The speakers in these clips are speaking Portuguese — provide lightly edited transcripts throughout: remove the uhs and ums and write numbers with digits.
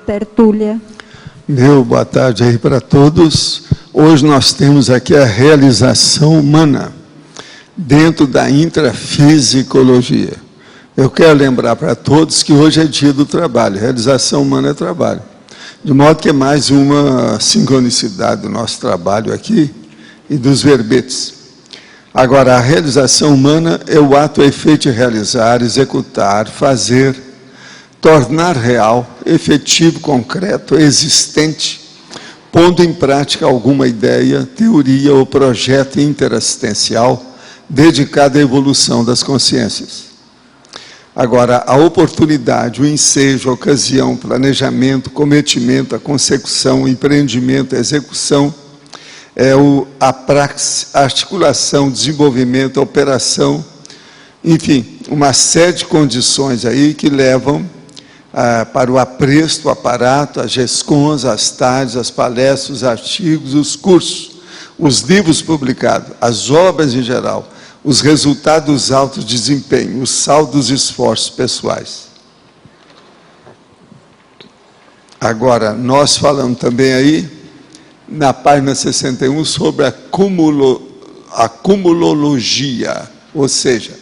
tertúlia. Meu boa tarde aí para todos. Hoje nós temos aqui a realização humana dentro da intrafisicologia. Eu quero lembrar para todos que hoje é dia do trabalho, realização humana é trabalho. De modo que é mais uma sincronicidade do nosso trabalho aqui e dos verbetes. Agora, a realização humana é o ato, efeito de realizar, executar, fazer, tornar real, efetivo, concreto, existente, pondo em prática alguma ideia, teoria ou projeto interassistencial dedicado à evolução das consciências. Agora, a oportunidade, o ensejo, a ocasião, o planejamento, o cometimento, a consecução, o empreendimento, a execução, a praxis, a articulação, o desenvolvimento, a operação, enfim, uma série de condições aí que levam para o apresto, o aparato, as GESCONs, as TADs, as palestras, os artigos, os cursos, os livros publicados, as obras em geral, os resultados dos altos desempenhos, os saldos dos esforços pessoais. Agora, nós falamos também aí, na página 61, sobre a cumulologia, ou seja,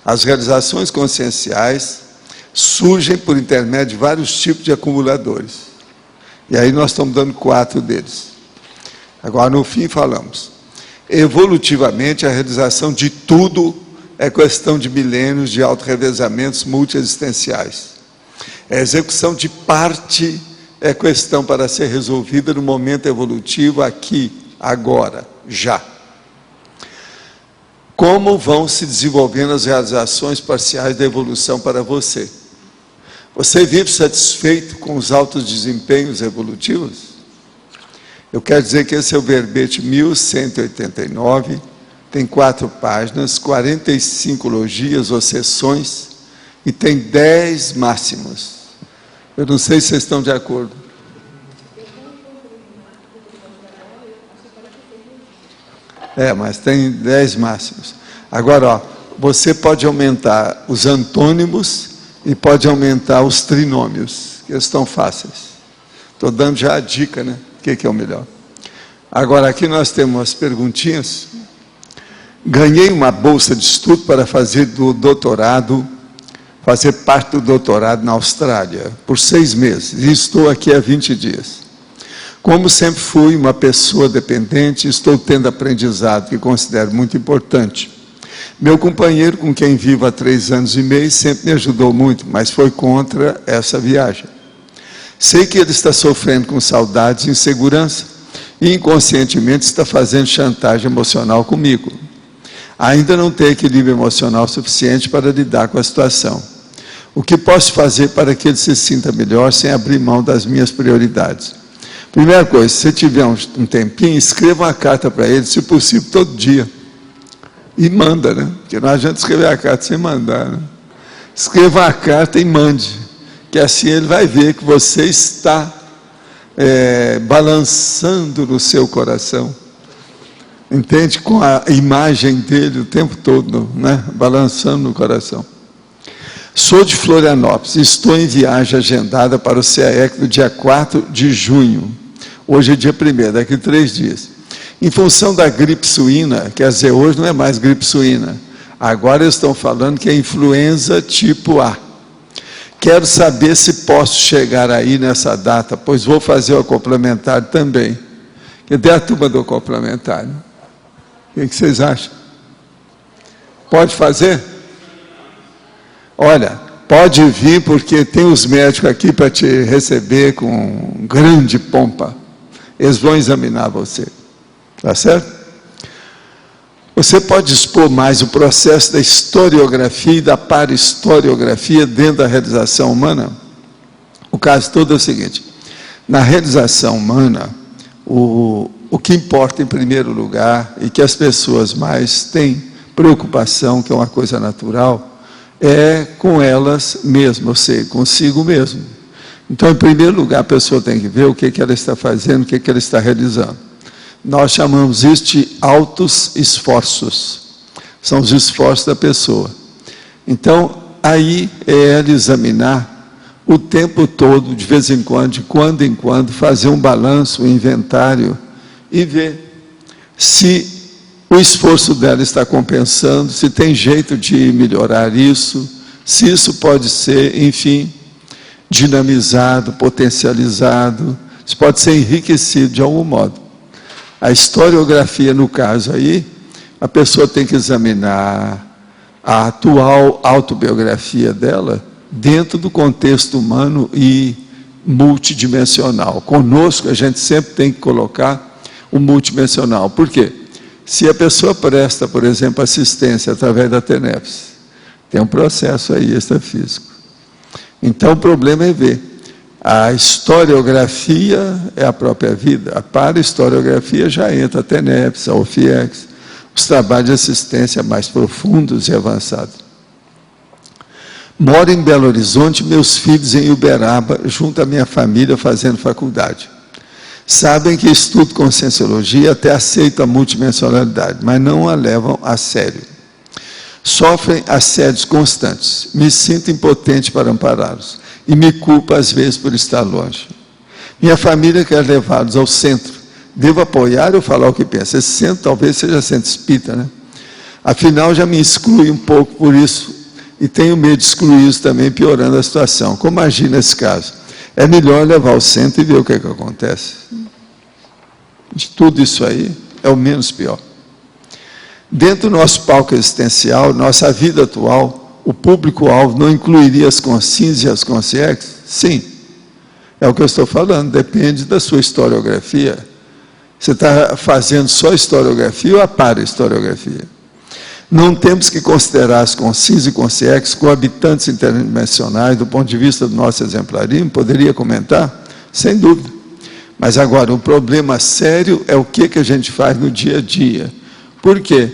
as realizações conscienciais surgem por intermédio de vários tipos de acumuladores. E aí nós estamos dando 4 deles. Agora, no fim, falamos. Evolutivamente, a realização de tudo é questão de milênios de auto-revezamentos multiexistenciais. A execução de parte é questão para ser resolvida no momento evolutivo, aqui, agora, já. Como vão se desenvolvendo as realizações parciais da evolução para você? Você vive satisfeito com os altos desempenhos evolutivos? Eu quero dizer que esse é o verbete 1189, tem 4 páginas, 45 logias ou sessões, e tem 10 máximos. Eu não sei se vocês estão de acordo. Mas tem 10 máximos. Agora, ó, você pode aumentar os antônimos e pode aumentar os trinômios, que estão fáceis. Estou dando já a dica, né? O que é o melhor? Agora, aqui nós temos umas perguntinhas. Ganhei uma bolsa de estudo para fazer parte do doutorado na Austrália, por 6 meses, e estou aqui há 20 dias. Como sempre fui uma pessoa dependente, estou tendo aprendizado que considero muito importante. Meu companheiro, com quem vivo há 3 anos e meio, sempre me ajudou muito, mas foi contra essa viagem. Sei que ele está sofrendo com saudades e insegurança, e inconscientemente está fazendo chantagem emocional comigo. Ainda não tem equilíbrio emocional suficiente para lidar com a situação. O que posso fazer para que ele se sinta melhor sem abrir mão das minhas prioridades? Primeira coisa, se você tiver um tempinho, escreva uma carta para ele, se possível, todo dia. E manda, né? Porque não adianta escrever a carta sem mandar, né? Escreva uma carta e mande, que assim ele vai ver que você está balançando no seu coração. Entende? Com a imagem dele o tempo todo, né? Balançando no coração. Sou de Florianópolis, estou em viagem agendada para o CAEC no dia 4 de junho. Hoje é dia 1º, daqui a 3 dias. Em função da gripe suína, quer dizer, hoje não é mais gripe suína. Agora eles estão falando que é influenza tipo A. Quero saber se posso chegar aí nessa data, pois vou fazer o complementar também. Cadê a turma do complementar? O que vocês acham? Pode fazer? Olha, pode vir, porque tem os médicos aqui para te receber com grande pompa. Eles vão examinar você. Tá certo? Você pode expor mais o processo da historiografia e da parahistoriografia dentro da realização humana? O caso todo é o seguinte. Na realização humana, o que importa em primeiro lugar, e que as pessoas mais têm preocupação, que é uma coisa natural, é com elas mesmas, ou seja, consigo mesmo. Então, em primeiro lugar, a pessoa tem que ver o que ela está fazendo, o que ela está realizando. Nós chamamos isso de altos esforços. São os esforços da pessoa. Então, aí é ela examinar o tempo todo, de vez em quando, fazer um balanço, um inventário e ver se o esforço dela está compensando, se tem jeito de melhorar isso, se isso pode ser, enfim, dinamizado, potencializado, se pode ser enriquecido de algum modo. A historiografia, no caso aí, a pessoa tem que examinar a atual autobiografia dela dentro do contexto humano e multidimensional. Conosco, a gente sempre tem que colocar o multidimensional. Por quê? Se a pessoa presta, por exemplo, assistência através da TENEPS, tem um processo aí extrafísico. Então, o problema é ver. A historiografia é a própria vida. A para-historiografia já entra a TENEPS, a OFIEX, os trabalhos de assistência mais profundos e avançados. Moro em Belo Horizonte, meus filhos em Uberaba, junto à minha família, fazendo faculdade. Sabem que estudo conscienciologia, até aceito a multidimensionalidade, mas não a levam a sério. Sofrem assédios constantes. Me sinto impotente para ampará-los. E me culpo, às vezes, por estar longe. Minha família quer levá-los ao centro. Devo apoiar ou falar o que pensa? Esse centro talvez seja centro espírita, né? Afinal, já me exclui um pouco por isso. E tenho medo de excluí-los também, piorando a situação. Como agir nesse caso? É melhor levar ao centro e ver o que acontece. De tudo isso aí, é o menos pior. Dentro do nosso palco existencial, nossa vida atual, o público-alvo não incluiria as consciências e as consciências? Sim. É o que eu estou falando, depende da sua historiografia. Você está fazendo só historiografia ou a para-historiografia? Não temos que considerar as consciências e consciências coabitantes interdimensionais do ponto de vista do nosso exemplarismo? Poderia comentar? Sem dúvida. Mas agora, o problema sério é o que a gente faz no dia a dia. Por quê?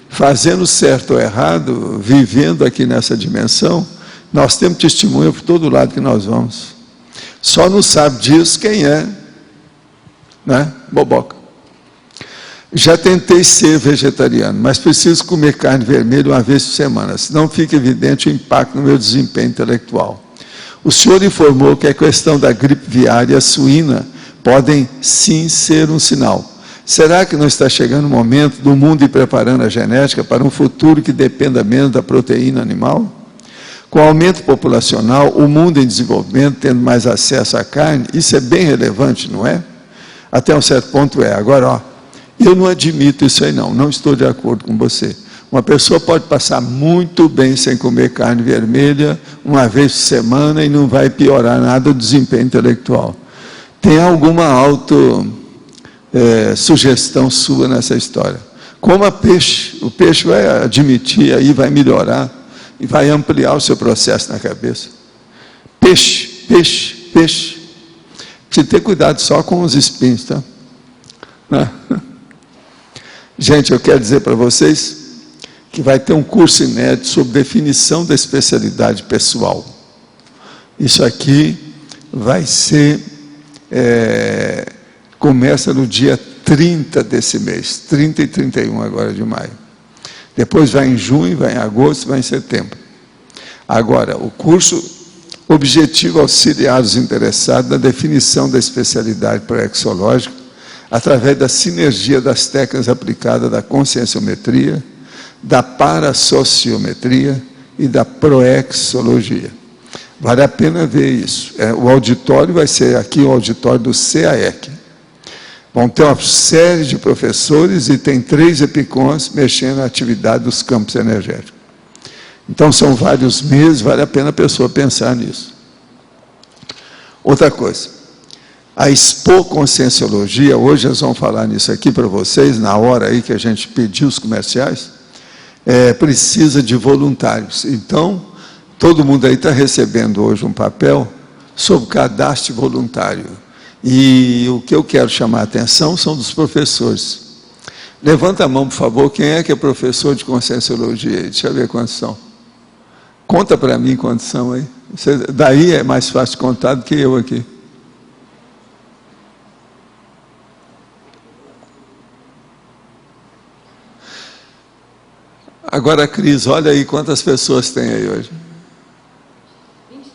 Fazendo certo ou errado, vivendo aqui nessa dimensão, nós temos testemunha por todo lado que nós vamos. Só não sabe disso quem é, né? Boboca. Já tentei ser vegetariano, mas preciso comer carne vermelha uma vez por semana, senão fica evidente o impacto no meu desempenho intelectual. O senhor informou que a questão da gripe aviária suína podem sim ser um sinal. Será que não está chegando o momento do mundo ir preparando a genética para um futuro que dependa menos da proteína animal? Com o aumento populacional, o mundo em desenvolvimento tendo mais acesso à carne, isso é bem relevante, não é? Até um certo ponto é. Agora, ó, eu não admito isso aí não estou de acordo com você. Uma pessoa pode passar muito bem sem comer carne vermelha, uma vez por semana, e não vai piorar nada o desempenho intelectual. Tem alguma sugestão sua nessa história? Coma peixe, o peixe vai admitir, aí vai melhorar, e vai ampliar o seu processo na cabeça. Peixe. Precisa ter cuidado só com os espinhos, tá? Gente, eu quero dizer para vocês que vai ter um curso inédito sobre definição da especialidade pessoal. Isso aqui vai ser, começa no dia 30 desse mês, 30 e 31 agora de maio. Depois vai em junho, vai em agosto, vai em setembro. Agora, o curso objetivo auxiliar os interessados na definição da especialidade praxeológica através da sinergia das técnicas aplicadas da conscienciometria, da parasociometria e da proexologia. Vale a pena ver isso. O auditório vai ser aqui o auditório do CAEC. Vão ter uma série de professores e tem 3 EPICONs mexendo na atividade dos campos energéticos. Então, são vários meses, vale a pena a pessoa pensar nisso. Outra coisa, a Expo Conscienciologia, hoje nós vamos falar nisso aqui para vocês, na hora aí que a gente pediu os comerciais, precisa de voluntários. Então, todo mundo aí está recebendo hoje um papel sobre cadastro voluntário. E o que eu quero chamar a atenção são dos professores. Levanta a mão, por favor, quem é que é professor de Conscienciologia? Deixa eu ver quantos são. Conta para mim quantos são aí. Daí é mais fácil de contar do que eu aqui. Agora, Cris, olha aí quantas pessoas tem aí hoje. 23.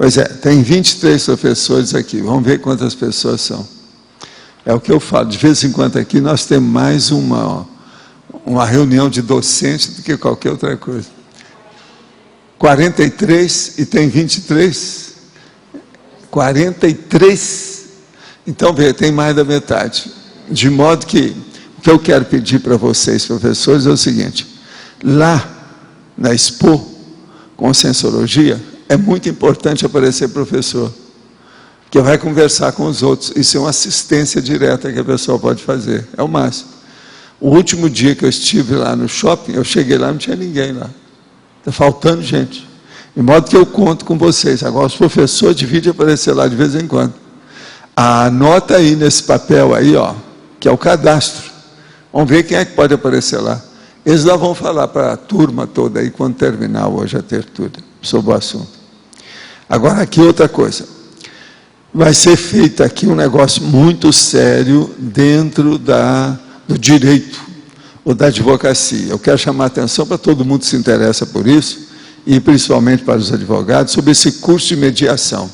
Pois é, tem 23 professores aqui. Vamos ver quantas pessoas são. É o que eu falo. De vez em quando aqui nós temos mais uma reunião de docentes do que qualquer outra coisa. 43 e tem 23. 43. Então, vê, tem mais da metade. De modo que o que eu quero pedir para vocês, professores, é o seguinte. Lá na Expo Conscienciologia, é muito importante aparecer professor, que vai conversar com os outros. Isso é uma assistência direta que a pessoa pode fazer, é o máximo. O último dia que eu estive lá no shopping, eu cheguei lá, não tinha ninguém lá. Está faltando gente. De modo que eu conto com vocês. Agora, os professores dividem aparecer lá de vez em quando. Anota aí nesse papel aí, ó, que é o cadastro. Vamos ver quem é que pode aparecer lá. Eles lá vão falar para a turma toda aí, quando terminar hoje a tertúlia, sobre o assunto. Agora, aqui outra coisa. Vai ser feito aqui um negócio muito sério dentro do direito ou da advocacia. Eu quero chamar a atenção para todo mundo que se interessa por isso, e principalmente para os advogados, sobre esse curso de mediação.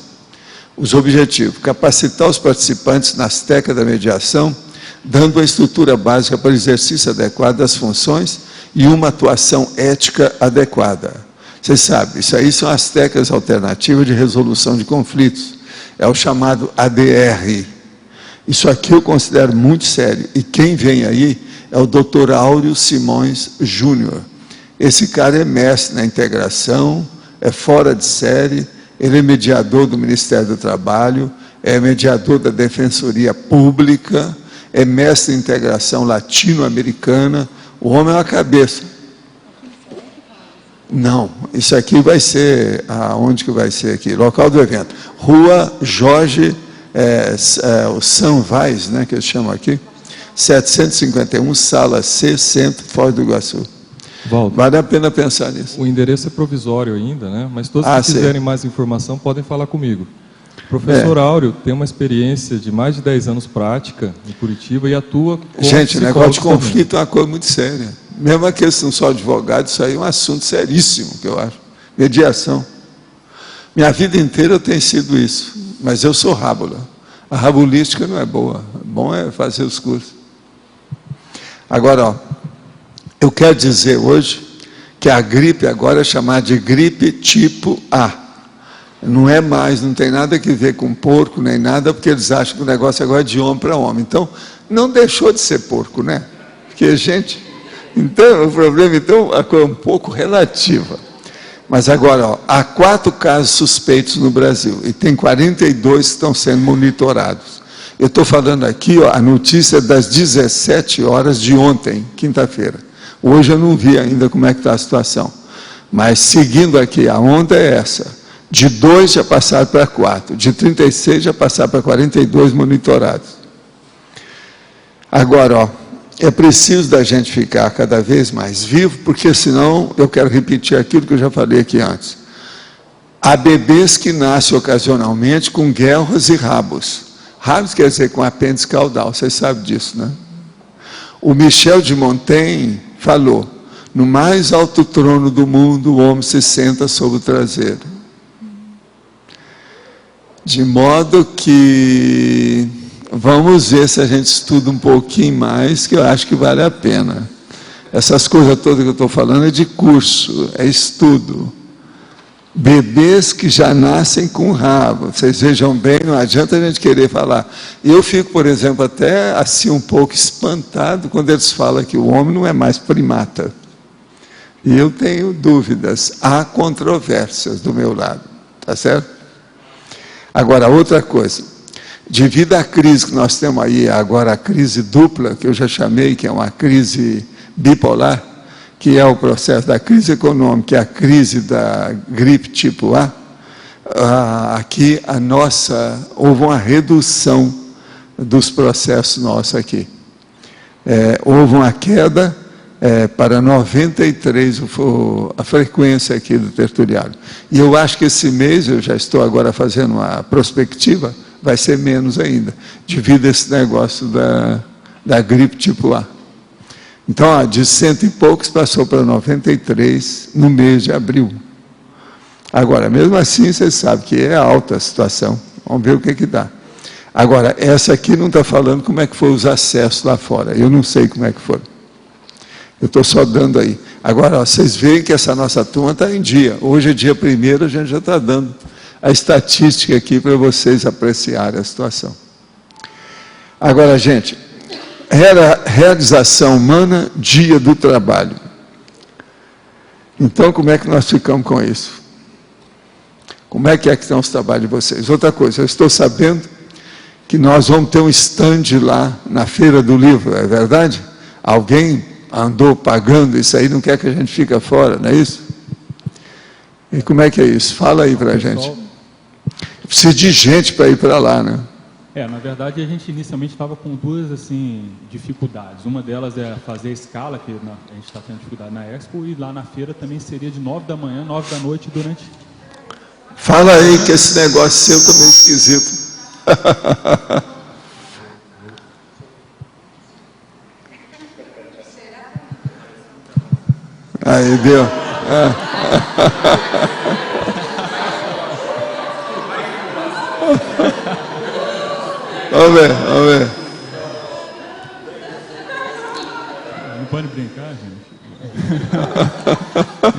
Os objetivos: capacitar os participantes nas técnicas da mediação, dando uma estrutura básica para o exercício adequado das funções e uma atuação ética adequada. Vocês sabem, isso aí são as técnicas alternativas de resolução de conflitos. É o chamado ADR. Isso aqui eu considero muito sério. E quem vem aí é o Dr. Áureo Simões Júnior. Esse cara é mestre na integração, é fora de série, ele é mediador do Ministério do Trabalho, é mediador da Defensoria Pública, é mestre em integração latino-americana. O homem é uma cabeça. Não, isso aqui vai ser, onde que vai ser aqui? Local do evento. Rua Jorge o Sanvais, né, que eles chamam aqui, 751, sala C, Centro, Foz do Iguaçu. Valdo, vale a pena pensar nisso. O endereço é provisório ainda, né? Mas todos que quiserem mais informação podem falar comigo. O professor Áureo tem uma experiência de mais de 10 anos prática em Curitiba e atua com Gente, o negócio de conflito é uma coisa muito séria. Mesmo a questão só advogado, isso aí é um assunto seríssimo, que eu acho. Mediação. Minha vida inteira eu tenho sido isso, mas eu sou rábula. A rabulística não é boa. Bom é fazer os cursos. Agora, ó, eu quero dizer hoje que a gripe agora é chamada de gripe tipo A. Não é mais, não tem nada a ver com porco, nem nada, porque eles acham que o negócio agora é de homem para homem. Então, não deixou de ser porco, né? Porque, gente, então, o problema então, é um pouco relativa. Mas agora, ó, há 4 casos suspeitos no Brasil, e tem 42 que estão sendo monitorados. Eu estou falando aqui, ó, a notícia das 17 horas de ontem, quinta-feira. Hoje eu não vi ainda como é que está a situação. Mas seguindo aqui, a onda é essa. De 2 já passaram para 4. De 36 já passaram para 42 monitorados. Agora, ó, é preciso da gente ficar cada vez mais vivo, porque senão eu quero repetir aquilo que eu já falei aqui antes. Há bebês que nascem ocasionalmente com guelras e rabos. Rabos quer dizer com apêndice caudal, vocês sabem disso, né? O Michel de Montaigne falou: no mais alto trono do mundo, o homem se senta sobre o traseiro. De modo que vamos ver se a gente estuda um pouquinho mais, que eu acho que vale a pena. Essas coisas todas que eu estou falando é de curso, é estudo. Bebês que já nascem com rabo, vocês vejam bem, não adianta a gente querer falar. Eu fico, por exemplo, até assim um pouco espantado quando eles falam que o homem não é mais primata. E eu tenho dúvidas, há controvérsias do meu lado, tá certo? Agora, outra coisa, devido à crise que nós temos aí, agora a crise dupla, que eu já chamei, que é uma crise bipolar, que é o processo da crise econômica e a crise da gripe tipo A, aqui houve uma redução dos processos nossos aqui. Houve uma queda para 93 a frequência aqui do tertuliário. E eu acho que esse mês, eu já estou agora fazendo uma prospectiva, vai ser menos ainda, devido a esse negócio da gripe tipo A. Então, ó, de 100 e poucos passou para 93 no mês de abril. Agora, mesmo assim, você sabe que é alta a situação. Vamos ver o que dá. Agora, essa aqui não está falando como é que foi os acessos lá fora. Eu não sei como é que foram. Eu estou só dando aí. Agora, ó, vocês veem que essa nossa turma está em dia. Hoje é dia 1º, a gente já está dando a estatística aqui para vocês apreciarem a situação. Agora, gente, realização humana, dia do trabalho. Então, como é que nós ficamos com isso? Como é que estão os trabalhos de vocês? Outra coisa, eu estou sabendo que nós vamos ter um stand lá na Feira do Livro, é verdade? Alguém andou pagando isso aí, não quer que a gente fique fora, não é isso? E como é que é isso? Fala aí para a gente. Precisa de gente para ir para lá, né? Na verdade, a gente inicialmente estava com duas assim, dificuldades. Uma delas é fazer a escala, que a gente está tendo dificuldade na Expo, e lá na feira também seria de 9 da manhã, 9 da noite durante... Fala aí que esse negócio seu está meio esquisito. Aí, deu. Vamos ver, vamos ver. Não pode brincar, gente.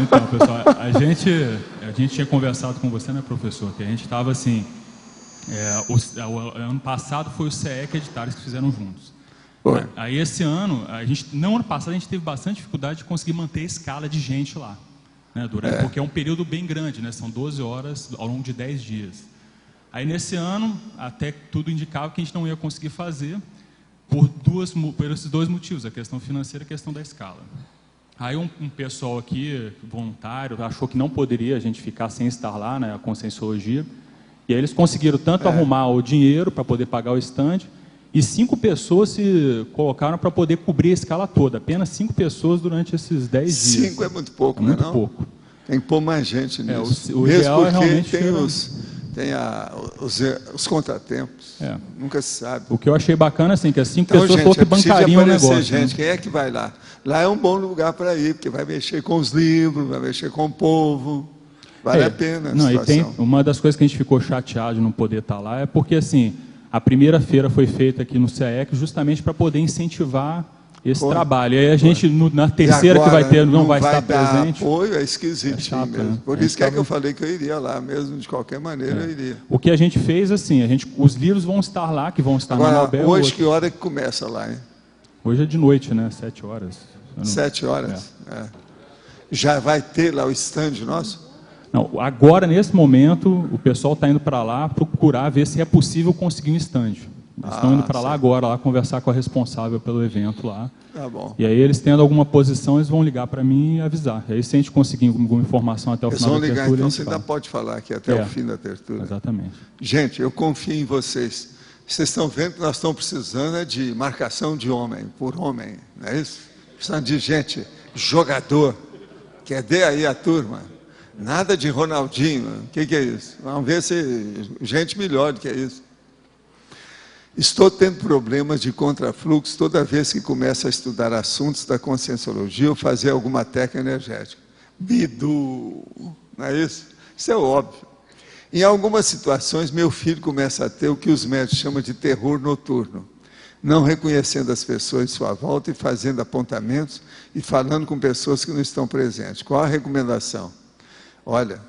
Então, pessoal, a gente tinha conversado com você, né, professor, que a gente estava assim, o ano passado foi o CEEC Editares que fizeram juntos. Foi. Aí esse ano, ano passado a gente teve bastante dificuldade de conseguir manter a escala de gente lá, né, porque é um período bem grande, né, são 12 horas ao longo de 10 dias. Aí nesse ano, até tudo indicava que a gente não ia conseguir fazer por esses dois motivos, a questão financeira e a questão da escala. Aí um pessoal aqui, voluntário, achou que não poderia a gente ficar sem estar lá, né, a Conscienciologia, e aí eles conseguiram tanto arrumar o dinheiro para poder pagar o stand, e 5 pessoas se colocaram para poder cobrir a escala toda, apenas 5 pessoas durante esses 10 dias. 5 é muito pouco, muito não? Pouco. Tem que pôr mais gente nisso. O mesmo ideal porque é realmente tem os contratempos. Nunca se sabe. O que eu achei bacana, assim, que as 5 então, pessoas que bancariam o negócio. Gente, quem é que vai lá? Lá é um bom lugar para ir, porque vai mexer com os livros, vai mexer com o povo. Vale a pena a situação. E uma das coisas que a gente ficou chateado de não poder estar lá é porque, assim, a primeira feira foi feita aqui no CEEC justamente para poder incentivar esse trabalho. E aí a gente, na terceira agora, que vai ter, não vai estar presente. Apoio é esquisitinho mesmo. Né? Por isso que eu falei que eu iria lá mesmo, de qualquer maneira eu iria. O que a gente fez, assim, os livros vão estar lá, que vão estar agora, na Nobel. Hoje, que hora que começa lá, hein? Hoje é de noite, né? 7 horas. 7 horas? Já vai ter lá o stand nosso? Não, agora, nesse momento, o pessoal está indo para lá procurar ver se é possível conseguir um stand. Eles estão indo para lá agora, lá conversar com a responsável pelo evento lá. Tá bom. E aí, eles tendo alguma posição, eles vão ligar para mim e avisar. E aí, se a gente conseguir alguma informação até o final da tertúlia... Eles vão ligar, então você ainda pode falar aqui até o fim da tertúlia. Exatamente. Gente, eu confio em vocês. Vocês estão vendo que nós estamos precisando de marcação de homem por homem, não é isso? Precisando de gente, jogador. Quer ver aí a turma? Nada de Ronaldinho. O que é isso? Vamos ver se gente melhor do que é isso. Estou tendo problemas de contrafluxo toda vez que começo a estudar assuntos da Conscienciologia ou fazer alguma técnica energética. Bidu, não é isso? Isso é óbvio. Em algumas situações, meu filho começa a ter o que os médicos chamam de terror noturno, não reconhecendo as pessoas em sua volta e fazendo apontamentos e falando com pessoas que não estão presentes. Qual a recomendação? Olha,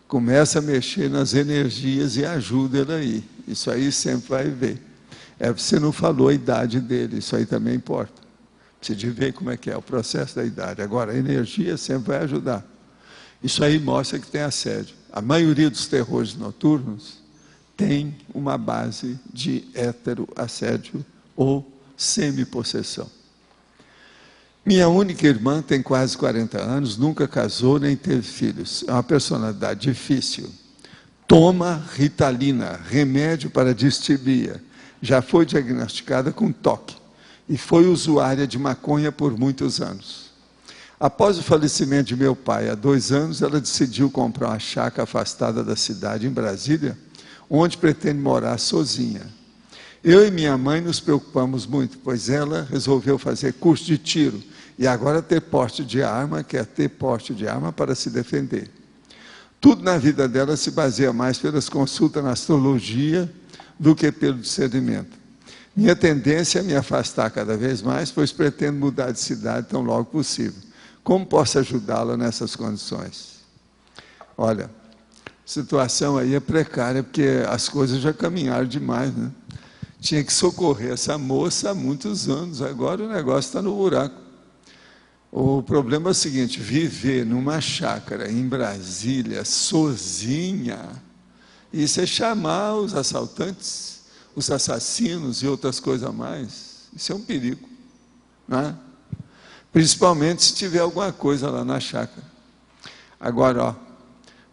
começa a mexer nas energias e ajuda ele aí. Isso aí sempre vai ver. Você não falou a idade dele, isso aí também importa. Precisa ver como é que é o processo da idade. Agora, a energia sempre vai ajudar. Isso aí mostra que tem assédio. A maioria dos terrores noturnos tem uma base de heteroassédio ou semi-possessão. Minha única irmã tem quase 40 anos, nunca casou nem teve filhos. É uma personalidade difícil. Toma Ritalina, remédio para distimia. Já foi diagnosticada com TOC e foi usuária de maconha por muitos anos. Após o falecimento de meu pai, há 2 anos, ela decidiu comprar uma chácara afastada da cidade, em Brasília, onde pretende morar sozinha. Eu e minha mãe nos preocupamos muito, pois ela resolveu fazer curso de tiro e agora ter porte de arma, quer ter porte de arma para se defender. Tudo na vida dela se baseia mais pelas consultas na astrologia do que pelo discernimento. Minha tendência é me afastar cada vez mais, pois pretendo mudar de cidade tão logo possível. Como posso ajudá-la nessas condições? Olha, a situação aí é precária, porque as coisas já caminharam demais, né? Tinha que socorrer essa moça há muitos anos, agora o negócio está no buraco. O problema é o seguinte, viver numa chácara em Brasília, sozinha, isso é chamar os assaltantes, os assassinos e outras coisas a mais. Isso é um perigo, né? Principalmente se tiver alguma coisa lá na chácara. Agora, ó,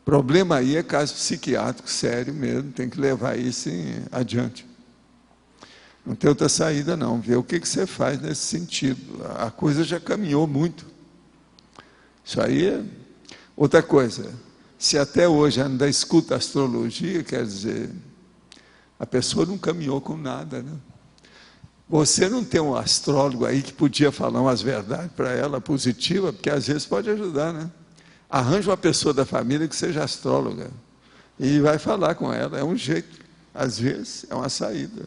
problema aí é caso psiquiátrico sério mesmo, tem que levar isso adiante. Não tem outra saída não, ver o que você faz nesse sentido. A coisa já caminhou muito. Isso aí é outra coisa. Se até hoje ainda escuta astrologia, quer dizer, a pessoa não caminhou com nada, né? Você não tem um astrólogo aí que podia falar umas verdades para ela positiva, porque às vezes pode ajudar, né? Arranja uma pessoa da família que seja astróloga e vai falar com ela, é um jeito, às vezes é uma saída.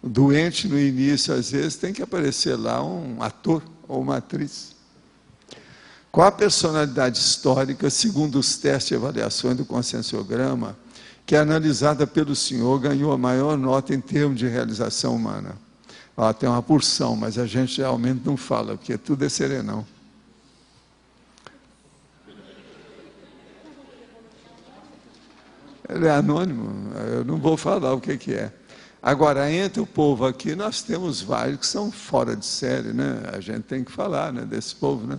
O doente no início, às vezes, tem que aparecer lá um ator ou uma atriz. Qual a personalidade histórica, segundo os testes e avaliações do conscienciograma, que é analisada pelo senhor, ganhou a maior nota em termos de realização humana? Tem uma porção, mas a gente realmente não fala, porque tudo é serenão. Ele é anônimo, eu não vou falar o que é. Agora, entre o povo aqui, nós temos vários que são fora de série, né? A gente tem que falar, né, desse povo, né?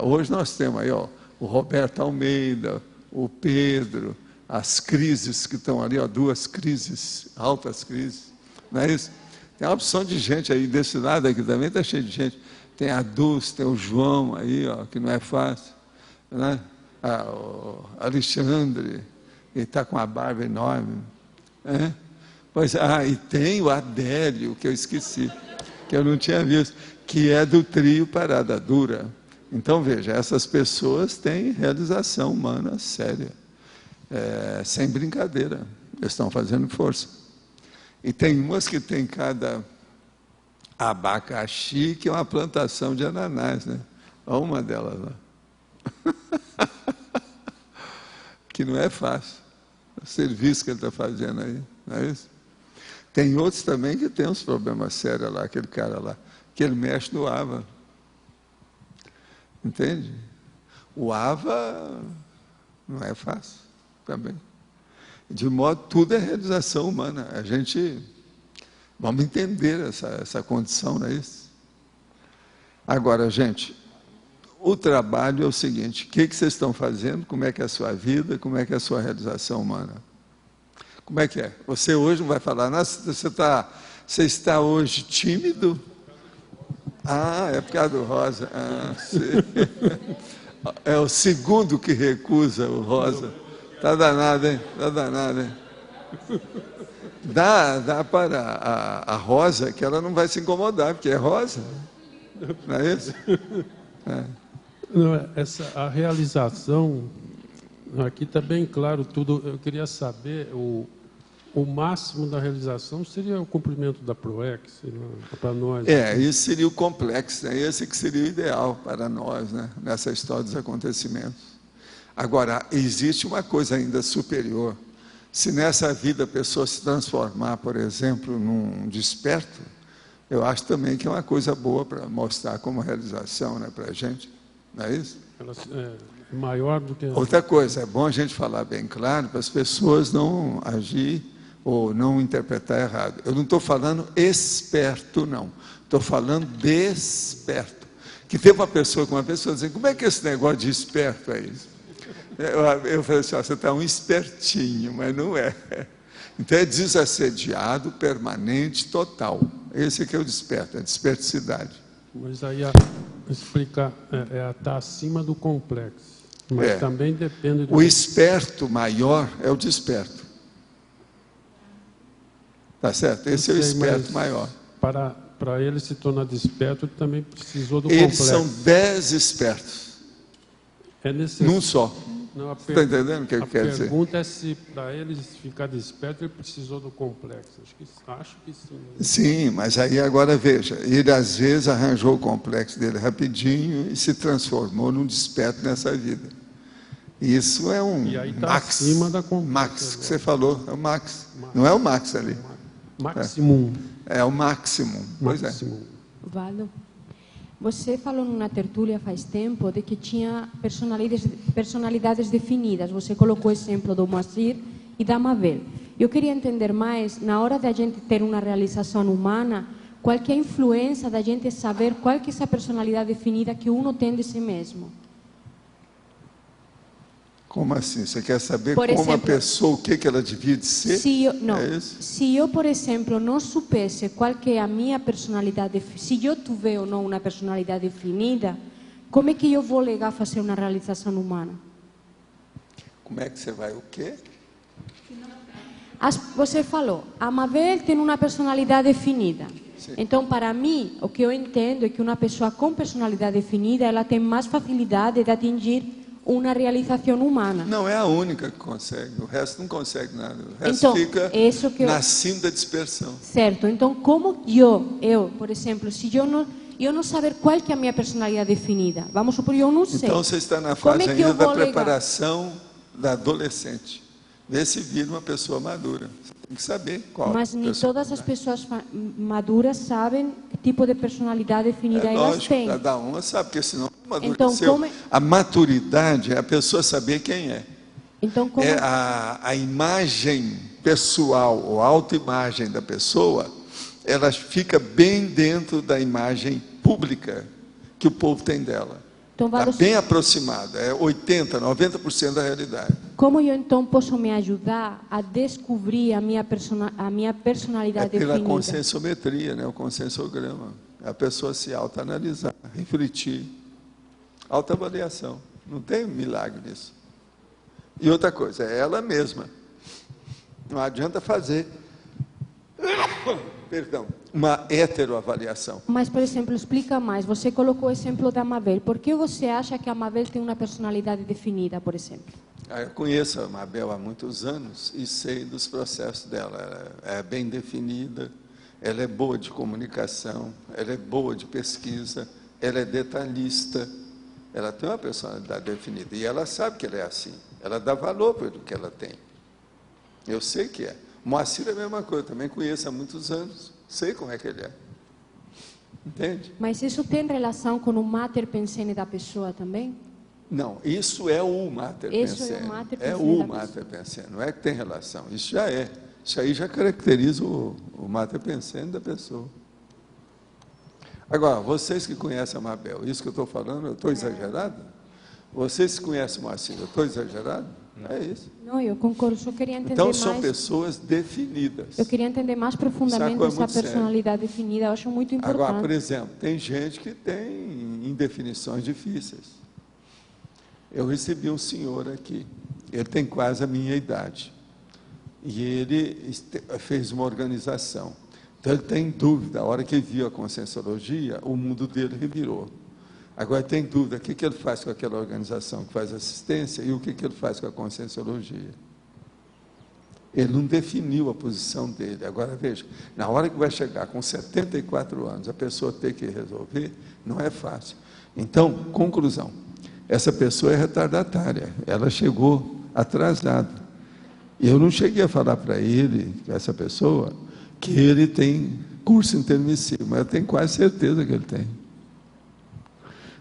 Hoje nós temos aí, ó, o Roberto Almeida, o Pedro, as crises que estão ali, ó, 2 crises, altas crises, não é isso? Tem uma opção de gente aí, desse lado aqui também está cheio de gente. Tem a Dulce, tem o João aí, ó, que não é fácil, né? O Alexandre, ele está com uma barba enorme, né? Pois, e tem o Adélio, que eu esqueci, que eu não tinha visto, que é do trio Parada Dura. Então, veja, essas pessoas têm realização humana séria, sem brincadeira, eles estão fazendo força. E tem umas que tem cada abacaxi, que é uma plantação de ananás, né? Olha uma delas lá. Que não é fácil, o serviço que ele está fazendo aí, não é isso? Tem outros também que tem uns problemas sérios lá, aquele cara lá, que ele mexe no AVA. Entende? O AVA não é fácil também. De modo, tudo é realização humana. A gente, vamos entender essa condição, não é isso? Agora, gente, o trabalho é o seguinte, o que vocês estão fazendo, como é que é a sua vida, como é que é a sua realização humana? Como é que é? Você hoje não vai falar, nossa, você está hoje tímido? É por causa do Rosa. É o segundo que recusa o Rosa. Está danado, hein? Está danado, hein? Dá para a Rosa, que ela não vai se incomodar, porque é Rosa. Não é isso? Não, a realização, aqui está bem claro tudo. Eu queria saber, o máximo da realização seria o cumprimento da PROEX, para nós. Isso seria o complexo, né? Esse que seria o ideal para nós, né? Nessa história dos acontecimentos. Agora, existe uma coisa ainda superior. Se nessa vida a pessoa se transformar, por exemplo, num desperto, eu acho também que é uma coisa boa para mostrar como realização, né, para a gente. Não é isso? Ela é maior do que... Outra coisa, é bom a gente falar bem claro para as pessoas não agir ou não interpretar errado. Eu não estou falando esperto, não. Estou falando desperto. Que tem uma pessoa dizendo, como é que esse negócio de esperto é isso? Eu falei assim, você está um espertinho, mas não é. Então é desassediado, permanente, total. Esse que é o desperto, a desperticidade. Mas aí explicar, está acima do complexo. Mas também depende do... O esperto maior é o desperto. Tá certo? Esse é o esperto maior. Para ele se tornar desperto, ele também precisou do Eles complexo. são 10 espertos. É necessário. Num só. Não, está entendendo o que ele quer dizer? A pergunta é se, para ele ficar desperto, ele precisou do complexo. Acho que sim. Sim, mas aí agora veja, ele às vezes arranjou o complexo dele rapidinho e se transformou num desperto nessa vida. Isso é um max, acima da max que você falou, é o max. Não é o max ali. Maximum. É o máximo. Pois é. Valdo, você falou numa tertúlia faz tempo de que tinha personalidades definidas. Você colocou o exemplo do Moacir e da Mabel. Eu queria entender mais, na hora da gente ter uma realização humana, qual que é a influência da gente saber qual que é essa personalidade definida que uno tem de si mesmo. Como assim? Você quer saber por como exemplo, a pessoa, o que ela devia de ser? Se eu, por exemplo, não soubesse qual que é a minha personalidade, se eu tiver ou não uma personalidade definida, como é que eu vou legar a fazer uma realização humana? Como é que você vai o quê? Você falou, a Mabel tem uma personalidade definida. Sim. Então, para mim, o que eu entendo é que uma pessoa com personalidade definida, ela tem mais facilidade de atingir uma realização humana. Não é a única que consegue, o resto não consegue nada. O resto fica na cima da dispersão. Certo, então como eu, por exemplo, se eu não saber qual que é a minha personalidade definida, vamos supor, eu não sei. Então você está na fase ainda da preparação da adolescente. Vê se vira uma pessoa madura. Você tem que saber qual. Mas nem todas as pessoas maduras sabem que tipo de personalidade definida elas têm. Cada uma sabe, porque senão amadureceu. Então, a maturidade é a pessoa saber quem é. Então, como... É a imagem pessoal, ou autoimagem da pessoa, ela fica bem dentro da imagem pública que o povo tem dela. Então, está bem aproximada, é 80%, 90% da realidade. Como eu então posso me ajudar a descobrir a minha personalidade definida? Pela conscienciometria, né? O conscienciograma. A pessoa se autoanalisar, refletir. Autoavaliação. Não tem milagre nisso. E outra coisa, é ela mesma. Não adianta fazer uma heteroavaliação. Mas, por exemplo, explica mais. Você colocou o exemplo da Mabel. Por que você acha que a Mabel tem uma personalidade definida, por exemplo? Eu conheço a Mabel há muitos anos e sei dos processos dela. Ela é bem definida, ela é boa de comunicação, ela é boa de pesquisa, ela é detalhista, ela tem uma personalidade definida e ela sabe que ela é assim. Ela dá valor para o que ela tem. Eu sei que é. Moacir é a mesma coisa, também conheço há muitos anos, sei como é que ele é. Entende? Mas isso tem relação com o mater pensene da pessoa também? Não, isso é o mater pensene. É o mater pensene, não é que tem relação, isso já é. Isso aí já caracteriza o mater pensene da pessoa. Agora, vocês que conhecem a Mabel, isso que eu estou falando, eu estou exagerado? Vocês que conhecem o Moacir, eu estou exagerado? É isso. Não, eu concordo, só queria entender mais. Então, são pessoas definidas. Eu queria entender mais profundamente essa personalidade definida, eu acho muito importante. Agora, por exemplo, tem gente que tem indefinições difíceis. Eu recebi um senhor aqui, ele tem quase a minha idade, e ele fez uma organização. Então, ele tem dúvida, a hora que ele viu a conscienciologia, o mundo dele revirou. Agora, tem dúvida, o que ele faz com aquela organização que faz assistência e o que ele faz com a conscienciologia. Ele não definiu a posição dele. Agora, veja, na hora que vai chegar com 74 anos, a pessoa ter que resolver, não é fácil. Então, conclusão, essa pessoa é retardatária, ela chegou atrasada. Eu não cheguei a falar para ele, essa pessoa, que ele tem curso intermissivo, mas eu tenho quase certeza que ele tem.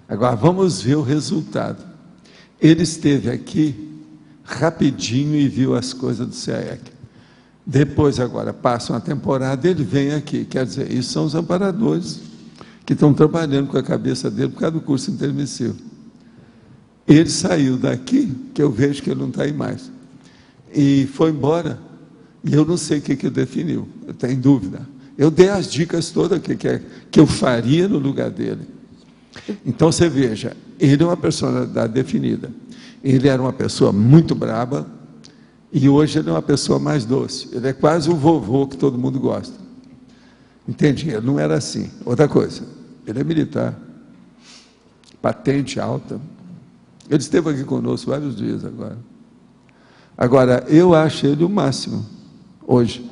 Agora, vamos ver o resultado. Ele esteve aqui rapidinho e viu as coisas do CAEC. Depois, agora, passa uma temporada, ele vem aqui. Quer dizer, isso são os amparadores que estão trabalhando com a cabeça dele por causa do curso intermissivo. Ele saiu daqui, que eu vejo que ele não está aí mais, e foi embora, e eu não sei o que ele definiu, eu tenho dúvida. Eu dei as dicas todas que eu faria no lugar dele. Então, você veja, ele é uma personalidade definida. Ele era uma pessoa muito braba, e hoje ele é uma pessoa mais doce. Ele é quase o vovô que todo mundo gosta. Entende? Ele não era assim. Outra coisa, ele é militar, patente alta, Ele esteve aqui conosco vários dias agora. Agora, eu acho ele o máximo, hoje.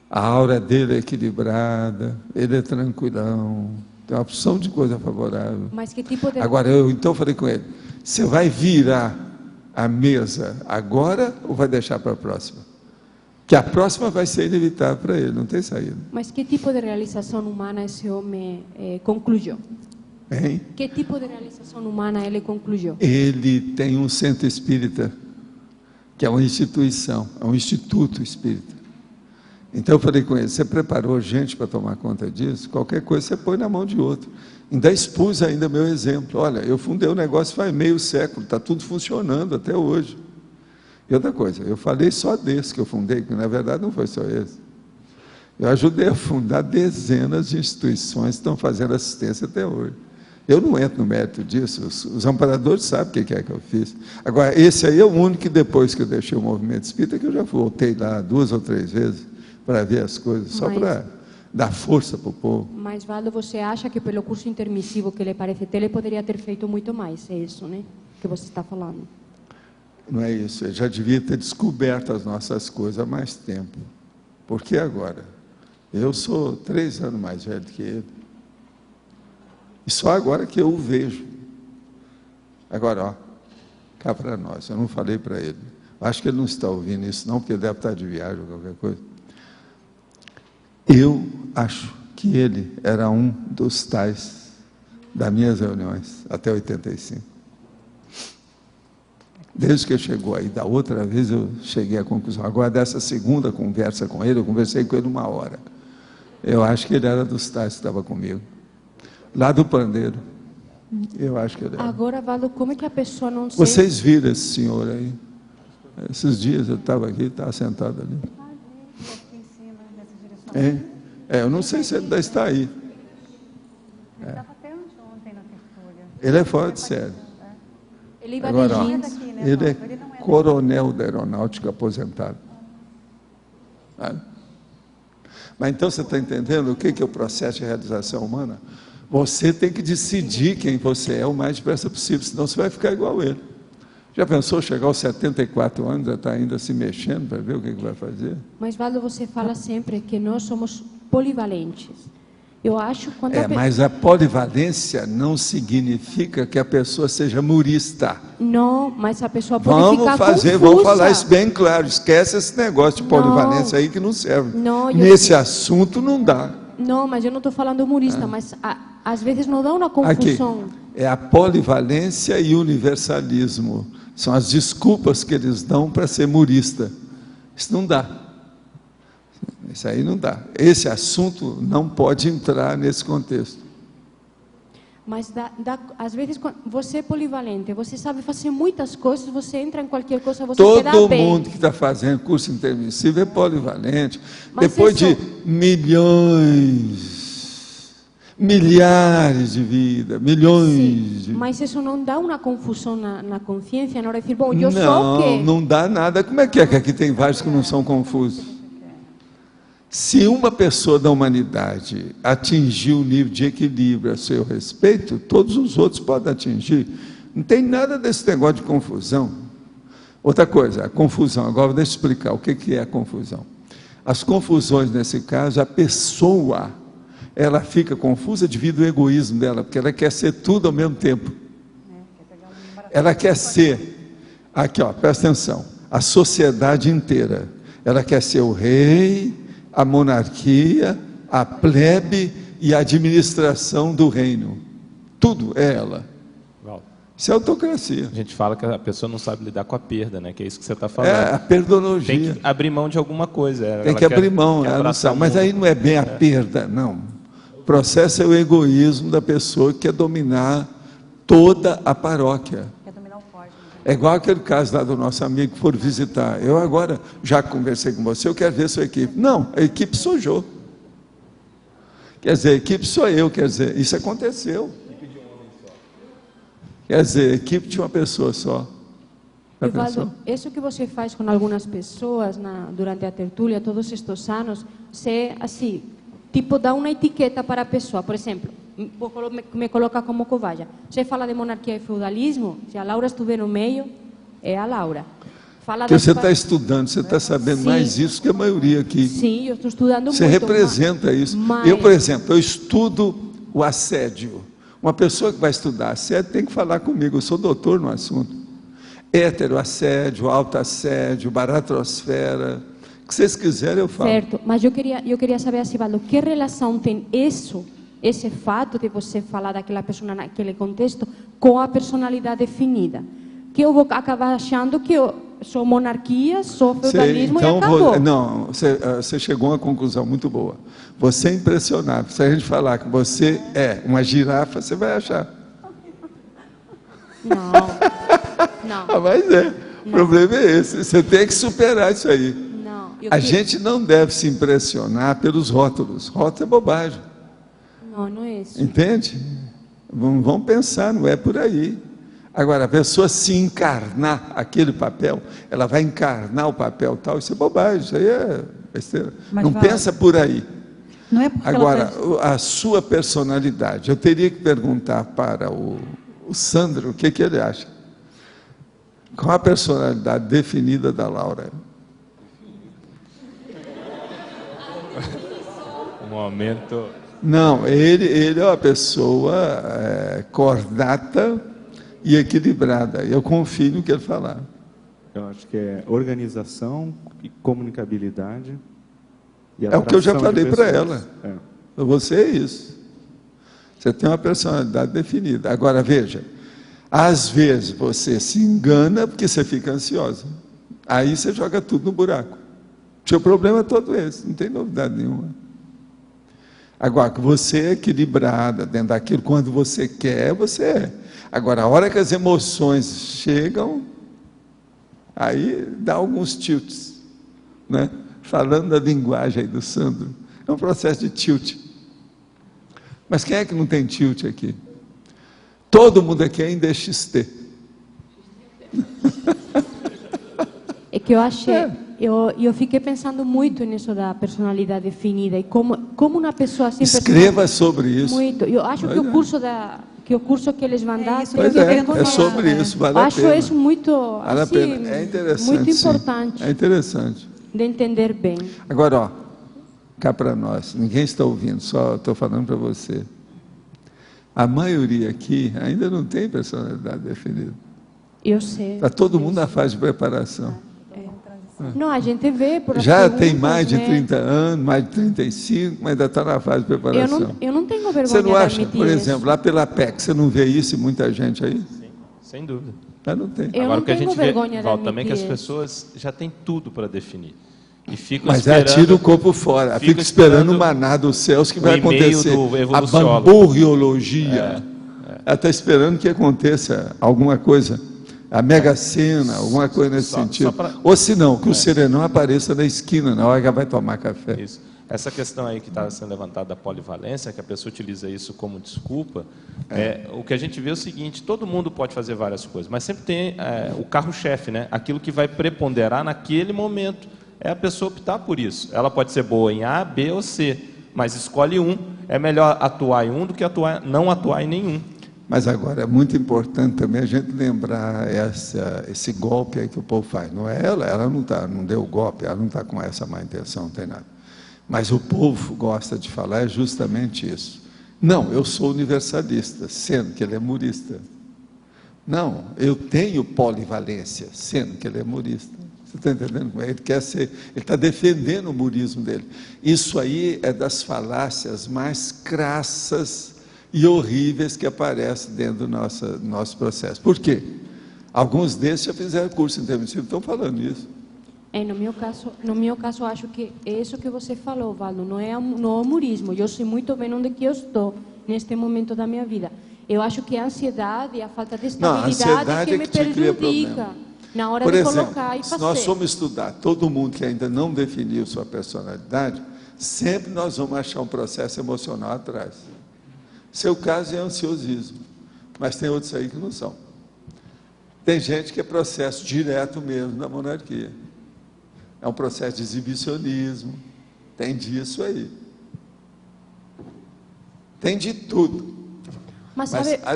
A aura dele é equilibrada, ele é tranquilão, tem uma opção de coisa favorável. Mas que tipo de... Agora, eu então falei com ele, você vai virar a mesa agora ou vai deixar para a próxima? Que a próxima vai ser inevitável para ele, não tem saída. Mas que tipo de realização humana esse homem concluiu? Hein? Que tipo de realização humana ele concluiu? Ele tem um centro espírita, que é uma instituição, é um instituto espírita. Então eu falei com ele, você preparou gente para tomar conta disso? Qualquer coisa você põe na mão de outro. Ainda expus ainda meu exemplo. Olha, eu fundei o negócio faz meio século, está tudo funcionando até hoje. E outra coisa, eu falei só desse que eu fundei, que na verdade não foi só esse. Eu ajudei a fundar dezenas de instituições que estão fazendo assistência até hoje. Eu não entro no mérito disso, os amparadores sabem o que é que eu fiz. Agora, esse aí é o único que depois que eu deixei o movimento espírita, que eu já voltei lá 2 ou 3 vezes para ver as coisas, só para dar força para o povo. Mas, Valdo, você acha que pelo curso intermissivo que ele parece ter, ele poderia ter feito muito mais? É isso, né? Que você está falando. Não é isso, ele já devia ter descoberto as nossas coisas há mais tempo. Por que agora? Eu sou 3 anos mais velho que ele. E só agora que eu o vejo. Agora, ó, cá para nós, eu não falei para ele. Acho que ele não está ouvindo isso não, porque ele deve estar de viagem ou qualquer coisa. Eu acho que ele era um dos tais das minhas reuniões, até 85. Desde que ele chegou aí, da outra vez eu cheguei à conclusão. Agora, dessa segunda conversa com ele, eu conversei com ele 1 hora. Eu acho que ele era dos tais que estava comigo. Lá do pandeiro. Eu acho que ele era. Agora, Valdo, como é que a pessoa não sei... Vocês viram esse senhor aí? Esses dias eu estava aqui, estava sentado ali. Eu não sei se ele ainda está aí. Ele estava até ontem na tertúlia. Ele é fora de série. Ele vai Agora, ó, de jeans. ele é coronel da aeronáutica aposentado. Mas então você está entendendo o que é o processo de realização humana? Você tem que decidir quem você é o mais depressa possível, senão você vai ficar igual ele. Já pensou chegar aos 74 anos, já está ainda se mexendo para ver o que vai fazer? Mas, Valdo, você fala sempre que nós somos polivalentes. Eu acho quando mas a polivalência não significa que a pessoa seja murista. Não, mas a pessoa pode ficar confusa. Vamos falar isso bem claro. Esquece esse negócio de polivalência aí que não serve. Não, nesse assunto não dá. Não, mas eu não estou falando humorista, mas às vezes não dá uma confusão. Aqui, é a polivalência e universalismo. São as desculpas que eles dão para ser murista. Isso não dá. Isso aí não dá. Esse assunto não pode entrar nesse contexto. Mas às vezes você é polivalente, você sabe fazer muitas coisas, você entra em qualquer coisa, você se dá bem. Todo mundo que está fazendo curso intermissivo é polivalente. Mas depois de milhares de vidas, milhões de... Mas isso não dá uma confusão na consciência, na hora de dizer, bom, eu sou o quê? Não dá nada. Como é que aqui tem vários que não são confusos? Se uma pessoa da humanidade atingir o nível de equilíbrio a seu respeito, todos os outros podem atingir. Não tem nada desse negócio de confusão. Outra coisa, a confusão. Agora deixa eu explicar o que é a confusão. As confusões, nesse caso, a pessoa, ela fica confusa devido ao egoísmo dela, porque ela quer ser tudo ao mesmo tempo. Ela quer ser, aqui ó, presta atenção, a sociedade inteira. Ela quer ser o rei, a monarquia, a plebe e a administração do reino. Tudo é ela. Isso é autocracia. A gente fala que a pessoa não sabe lidar com a perda, né? Que é isso que você está falando. É a perdonologia. Tem que abrir mão de alguma coisa. Tem que abrir mão, ela não sabe. Mas aí não é bem a perda, não. O processo é o egoísmo da pessoa que quer dominar toda a paróquia. É igual aquele caso lá do nosso amigo que foram visitar. Eu agora já conversei com você, eu quero ver a sua equipe. Não, a equipe sou eu. Quer dizer, a equipe sou eu, quer dizer, isso aconteceu. Quer dizer, a equipe de uma pessoa só. Evaldo, isso que você faz com algumas pessoas durante a tertúlia, todos estes anos, você, assim, tipo, dá uma etiqueta para a pessoa. Por exemplo, vou me colocar como cobaia. Você fala de monarquia e feudalismo, se a Laura estiver no meio, é a Laura. Porque você está estudando, você está sabendo mais isso que a maioria aqui. Sim, eu estou estudando muito. Você representa isso. Eu, por exemplo, eu estudo o assédio. Uma pessoa que vai estudar assédio tem que falar comigo, eu sou doutor no assunto. Heteroassédio, autoassédio, baratrosfera, o que vocês quiserem eu falo. Certo, mas eu queria saber, Sivaldo, que relação tem esse fato de você falar daquela pessoa naquele contexto com a personalidade definida? Que eu vou acabar achando que eu sou monarquia, sou feudalismo então e acabou. Não, você chegou a uma conclusão muito boa. Você é impressionável. Se a gente falar que você é uma girafa, você vai achar. Não. Mas é. O problema é esse. Você tem que superar isso aí. Não. A gente não deve se impressionar pelos rótulos. Rótulo é bobagem. Não é isso. Entende? Vamos pensar, não é por aí. Agora, a pessoa se encarnar aquele papel, ela vai encarnar o papel tal, isso é bobagem, isso aí é besteira. Não pensa por aí. Não é porque agora, a sua personalidade, eu teria que perguntar para o Sandro o que ele acha. Qual a personalidade definida da Laura? Um momento... Não, ele é uma pessoa cordata e equilibrada. Eu confio no que ele falar. Eu acho que é organização e comunicabilidade. E é o que eu já falei para ela. É. Você é isso. Você tem uma personalidade definida. Agora, veja, às vezes você se engana porque você fica ansiosa. Aí você joga tudo no buraco. O seu problema é todo esse, não tem novidade nenhuma. Agora, que você é equilibrada dentro daquilo, quando você quer, você é. Agora, a hora que as emoções chegam, aí dá alguns tilts, né? Falando da linguagem aí do Sandro, é um processo de tilt. Mas quem é que não tem tilt aqui? Todo mundo aqui é DXT. É que eu achei, eu fiquei pensando muito nisso da personalidade definida e como uma pessoa assim... Escreva sobre isso. Muito. Eu acho que o curso que eles vão dar... É sobre isso, vale a pena. Acho isso muito, assim, é interessante, muito importante. Sim. É interessante. De entender bem. Agora, ó, cá para nós, ninguém está ouvindo, só estou falando para você. A maioria aqui ainda não tem personalidade definida. Eu sei. Está todo mundo na fase de preparação. Não, a gente vê por já tem mais de 30 anos, mais de 35, mas ainda está na fase de preparação. Eu não tenho vergonha você não de acha, admitir por exemplo, isso. lá pela PEC, você não vê isso e muita gente aí? Sim, sem dúvida. Mas não tem. Eu Agora, não o que a tenho gente vê, vergonha de Val, também é que as admitir pessoas já têm tudo para definir. E ficam mas esperando, atira o corpo fora, fica esperando o maná dos céus que vai acontecer. A bamburriologia. Ela está esperando que aconteça alguma coisa. A Mega Sena, alguma coisa nesse sentido. Ou se não, que o serenão apareça na esquina, na hora que ela vai tomar café. Isso. Essa questão aí que está sendo levantada da polivalência, que a pessoa utiliza isso como desculpa, o que a gente vê é o seguinte: todo mundo pode fazer várias coisas, mas sempre tem o carro-chefe, né? Aquilo que vai preponderar naquele momento. É a pessoa optar por isso. Ela pode ser boa em A, B ou C, mas escolhe um. É melhor atuar em um do que não atuar em nenhum. Mas agora é muito importante também a gente lembrar esse golpe aí que o povo faz. Não é ela não deu o golpe, ela não está com essa má intenção, não tem nada. Mas o povo gosta de falar é justamente isso. Não, eu sou universalista, sendo que ele é murista. Não, eu tenho polivalência, sendo que ele é murista. Você está entendendo? Ele quer ser, ele está defendendo o murismo dele. Isso aí é das falácias mais crassas e horríveis que aparecem dentro do nosso processo. Por quê? Alguns desses já fizeram curso intermissivo, estão falando isso. No meu caso, acho que é isso que você falou, Valdo, não é o humorismo. Eu sei muito bem onde que eu estou neste momento da minha vida. Eu acho que a ansiedade, a falta de estabilidade que me prejudica na hora de colocar e fazer. Se nós formos estudar todo mundo que ainda não definiu sua personalidade, sempre nós vamos achar um processo emocional atrás. Seu caso é ansiosismo, mas tem outros aí que não são. Tem gente que é processo direto mesmo na monarquia. É um processo de exibicionismo, tem disso aí. Tem de tudo. Mas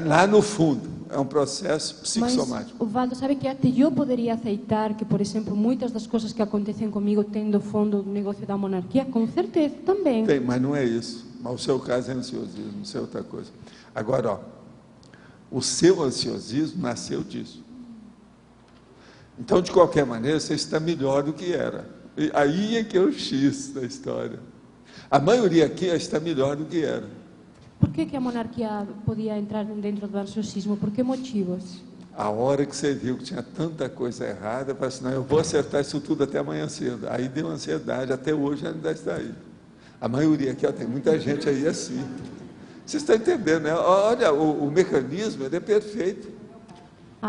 Lá no fundo, é um processo psicossomático. Mas, Valdo, sabe que até eu poderia aceitar que, por exemplo, muitas das coisas que acontecem comigo tendo fundo do negócio da monarquia, com certeza, também. Tem, mas não é isso. Mas o seu caso é ansiosismo, isso é outra coisa. Agora, ó, o seu ansiosismo nasceu disso. Então, de qualquer maneira, você está melhor do que era. E aí é que é o X da história. A maioria aqui está melhor do que era. Por que a monarquia podia entrar dentro do ansiosismo? Por que motivos? A hora que você viu que tinha tanta coisa errada, falou assim, não, eu vou acertar isso tudo até amanhã cedo. Aí deu ansiedade, até hoje ainda está aí. A maioria aqui, ó, tem muita gente aí assim. Vocês estão entendendo, né? Olha, o mecanismo, ele é perfeito.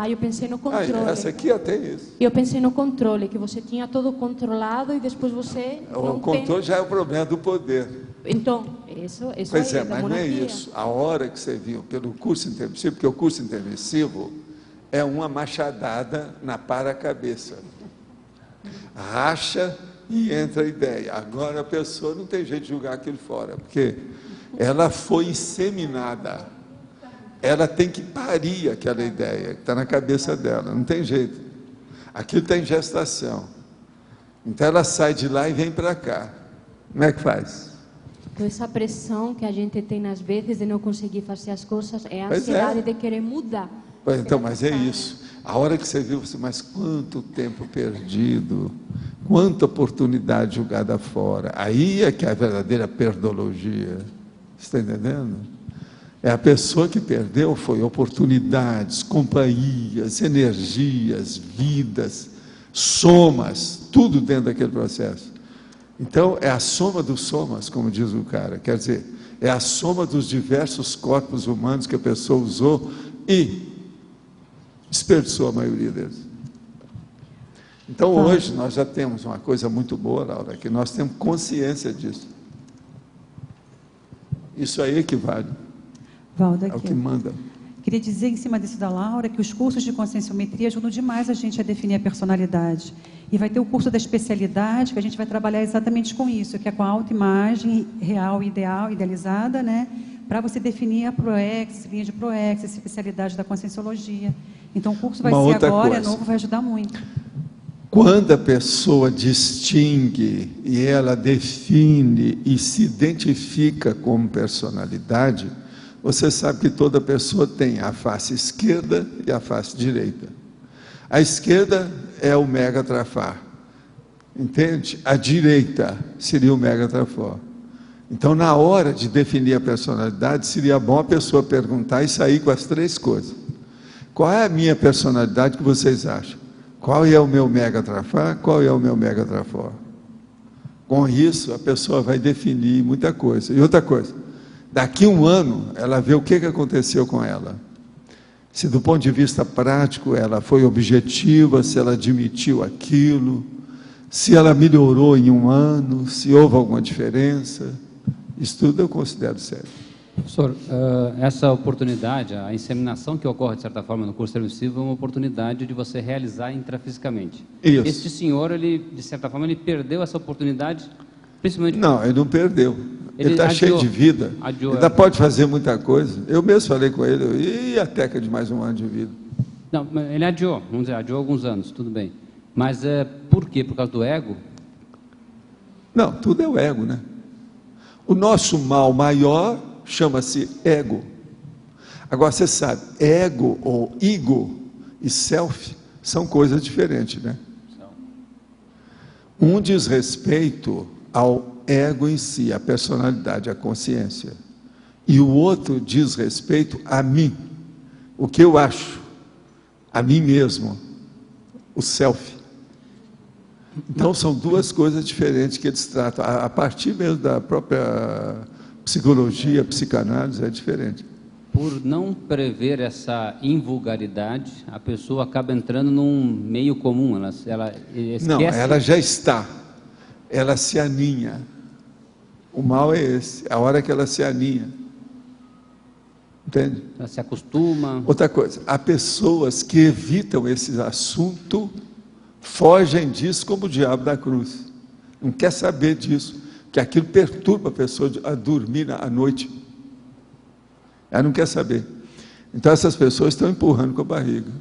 Eu pensei no controle. Essa aqui ó, tem isso. Eu pensei no controle, que você tinha tudo controlado e depois você O controle já é o problema do poder. Então, isso Pois aí é, mas não é isso. A hora que você viu pelo curso intermissivo, porque o curso intermissivo é uma machadada na para-cabeça. Racha e entra a ideia. Agora a pessoa não tem jeito de jogar aquilo fora, porque ela foi inseminada. Ela tem que parir aquela ideia que está na cabeça dela, não tem jeito. Aquilo está em gestação. Então ela sai de lá e vem para cá. Como é que faz? Então, essa pressão que a gente tem às vezes de não conseguir fazer as coisas é a ansiedade de querer mudar. Então, mas é isso. A hora que você viu, você, mas quanto tempo perdido, quanta oportunidade jogada fora. Aí é que é a verdadeira perdologia. Você está entendendo? É a pessoa que perdeu, foi oportunidades, companhias, energias, vidas, somas, tudo dentro daquele processo. Então, é a soma dos somas, como diz o cara, quer dizer, é a soma dos diversos corpos humanos que a pessoa usou e desperdiçou a maioria deles. Então, hoje, nós já temos uma coisa muito boa, Laura, que nós temos consciência disso. Isso aí equivale. Valdo, é o que manda. Queria dizer, em cima desse da Laura, que os cursos de conscienciometria ajudam demais a gente a definir a personalidade. E vai ter o curso da especialidade, que a gente vai trabalhar exatamente com isso, que é com a autoimagem real e ideal, idealizada, né? Para você definir a ProEx, linha de ProEx, a especialidade da conscienciologia. Então, o curso vai ser agora, é novo, vai ajudar muito. Quando a pessoa distingue e ela define e se identifica como personalidade, você sabe que toda pessoa tem a face esquerda e a face direita. A esquerda é o Megatrafar, entende? A direita seria o Megatrafor. Então, na hora de definir a personalidade, seria bom a pessoa perguntar e sair com as três coisas. Qual é a minha personalidade que vocês acham? Qual é o meu Megatrafar? Qual é o meu Megatrafor? Com isso, a pessoa vai definir muita coisa. E outra coisa, daqui a um ano, ela vê o que aconteceu com ela. Se do ponto de vista prático, ela foi objetiva, se ela admitiu aquilo, se ela melhorou em um ano, se houve alguma diferença. Isso tudo eu considero sério. Professor, essa oportunidade, a inseminação que ocorre, de certa forma, no curso intermissivo, é uma oportunidade de você realizar intrafisicamente. Isso. Este senhor, ele, de certa forma, ele perdeu essa oportunidade, principalmente... Não, ele não perdeu. Ele está cheio de vida. Ele ainda pode fazer muita coisa. Eu mesmo falei com ele, e a teca de mais um ano de vida. Não, ele adiou, vamos dizer, adiou alguns anos, tudo bem. Mas por quê? Por causa do ego? Não, tudo é o ego, né? O nosso mal maior chama-se ego. Agora, você sabe, ego ou ego e self são coisas diferentes, né? Um diz respeito ao ego em si, a personalidade, a consciência. E o outro diz respeito a mim, o que eu acho, a mim mesmo, o self. Então, são duas coisas diferentes que eles tratam. A partir mesmo da própria psicologia, psicanálise, é diferente. Por não prever essa invulgaridade, a pessoa acaba entrando num meio comum. Ela esquece... Não, ela já está. Ela se aninha. O mal é esse, a hora que ela se aninha. Entende? Ela se acostuma. Outra coisa, há pessoas que evitam esse assunto, fogem disso como o diabo da cruz. Não quer saber disso, que aquilo perturba a pessoa a dormir à noite. Ela não quer saber. Então, essas pessoas estão empurrando com a barriga.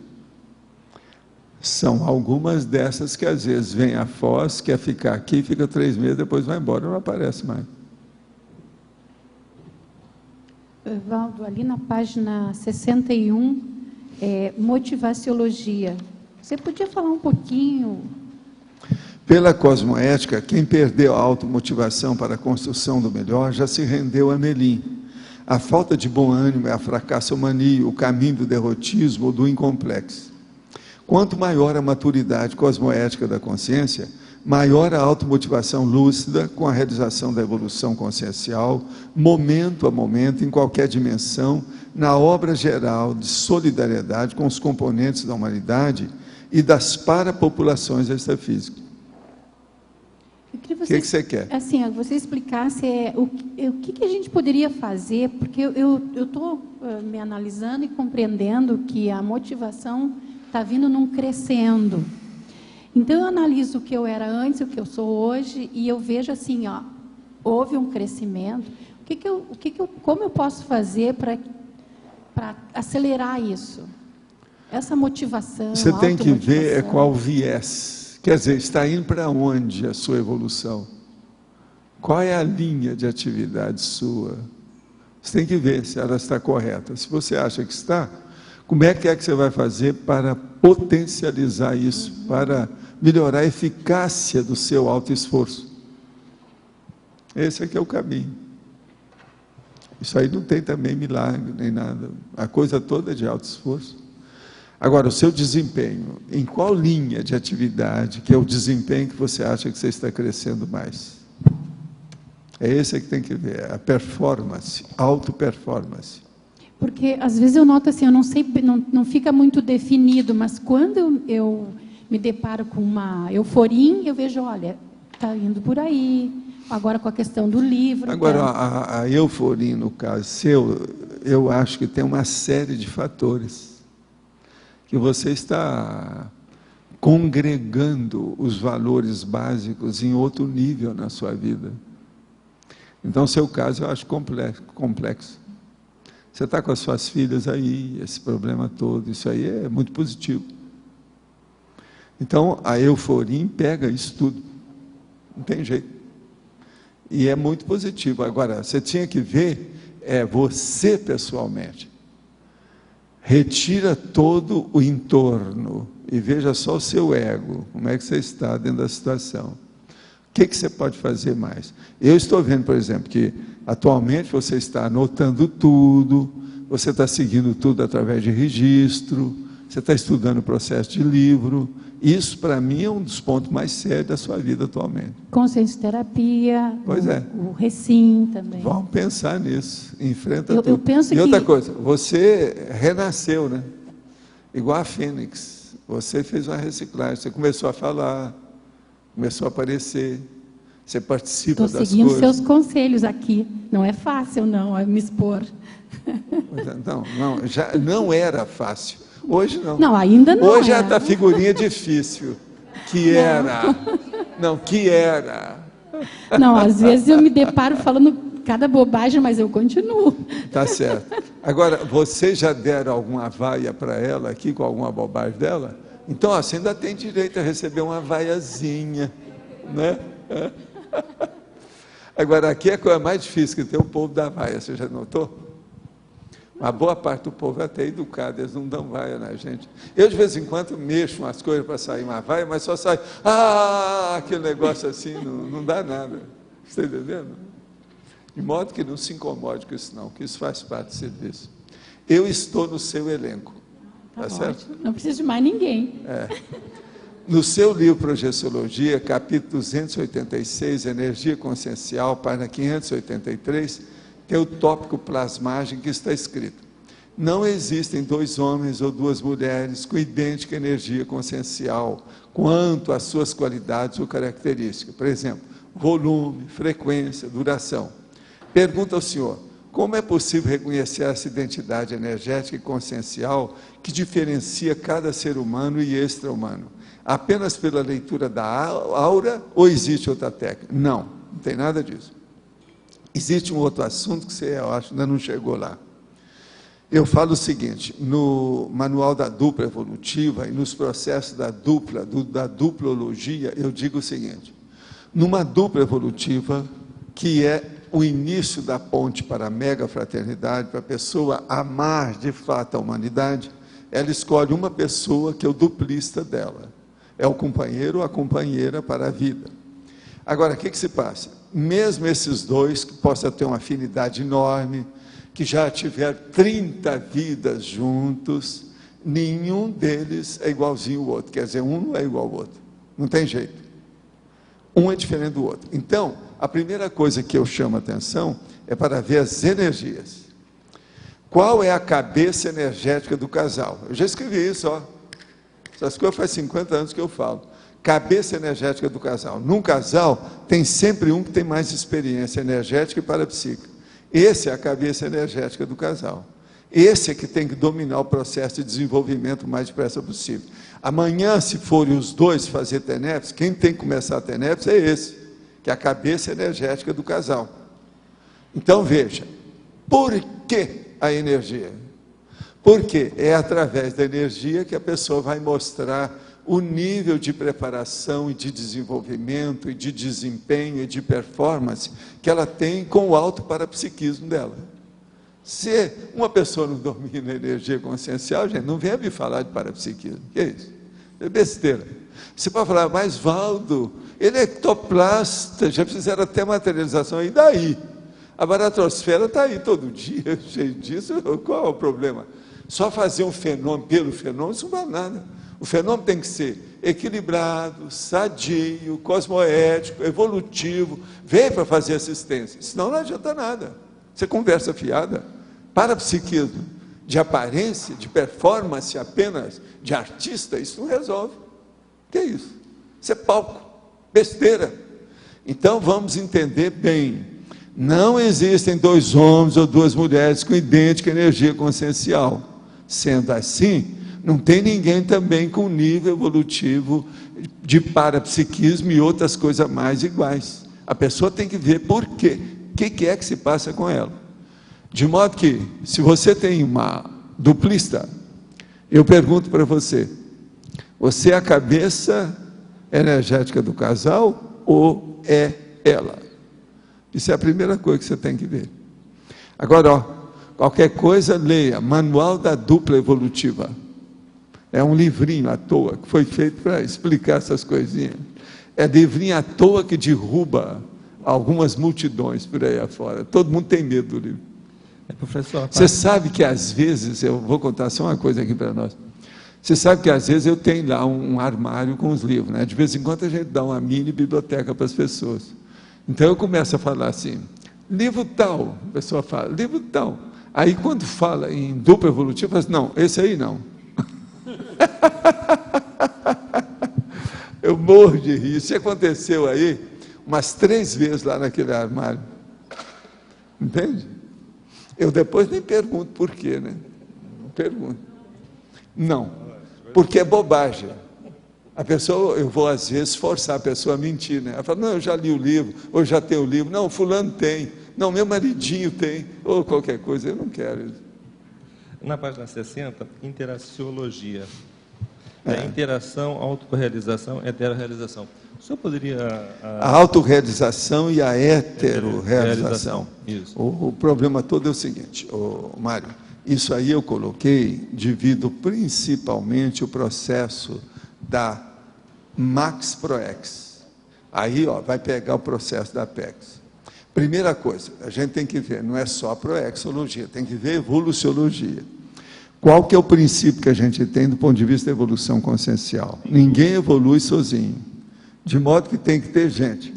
São algumas dessas que, às vezes, vêm a Foz, quer ficar aqui, fica 3 meses, depois vai embora, não aparece mais. Evaldo, ali na página 61, motivaciologia. Você podia falar um pouquinho? Pela cosmoética, quem perdeu a automotivação para a construção do melhor já se rendeu a Melim. A falta de bom ânimo é a fracassomania, o caminho do derrotismo ou do incomplexo. Quanto maior a maturidade cosmoética da consciência, maior a automotivação lúcida com a realização da evolução consciencial, momento a momento, em qualquer dimensão, na obra geral de solidariedade com os componentes da humanidade e das parapopulações extrafísicas. O que você quer? Assim, você explicasse o que a gente poderia fazer, porque eu estou me analisando e compreendendo que a motivação está vindo num crescendo. Então, eu analiso o que eu era antes, o que eu sou hoje, e eu vejo assim, houve um crescimento. Como eu posso fazer para acelerar isso? Essa motivação. Você tem que ver qual viés. Quer dizer, está indo para onde a sua evolução? Qual é a linha de atividade sua? Você tem que ver se ela está correta. Se você acha que está, como é que você vai fazer para potencializar isso, para melhorar a eficácia do seu autoesforço? Esse aqui é o caminho. Isso aí não tem também milagre, nem nada. A coisa toda é de autoesforço. Agora, o seu desempenho, em qual linha de atividade, que é o desempenho que você acha que você está crescendo mais? É esse que tem que ver, a performance, auto-performance. Porque, às vezes, eu noto assim, eu não sei, não fica muito definido, mas quando eu me deparo com uma euforia, eu vejo, olha, está indo por aí, agora com a questão do livro. Agora, a euforia, no caso seu, eu acho que tem uma série de fatores. Que você está congregando os valores básicos em outro nível na sua vida. Então, seu caso eu acho complexo. Você está com as suas filhas aí, esse problema todo, isso aí é muito positivo. Então, a euforia pega isso tudo. Não tem jeito. E é muito positivo. Agora, você tinha que ver você pessoalmente. Retira todo o entorno e veja só o seu ego, como é que você está dentro da situação. O que você pode fazer mais? Eu estou vendo, por exemplo, que atualmente você está anotando tudo, você está seguindo tudo através de registro, você está estudando o processo de livro. Isso, para mim, é um dos pontos mais sérios da sua vida atualmente. Consciência terapia, pois o Recim também. Vamos pensar nisso, enfrenta tudo. Eu penso e outra coisa, você renasceu, né? Igual a Fênix, você fez uma reciclagem, você começou a falar, começou a aparecer, você participa das coisas. Estou seguindo seus conselhos aqui, não é fácil não, me expor. Não, já não era fácil. Hoje não. Não, ainda não. Hoje é a figurinha difícil. Que era. Não, que era. Não, às vezes eu me deparo falando cada bobagem, mas eu continuo. Tá certo. Agora, vocês já deram alguma vaia para ela aqui, com alguma bobagem dela? Então, você ainda tem direito a receber uma vaiazinha, né? Agora, aqui é a coisa mais difícil, que tem o povo da vaia, você já notou? A boa parte do povo é até educado, eles não dão vaia na gente. Eu, de vez em quando, mexo umas coisas para sair uma vaia, mas só sai, aquele negócio assim, não dá nada. Está entendendo? De modo que não se incomode com isso não, que isso faz parte do serviço. Eu estou no seu elenco, tá certo? Não preciso de mais ninguém. No seu livro Projeciologia, capítulo 286, Energia Consciencial, página 583, tem o tópico plasmagem que está escrito: não existem 2 homens ou 2 mulheres com idêntica energia consciencial quanto às suas qualidades ou características. Por exemplo, volume, frequência, duração. Pergunta ao senhor: como é possível reconhecer essa identidade energética e consciencial que diferencia cada ser humano e extra-humano? Apenas pela leitura da aura ou existe outra técnica? Não tem nada disso. Existe um outro assunto que você, eu acho, ainda não chegou lá. Eu falo o seguinte, no manual da dupla evolutiva e nos processos da duplologia, eu digo o seguinte, numa dupla evolutiva, que é o início da ponte para a mega fraternidade, para a pessoa amar de fato a humanidade, ela escolhe uma pessoa que é o duplista dela, é o companheiro ou a companheira para a vida. Agora, o que se passa? Mesmo esses dois, que possam ter uma afinidade enorme, que já tiveram 30 vidas juntos, nenhum deles é igualzinho ao outro. Quer dizer, um não é igual ao outro. Não tem jeito. Um é diferente do outro. Então, a primeira coisa que eu chamo a atenção é para ver as energias. Qual é a cabeça energética do casal? Eu já escrevi isso, ó. Essas coisas faz 50 anos que eu falo. Cabeça energética do casal. Num casal, tem sempre um que tem mais experiência energética e parapsíquica. Esse é a cabeça energética do casal. Esse é que tem que dominar o processo de desenvolvimento o mais depressa possível. Amanhã, se forem os dois fazer TENEPS, quem tem que começar a TENEPS é esse, que é a cabeça energética do casal. Então, veja, por que a energia? Porque é através da energia que a pessoa vai mostrar o nível de preparação e de desenvolvimento e de desempenho e de performance que ela tem com o alto parapsiquismo dela. Se uma pessoa não domina a energia consciencial, gente, não venha me falar de parapsiquismo. O que é isso? É besteira. Você pode falar, mas Valdo, ele é ectoplasta, já fizeram até materialização, e daí? A baratrosfera está aí todo dia, cheio disso, qual é o problema? Só fazer um fenômeno pelo fenômeno, isso não vale nada. O fenômeno tem que ser equilibrado, sadio, cosmoético, evolutivo, veio para fazer assistência, senão não adianta nada. Você conversa fiada, parapsiquismo, de aparência, de performance apenas, de artista, isso não resolve. O que é isso? Isso é palco, besteira. Então vamos entender bem, não existem dois homens ou duas mulheres com idêntica energia consciencial. Sendo assim, não tem ninguém também com nível evolutivo de parapsiquismo e outras coisas mais iguais. A pessoa tem que ver por quê. O que é que se passa com ela? De modo que, se você tem uma duplista, eu pergunto para você, você é a cabeça energética do casal ou é ela? Isso é a primeira coisa que você tem que ver. Agora, ó, qualquer coisa, leia Manual da Dupla Evolutiva. É um livrinho à toa, que foi feito para explicar essas coisinhas. É livrinho à toa que derruba algumas multidões por aí afora. Todo mundo tem medo do livro. Professor, você sabe que às vezes, eu vou contar só uma coisa aqui para nós. Você sabe que às vezes eu tenho lá um armário com os livros, né? De vez em quando a gente dá uma mini biblioteca para as pessoas. Então eu começo a falar assim, livro tal, a pessoa fala, livro tal. Aí quando fala em dupla evolutiva, fala assim, não, esse aí não. Eu morro de rir. Isso aconteceu aí umas 3 vezes lá naquele armário. Entende? Eu depois nem pergunto por quê, né? Não pergunto. Não, porque é bobagem. A pessoa, eu vou às vezes forçar a pessoa a mentir, né? Ela fala, não, eu já li o livro, ou já tenho o livro. Não, fulano tem. Não, meu maridinho tem. Ou qualquer coisa, eu não quero isso. Na página 60, interaciologia. Interação, autorrealização, heterorrealização. O senhor poderia... A autorrealização e a heterorrealização. Isso. O problema todo é o seguinte, Mário, isso aí eu coloquei devido principalmente ao processo da Max Proex. Aí, ó, vai pegar o processo da Apex. Primeira coisa, a gente tem que ver, não é só a proexologia, tem que ver a evoluciologia. Qual que é o princípio que a gente tem do ponto de vista da evolução consciencial? Ninguém evolui sozinho, de modo que tem que ter gente.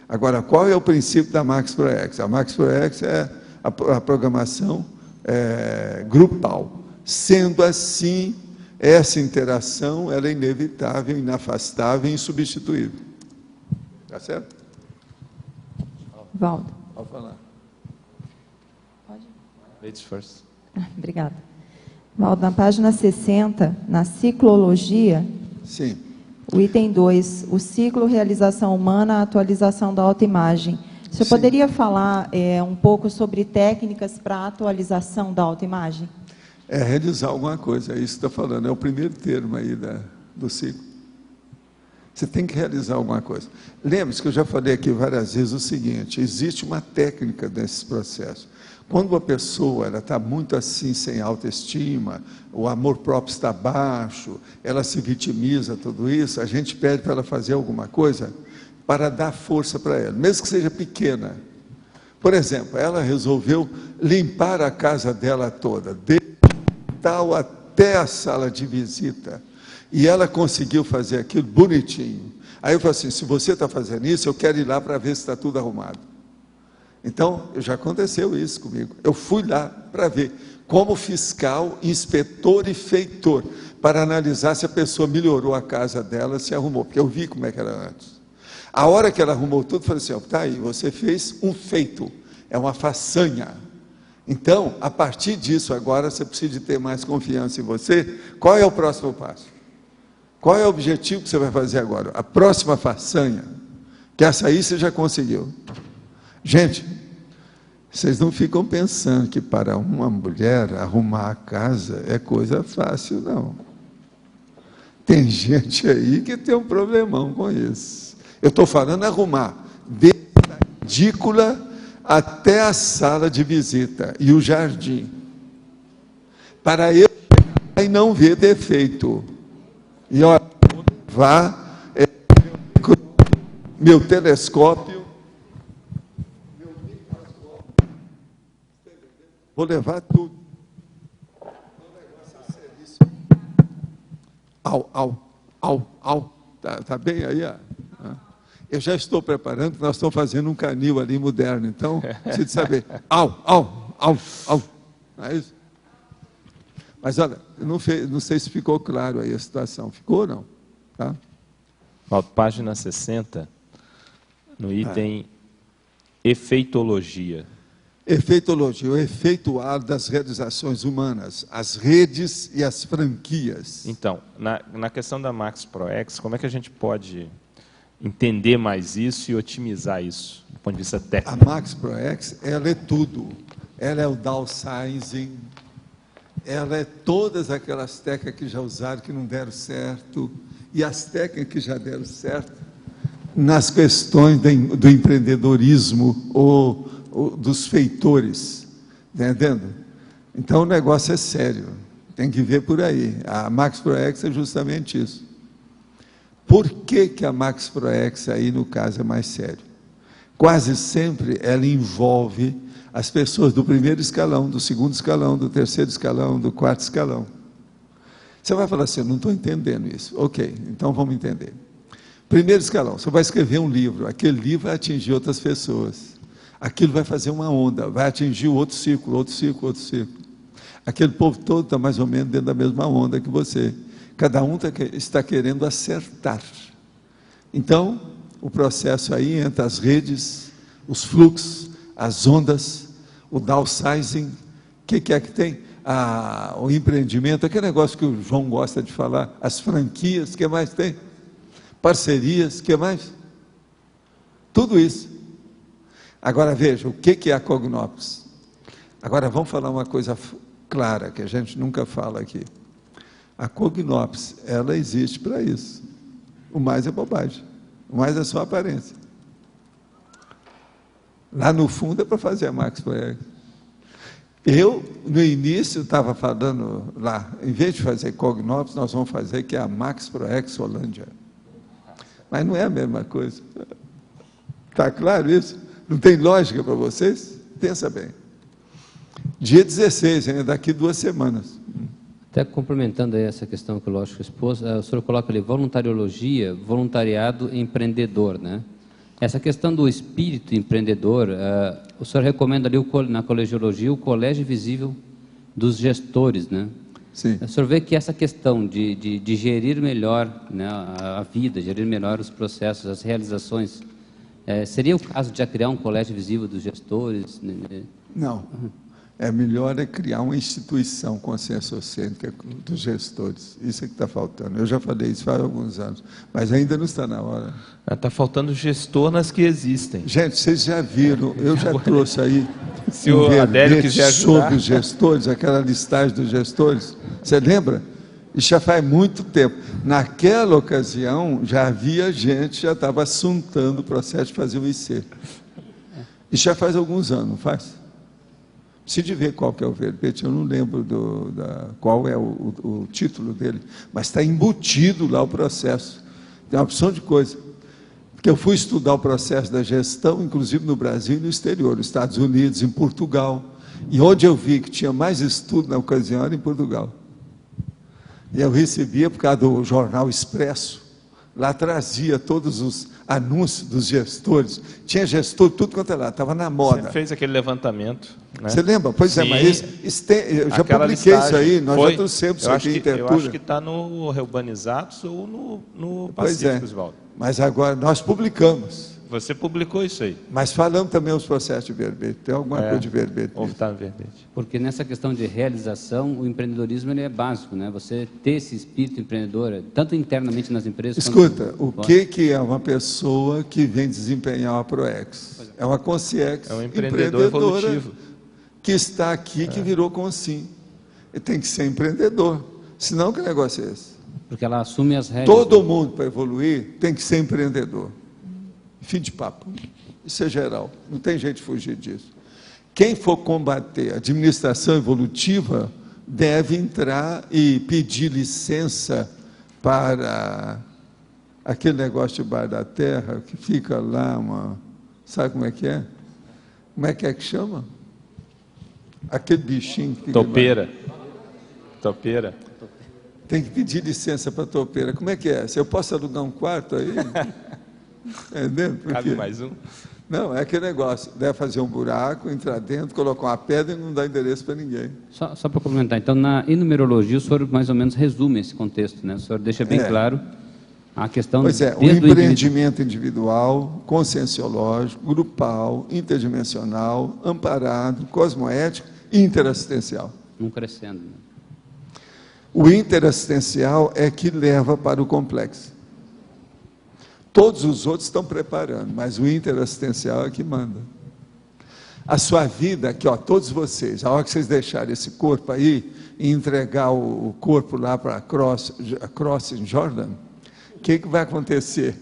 Agora, qual é o princípio da Max Proex? A Max Proex é a programação grupal. Sendo assim, essa interação ela é inevitável, inafastável e insubstituível. Está certo? Valdo. Pode falar. Pode? Ladies first. Obrigada. Valdo, na página 60, na ciclologia, sim. O item 2, o ciclo realização humana, a atualização da autoimagem. O senhor poderia falar um pouco sobre técnicas para a atualização da autoimagem? É realizar alguma coisa, é isso que está falando, é o primeiro termo aí do ciclo. Você tem que realizar alguma coisa. Lembre-se que eu já falei aqui várias vezes o seguinte, existe uma técnica nesse processo. Quando uma pessoa está muito assim, sem autoestima, o amor próprio está baixo, ela se vitimiza, tudo isso, a gente pede para ela fazer alguma coisa para dar força para ela, mesmo que seja pequena. Por exemplo, ela resolveu limpar a casa dela toda, desde o quintal até a sala de visita. E ela conseguiu fazer aquilo bonitinho. Aí eu falei assim, se você está fazendo isso, eu quero ir lá para ver se está tudo arrumado. Então, já aconteceu isso comigo. Eu fui lá para ver, como fiscal, inspetor e feitor, para analisar se a pessoa melhorou a casa dela, se arrumou, porque eu vi como é que era antes. A hora que ela arrumou tudo, eu falei assim, tá aí, você fez um feito, é uma façanha. Então, a partir disso, agora você precisa de ter mais confiança em você. Qual é o próximo passo? Qual é o objetivo que você vai fazer agora? A próxima façanha, que essa aí você já conseguiu. Gente, vocês não ficam pensando que para uma mulher arrumar a casa é coisa fácil, não. Tem gente aí que tem um problemão com isso. Eu estou falando arrumar, desde a edícula até a sala de visita e o jardim. Para eu chegar e não ver defeito. E olha, vá meu telescópio, meu microscópio, vou levar tudo. Tá bem aí? Eu já estou preparando, nós estamos fazendo um canil ali moderno, então, preciso saber, é isso? Mas olha, não sei se ficou claro aí a situação. Ficou ou não? Tá? Página 60, no item efeitologia. Efeitologia, o efeituar das realizações humanas, as redes e as franquias. Então, na questão da Max ProEx, como é que a gente pode entender mais isso e otimizar isso, do ponto de vista técnico? A Max ProEx, ela é tudo. Ela é o downsizing, ela é todas aquelas técnicas que já usaram, que não deram certo, e as técnicas que já deram certo, nas questões do empreendedorismo ou dos feitores, entendendo? Então o negócio é sério, tem que ver por aí. A Max ProEx é justamente isso. Por que a Max ProEx aí no caso é mais sério? Quase sempre ela envolve as pessoas do primeiro escalão, do segundo escalão, do terceiro escalão, do quarto escalão. Você vai falar assim, eu não estou entendendo isso. Ok, então vamos entender. Primeiro escalão, você vai escrever um livro, aquele livro vai atingir outras pessoas. Aquilo vai fazer uma onda, vai atingir o outro círculo, outro círculo, outro círculo. Aquele povo todo está mais ou menos dentro da mesma onda que você. Cada um está querendo acertar. Então, o processo aí entre as redes, os fluxos, as ondas, o downsizing, o que é que tem? O empreendimento, aquele negócio que o João gosta de falar, as franquias, o que mais tem? Parcerias, o que mais? Tudo isso. Agora veja, o que é a Cognops? Agora vamos falar uma coisa clara, que a gente nunca fala aqui. A Cognops, ela existe para isso. O mais é bobagem, o mais é só aparência. Lá no fundo é para fazer a Max ProEx. Eu, no início, estava falando lá, em vez de fazer Cognops, nós vamos fazer que é a Max ProEx Holândia. Mas não é a mesma coisa. Está claro isso? Não tem lógica para vocês? Pensa bem. Dia 16, ainda daqui 2 semanas. Até complementando aí essa questão que o Lógico expôs, o senhor coloca ali voluntariologia, voluntariado empreendedor, né? Essa questão do espírito empreendedor, o senhor recomenda ali na colegiologia o colégio visível dos gestores, né? Sim. O senhor vê que essa questão de gerir melhor, né, a vida, gerir melhor os processos, as realizações, seria o caso de já criar um colégio visível dos gestores? Não. É melhor criar uma instituição conscienciocêntrica dos gestores. Isso é que está faltando. Eu já falei isso faz alguns anos, mas ainda não está na hora. Está faltando gestor nas que existem. Gente, vocês já viram, eu já trouxe aí se o Adélio quiser ajudar sobre os gestores, aquela listagem dos gestores. Você lembra? Isso já faz muito tempo. Naquela ocasião, já havia gente, já estava assuntando o processo de fazer o IC. Isso já faz alguns anos, não faz? Preciso ver qual que é o verbete, eu não lembro qual é o título dele, mas está embutido lá o processo. Tem uma opção de coisa. Porque eu fui estudar o processo da gestão, inclusive no Brasil e no exterior, nos Estados Unidos, em Portugal. E onde eu vi que tinha mais estudo na ocasião era em Portugal. E eu recebia, por causa do jornal Expresso, lá trazia todos os anúncios dos gestores. Tinha gestor, tudo quanto é lá, estava na moda. Você fez aquele levantamento, né? Você lembra? Pois Sim, é, mas eu já publiquei isso aí, nós já trouxemos isso aqui em Tertúlia. Eu acho que está no Reurbanizados ou no Pacífico, Oswaldo. Mas agora nós publicamos. Você publicou isso aí. Mas falamos também os processos de verbete. Tem alguma coisa de verbete? Ou está no verbete. Porque nessa questão de realização, o empreendedorismo ele é básico, né? Você ter esse espírito empreendedor, tanto internamente nas empresas... Escuta, o que é uma pessoa que vem desempenhar uma ProEx? É uma Consciex. É um empreendedor evolutivo. Que está aqui, que virou Consim. Ele tem que ser empreendedor. Senão, que negócio é esse? Porque ela assume as regras. Todo mundo, para evoluir, tem que ser empreendedor. Fim de papo. Isso é geral. Não tem jeito de fugir disso. Quem for combater a administração evolutiva deve entrar e pedir licença para aquele negócio de Bar da Terra, que fica lá, sabe como é que é? Como é que chama? Aquele bichinho que fica topeira. Topeira. Tem que pedir licença para a topeira. Como é que é? Se eu posso alugar um quarto aí? Cabe mais um? Não, é aquele negócio. Deve fazer um buraco, entrar dentro, colocar uma pedra e não dar endereço para ninguém. Só para complementar, então, na enumerologia, o senhor mais ou menos resume esse contexto, né? O senhor deixa bem claro a questão... Pois é, o empreendimento individual, conscienciológico, grupal, interdimensional, amparado, cosmoético e interassistencial. Não crescendo, né? O interassistencial é que leva para o complexo. Todos os outros estão preparando, mas o interassistencial é que manda. A sua vida, aqui, ó, todos vocês, a hora que vocês deixarem esse corpo aí e entregar o corpo lá para a Crossing Jordan, o que vai acontecer?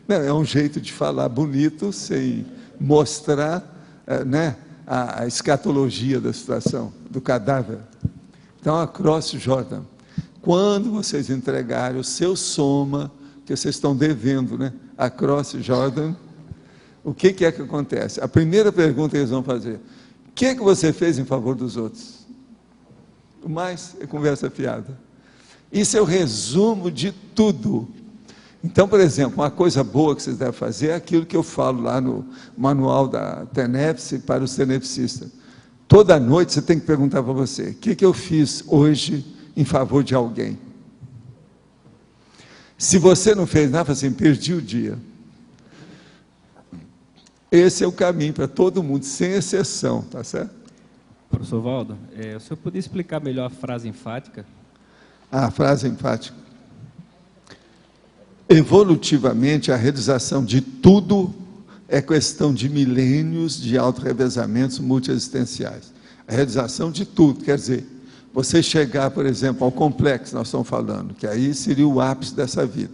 Não, é um jeito de falar bonito sem mostrar a escatologia da situação, do cadáver. Então, a Crossing Jordan, quando vocês entregarem o seu soma, que vocês estão devendo, né? A Crossing Jordan, o que é que acontece? A primeira pergunta que eles vão fazer: o que você fez em favor dos outros? O mais é conversa fiada. Isso é o resumo de tudo. Então, por exemplo, uma coisa boa que vocês devem fazer é aquilo que eu falo lá no manual da TENEPSI para os tenepsistas. Toda noite você tem que perguntar para você: o que eu fiz hoje em favor de alguém? Se você não fez nada, assim, perdi o dia. Esse é o caminho para todo mundo, sem exceção, tá certo? Professor Valdo, o senhor poderia explicar melhor a frase enfática? A frase enfática. Evolutivamente, a realização de tudo é questão de milênios de autorrevezamentos multiexistenciais. A realização de tudo, quer dizer, você chegar, por exemplo, ao complexo, nós estamos falando, que aí seria o ápice dessa vida.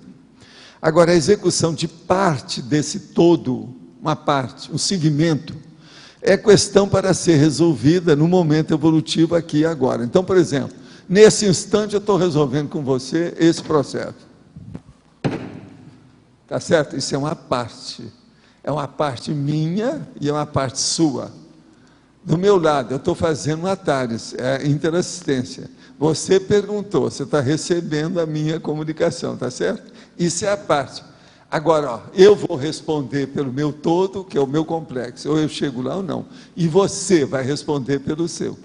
Agora, a execução de parte desse todo, uma parte, um segmento, é questão para ser resolvida no momento evolutivo aqui e agora. Então, por exemplo, nesse instante eu estou resolvendo com você esse processo. Tá certo? Isso é uma parte. É uma parte minha e é uma parte sua. Do meu lado, eu estou fazendo um Atares, é interassistência. Você perguntou, você está recebendo a minha comunicação, tá certo? Isso é a parte. Agora, ó, eu vou responder pelo meu todo, que é o meu complexo, ou eu chego lá ou não. E você vai responder pelo seu.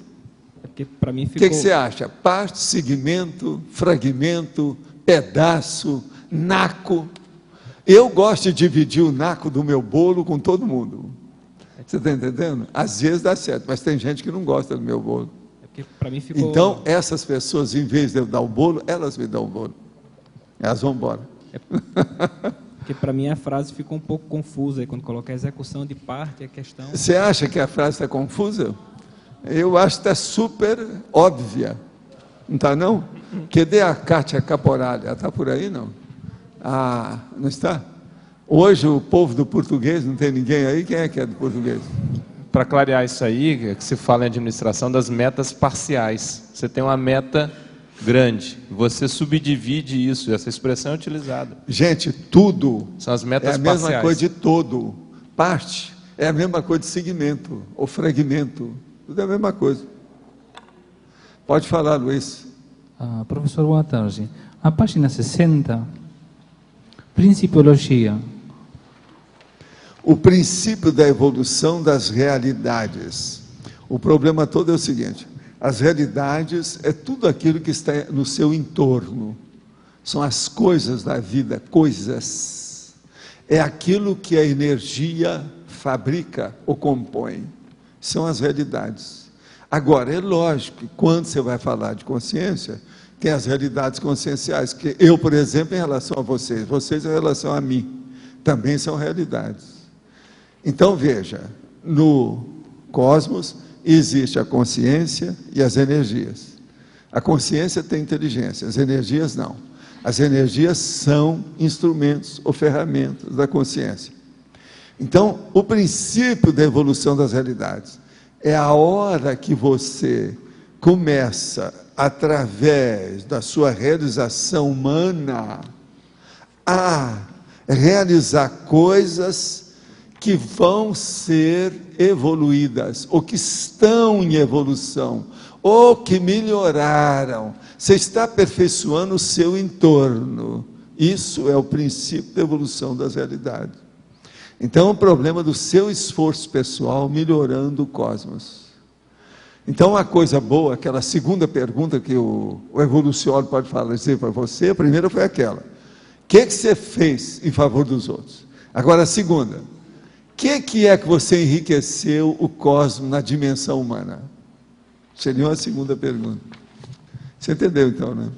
Porque para mim ficou... O que você acha? Parte, segmento, fragmento, pedaço, naco. Eu gosto de dividir o naco do meu bolo com todo mundo. Você está entendendo? Às vezes dá certo, mas tem gente que não gosta do meu bolo. Porque para mim ficou... Então, essas pessoas, em vez de eu dar o bolo, elas me dão o bolo. Elas vão embora. Porque para mim a frase ficou um pouco confusa. Quando coloca a execução de parte, a questão... Você acha que a frase está confusa? Eu acho que está super óbvia. Não está, não? Cadê a Cátia Caporalha? Ela está por aí, não? Ah, não está? Hoje o povo do português, não tem ninguém aí? Quem é que é do português? Para clarear isso aí, que se fala em administração das metas parciais. Você tem uma meta grande, você subdivide isso, essa expressão é utilizada. Gente, tudo são as metas é a mesma parciais. coisa de todo. Parte é a mesma coisa de segmento ou fragmento. Tudo é a mesma coisa. Pode falar, Luiz. Professor, boa tarde. A página 60, Principiologia. O princípio da evolução das realidades. O problema todo é o seguinte: as realidades é tudo aquilo que está no seu entorno. São as coisas da vida, coisas. É aquilo que a energia fabrica ou compõe. São as realidades. Agora, é lógico que quando você vai falar de consciência, tem as realidades conscienciais, que eu, por exemplo, em relação a vocês em relação a mim, também são realidades. Então, veja, no cosmos existe a consciência e as energias. A consciência tem inteligência, as energias não. As energias são instrumentos ou ferramentas da consciência. Então, o princípio da evolução das realidades é a hora que você começa, através da sua realização humana, a realizar coisas que vão ser evoluídas, ou que estão em evolução, ou que melhoraram. Você está aperfeiçoando o seu entorno. Isso é o princípio da evolução das realidades. Então, o problema do seu esforço pessoal melhorando o cosmos. Então, uma coisa boa, aquela segunda pergunta que o evoluciólogo pode dizer para você, a primeira foi aquela: o que você fez em favor dos outros? Agora, a segunda: o que é que você enriqueceu o cosmos na dimensão humana? Seria uma segunda pergunta. Você entendeu então, né?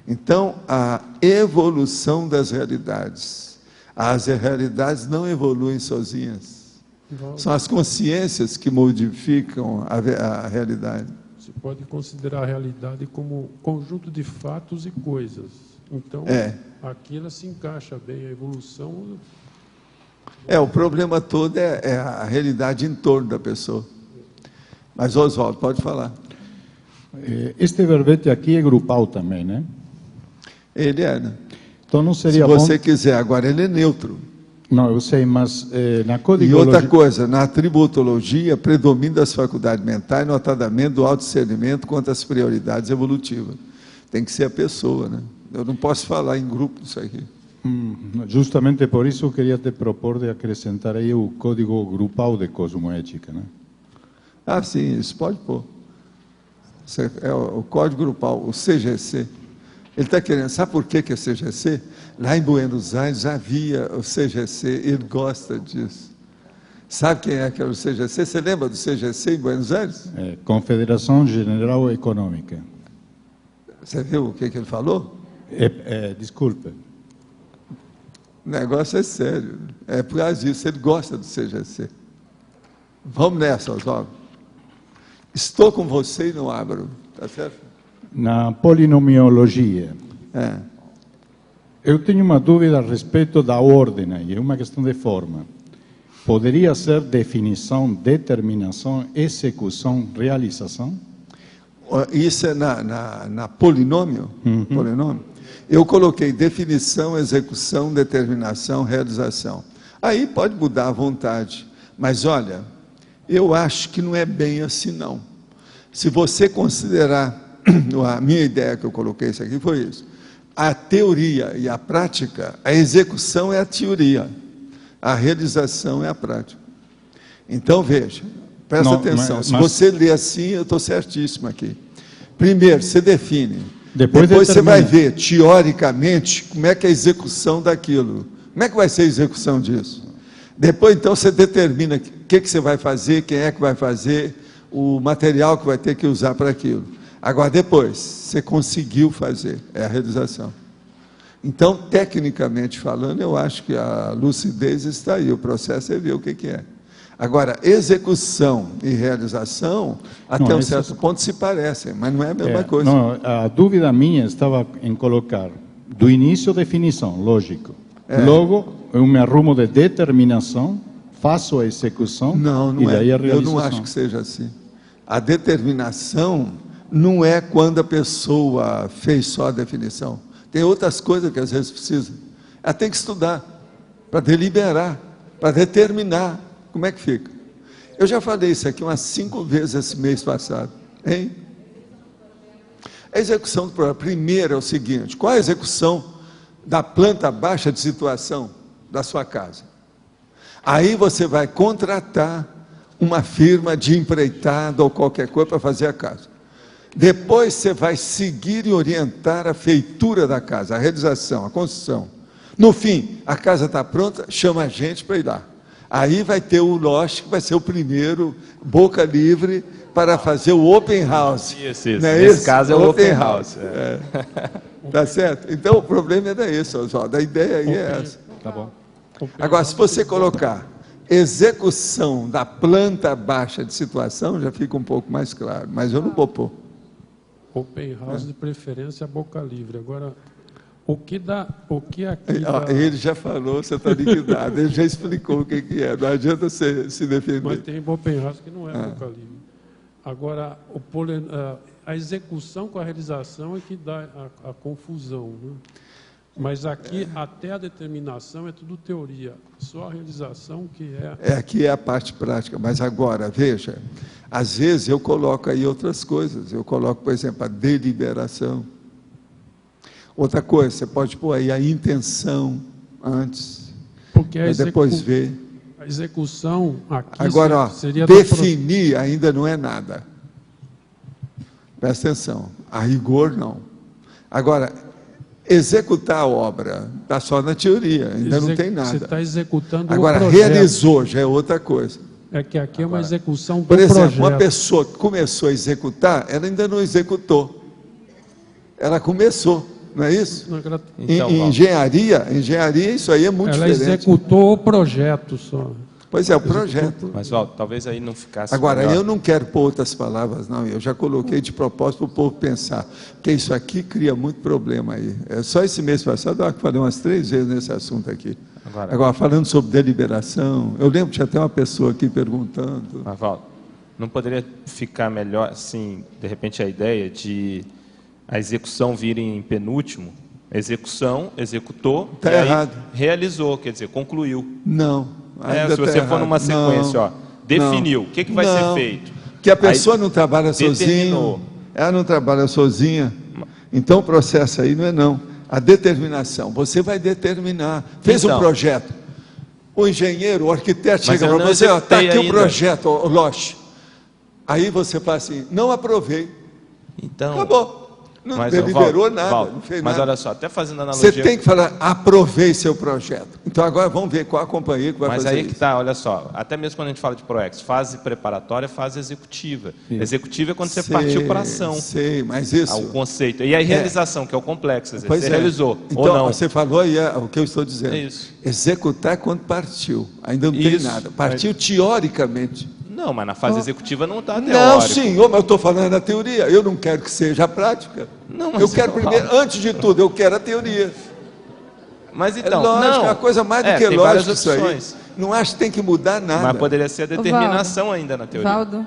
Então, a evolução das realidades. As realidades não evoluem sozinhas. São as consciências que modificam a realidade. Você pode considerar a realidade como conjunto de fatos e coisas. Então, aqui ela se encaixa bem, a evolução... O problema todo é a realidade em torno da pessoa. Mas, Oswaldo, pode falar. Este verbete aqui é grupal também, né? Ele é, né? Então não seria Se você quiser, agora ele é neutro. Não, eu sei, mas na E codicologia... outra coisa, na tributologia predomina as faculdades mentais, notadamente do autodiscernimento quanto às prioridades evolutivas. Tem que ser a pessoa, né? Eu não posso falar em grupo disso aqui. Justamente por isso eu queria te propor de acrescentar aí o código grupal de cosmoética, né? Ah, sim, isso pode pôr. É o código grupal, o CGC. Ele está querendo, sabe por que é CGC? Lá em Buenos Aires havia o CGC, ele gosta disso. Sabe quem é que era o CGC? Você lembra do CGC em Buenos Aires? Confederação General Econômica. Você viu o que ele falou? Desculpe. O negócio é sério. É por causa disso, ele gosta do CGC. Vamos nessa, Oswaldo. Estou com você e não abro, tá certo? Na polinomiologia, eu tenho uma dúvida a respeito da ordem, e é uma questão de forma. Poderia ser definição, determinação, execução, realização? Isso é na polinômio? Polinômio? Eu coloquei definição, execução, determinação, realização. Aí pode mudar à vontade. Mas olha, eu acho que não é bem assim não. Se você considerar, a minha ideia que eu coloquei isso aqui foi isso. A teoria e a prática, a execução é a teoria, a realização é a prática. Então veja, presta atenção, se você ler assim, eu estou certíssimo aqui. Primeiro, você define, depois você vai ver, teoricamente, como é que é a execução daquilo. Como é que vai ser a execução disso? Depois, então, você determina o que você vai fazer, quem é que vai fazer, o material que vai ter que usar para aquilo. Agora, depois, você conseguiu fazer, é a realização. Então, tecnicamente falando, eu acho que a lucidez está aí, o processo é ver o que é. Agora, execução e realização, até um certo ponto se parecem, mas não é a mesma coisa. Não, a dúvida minha estava em colocar do início definição, lógico. Logo, eu me arrumo de determinação, faço a execução e daí a realização. Eu não acho que seja assim. A determinação não é quando a pessoa fez só a definição. Tem outras coisas que às vezes precisa. Ela tem que estudar para deliberar, para determinar. Como é que fica? Eu já falei isso aqui umas 5 vezes esse mês passado. Hein? A execução do programa. Primeiro é o seguinte: qual é a execução da planta baixa de situação da sua casa? Aí você vai contratar uma firma de empreitada ou qualquer coisa para fazer a casa. Depois você vai seguir e orientar a feitura da casa, a realização, a construção. No fim, a casa está pronta, chama a gente para ir lá. Aí vai ter o Loche, que vai ser o primeiro, boca livre, para fazer o open house. Isso. Nesse caso é o open house. Tá certo? Então o problema é esse, Oswaldo. A ideia aí é essa. Tá bom. Agora, se você colocar execução da planta baixa de situação, já fica um pouco mais claro. Mas eu não vou pôr. Open house de preferência boca livre. Agora, o que aqui Ele já falou, você está liquidado. Ele já explicou o que é. Não adianta você se defender. Mas tem open house que não é boca livre. Agora, a execução com a realização é que dá a confusão, né? Mas aqui, até a determinação é tudo teoria, só a realização que é... Aqui é a parte prática, mas agora, veja, às vezes eu coloco aí outras coisas, eu coloco, por exemplo, a deliberação. Outra coisa, você pode pôr aí a intenção antes, porque depois ver. A execução aqui agora, seria... definir ainda não é nada. Presta atenção, a rigor não. Agora, executar a obra está só na teoria, ainda não tem nada. Você está executando agora, o projeto. Realizou, já é outra coisa. É que aqui é uma execução do por exemplo, projeto. Uma pessoa que começou a executar, ela ainda não executou. Ela começou, não é isso? Então, em engenharia, isso aí é muito diferente. Ela executou o projeto só. Pois é, o projeto. Mas, Waldo, talvez aí não ficasse... Agora, melhor. eu não quero pôr outras palavras, não. Eu já coloquei de propósito para o povo pensar, porque isso aqui cria muito problema aí. É só esse mês passado, eu falei umas 3 vezes nesse assunto aqui. Agora, falando sobre deliberação, eu lembro que tinha até uma pessoa aqui perguntando... Mas, Waldo, não poderia ficar melhor, assim, de repente, a ideia de a execução vir em penúltimo? Execução, executou, tá errado. Realizou, quer dizer, concluiu. Não. Se você for numa sequência, definiu, o que vai ser feito? Que a pessoa não trabalha sozinha, ela não trabalha sozinha, então o processo aí não é não. A determinação, você vai determinar. Fez um projeto, o engenheiro, o arquiteto chega para você, está aqui o projeto, o Loche. Aí você fala assim, não aprovei. Então, acabou. Não deliberou nada, não fez nada. Mas olha só, até fazendo analogia... Você tem que falar, aprovei seu projeto. Então agora vamos ver qual a companhia que vai fazer isso. Mas aí que está, olha só, até mesmo quando a gente fala de ProEx, fase preparatória, fase executiva. Sim. Executiva é quando você partiu para a ação. Sei, mas isso... O conceito. E a realização, que é o complexo, você realizou, então, ou não. Você falou aí o que eu estou dizendo. É isso. Executar é quando partiu. Ainda não tem nada. Partiu teoricamente. Não, mas na fase executiva não está teórico. Não, senhor, mas eu estou falando da teoria. Eu não quero que seja a prática. Não, mas eu quero primeiro, antes de tudo, eu quero a teoria. Mas então, lógico, é uma coisa mais do que lógica isso aí. Não acho que tem que mudar nada. Mas poderia ser a determinação Valdo, ainda na teoria. Valdo,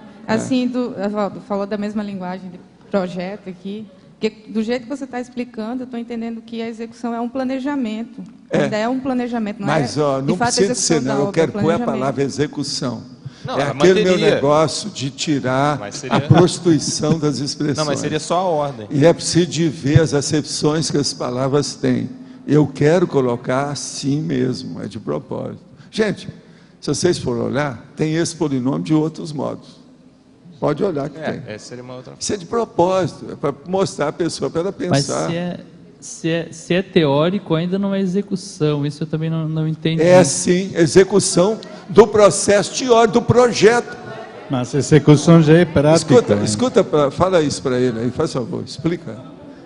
Valdo falou da mesma linguagem de projeto aqui. Porque do jeito que você está explicando, eu estou entendendo que a execução é um planejamento. Ainda é um planejamento, não mas, é? Mas não precisa ser, não. Eu quero pôr a palavra execução. Não, é aquele meu negócio de tirar a prostituição das expressões. Não, mas seria só a ordem. E é preciso de ver as acepções que as palavras têm. Eu quero colocar assim mesmo, é de propósito. Gente, se vocês forem olhar, tem esse polinômio de outros modos. Pode olhar que tem. Seria uma outra... Isso é de propósito, é para mostrar a pessoa, para ela pensar. se é teórico, ainda não é execução. Isso eu também não entendi. É sim, execução do processo teórico, do projeto. Mas execução já é prática. Escuta, fala isso para ele aí, faz favor, explica.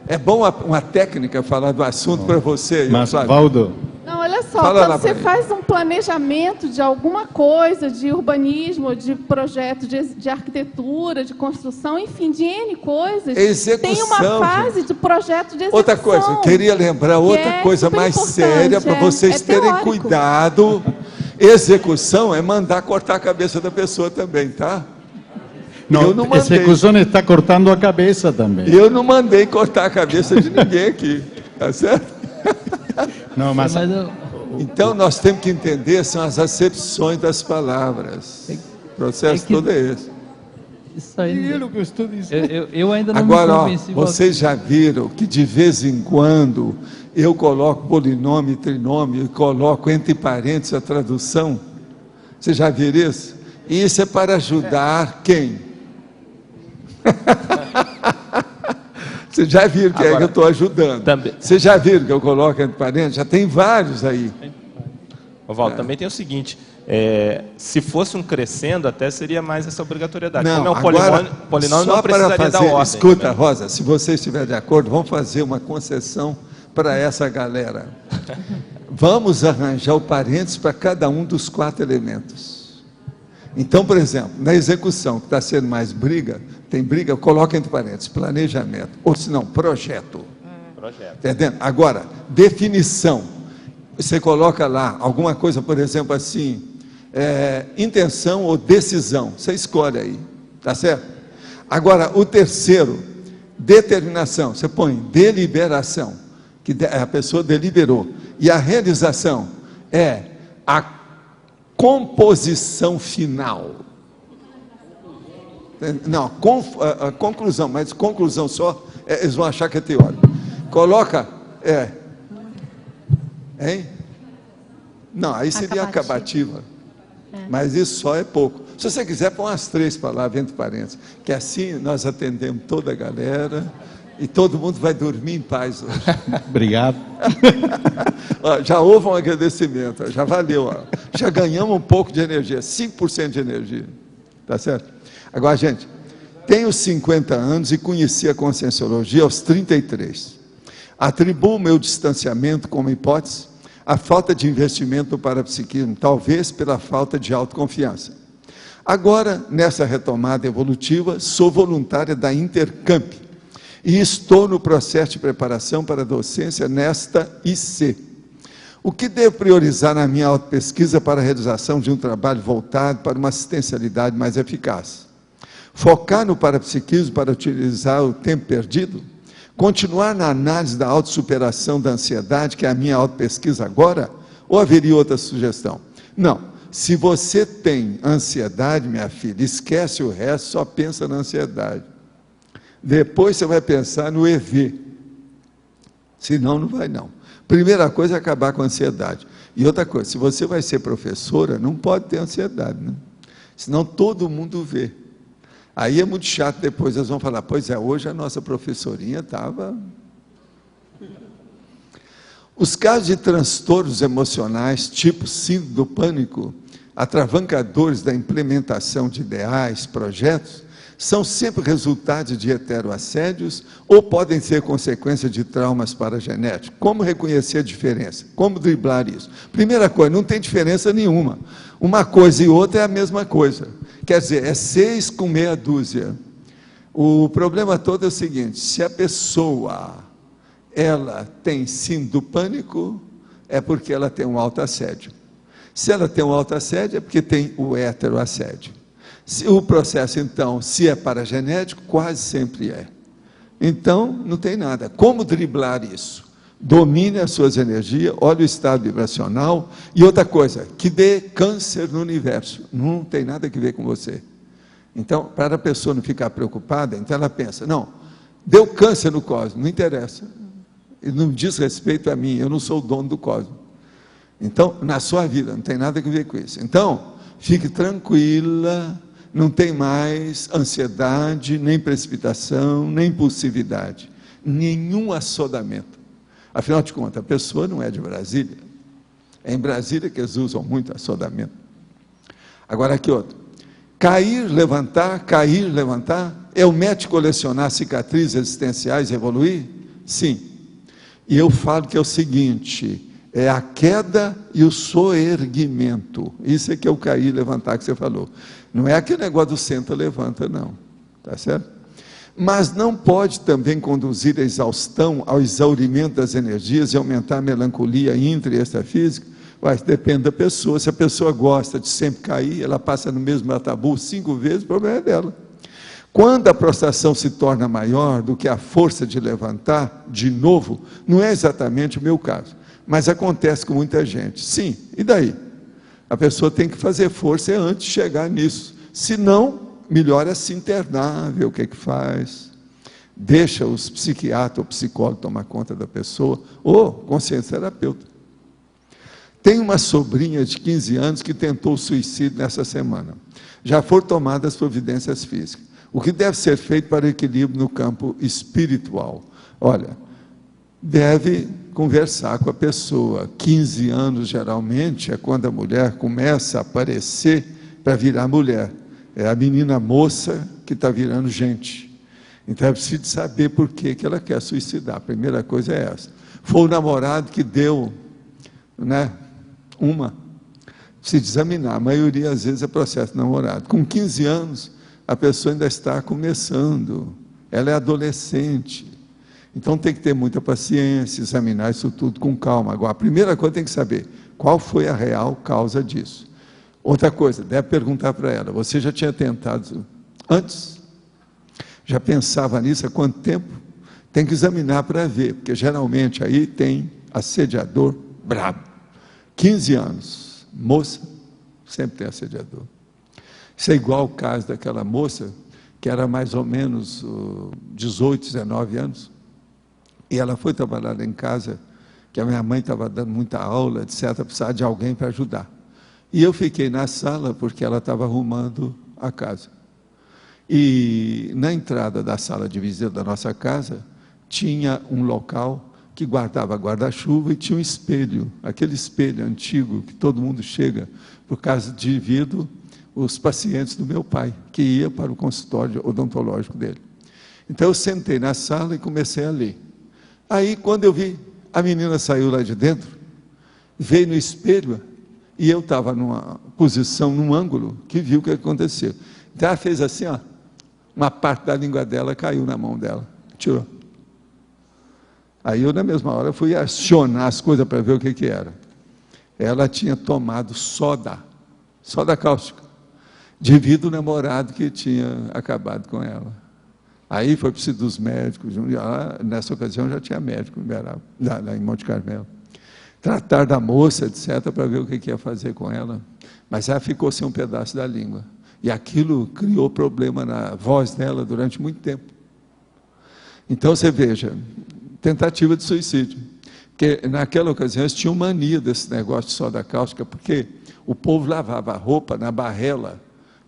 É bom uma técnica falar do assunto para você. Mas, Valdo... Não, olha só, quando você faz um planejamento de alguma coisa, de urbanismo, de projeto, de arquitetura, de construção, enfim, de N coisas, tem uma fase de projeto de execução. Outra coisa, queria lembrar outra coisa mais séria para vocês terem cuidado. Execução é mandar cortar a cabeça da pessoa também, tá? Não, execução está cortando a cabeça também. Eu não mandei cortar a cabeça de ninguém aqui, tá certo? Não, mas... Então nós temos que entender, são as acepções das palavras. O processo todo é esse. Isso aí. Eu ainda não Agora, me convenci. Vocês já viram que de vez em quando eu coloco polinômio e trinômio e coloco entre parênteses a tradução? Vocês já viram isso? E isso é para ajudar quem? Vocês já viram que agora, é que eu estou ajudando. Vocês já viram que eu coloco entre parênteses? Já tem vários aí. Valdo, também tem o seguinte, se fosse um crescendo, até seria mais essa obrigatoriedade. Não, como é um polinômio não precisaria da ordem. Escuta, Rosa, se você estiver de acordo, vamos fazer uma concessão para essa galera. Vamos arranjar o parênteses para cada um dos 4 elementos. Então, por exemplo, na execução, que está sendo mais briga, tem briga, coloca entre parênteses, planejamento, ou se não, projeto. Entendendo? Agora, definição, você coloca lá alguma coisa, por exemplo, assim, intenção ou decisão, você escolhe aí, tá certo? Agora, o terceiro, determinação, você põe deliberação, que a pessoa deliberou, e a realização é a composição final. Não, a conclusão, mas conclusão só, eles vão achar que é teórico. Coloca, hein? Não, aí seria acabativa. Mas isso só é pouco. Se você quiser, põe umas 3 palavras entre parênteses, que assim nós atendemos toda a galera e todo mundo vai dormir em paz hoje. Obrigado. Já houve um agradecimento, já valeu, já ganhamos um pouco de energia, 5% de energia, tá certo? Agora, gente, tenho 50 anos e conheci a Conscienciologia aos 33. Atribuo meu distanciamento como hipótese à falta de investimento no parapsiquismo, talvez pela falta de autoconfiança. Agora, nessa retomada evolutiva, sou voluntária da Intercamp e estou no processo de preparação para a docência nesta IC. O que devo priorizar na minha autopesquisa para a realização de um trabalho voltado para uma assistencialidade mais eficaz? Focar no parapsiquismo para utilizar o tempo perdido? Continuar na análise da autossuperação da ansiedade, que é a minha autopesquisa agora? Ou haveria outra sugestão? Não. Se você tem ansiedade, minha filha, esquece o resto, só pensa na ansiedade. Depois você vai pensar no EV. Senão, não vai não. Primeira coisa é acabar com a ansiedade. E outra coisa, se você vai ser professora, não pode ter ansiedade, né? Senão todo mundo vê. Aí é muito chato, depois eles vão falar, pois é, hoje a nossa professorinha estava... Os casos de transtornos emocionais, tipo síndrome do pânico, atravancadores da implementação de ideais, projetos, são sempre resultados de heteroassédios ou podem ser consequência de traumas paragenéticos? Como reconhecer a diferença? Como driblar isso? Primeira coisa, não tem diferença nenhuma. Uma coisa e outra é a mesma coisa. Quer dizer, é 6 com meia dúzia. O problema todo é o seguinte, se a pessoa, ela tem síndrome do pânico, é porque ela tem um autoassédio. Se ela tem um autoassédio, é porque tem o heteroassédio. Se o processo, então, se é paragenético, quase sempre é. Então, não tem nada. Como driblar isso? Domine as suas energias, olhe o estado vibracional. E outra coisa, que dê câncer no universo. Não tem nada a ver com você. Então, para a pessoa não ficar preocupada, então ela pensa, não, deu câncer no cosmos, não interessa. Não diz respeito a mim, eu não sou o dono do cosmos. Então, na sua vida, não tem nada a ver com isso. Então, fique tranquila, não tem mais ansiedade, nem precipitação, nem impulsividade, nenhum assodamento. Afinal de contas, a pessoa não é de Brasília. É em Brasília que eles usam muito assodamento. Agora aqui outro. Cair, levantar, é o médico colecionar cicatrizes existenciais e evoluir? Sim. E eu falo que é o seguinte, é a queda e o soerguimento. Isso é que é o cair e levantar que você falou. Não é aquele negócio do senta, levanta, não. Tá certo? Mas não pode também conduzir a exaustão, ao exaurimento das energias e aumentar a melancolia intra e extrafísica? Mas depende da pessoa. Se a pessoa gosta de sempre cair, ela passa no mesmo atabu 5 vezes, o problema é dela. Quando a prostração se torna maior do que a força de levantar, de novo, não é exatamente o meu caso, mas acontece com muita gente. Sim, e daí? A pessoa tem que fazer força antes de chegar nisso. Se não, melhor é se internar, ver o que faz. Deixa os psiquiatras ou psicólogos tomar conta da pessoa, ou consciência terapeuta. Tem uma sobrinha de 15 anos que tentou suicídio nessa semana. Já foram tomadas providências físicas. O que deve ser feito para o equilíbrio no campo espiritual? Olha, deve conversar com a pessoa. 15 anos, geralmente, é quando a mulher começa a aparecer para virar mulher. É a menina moça que está virando gente. Então é preciso saber por que ela quer suicidar. A primeira coisa é essa. Foi o namorado que deu, né? Se examinar, a maioria às vezes é processo de namorado. Com 15 anos, a pessoa ainda está começando, ela é adolescente, então tem que ter muita paciência, examinar isso tudo com calma. Agora, a primeira coisa tem que saber, qual foi a real causa disso? Outra coisa, deve perguntar para ela, você já tinha tentado antes? Já pensava nisso há quanto tempo? Tem que examinar para ver, porque geralmente aí tem assediador brabo. 15 anos, moça, sempre tem assediador. Isso é igual ao caso daquela moça, que era mais ou menos 18, 19 anos, e ela foi trabalhar em casa, que a minha mãe estava dando muita aula, etc., precisava de alguém para ajudar. E eu fiquei na sala, porque ela estava arrumando a casa. E na entrada da sala de visita da nossa casa, tinha um local que guardava guarda-chuva e tinha um espelho, aquele espelho antigo que todo mundo chega, por causa de devido os pacientes do meu pai, que ia para o consultório odontológico dele. Então eu sentei na sala e comecei a ler. Aí quando eu vi, a menina saiu lá de dentro, veio no espelho, e eu estava numa posição, num ângulo, que viu o que aconteceu. Então ela fez assim, ó, uma parte da língua dela caiu na mão dela, tirou. Aí eu, na mesma hora, fui acionar as coisas para ver o que era. Ela tinha tomado soda cáustica, devido ao namorado que tinha acabado com ela. Aí foi preciso dos médicos, nessa ocasião já tinha médico lá em Monte Carmelo. Tratar da moça, etc., para ver o que ia fazer com ela. Mas ela ficou sem um pedaço da língua. E aquilo criou problema na voz dela durante muito tempo. Então, você veja, tentativa de suicídio. Porque naquela ocasião eles tinham mania desse negócio de soda cáustica, porque o povo lavava a roupa na barrela.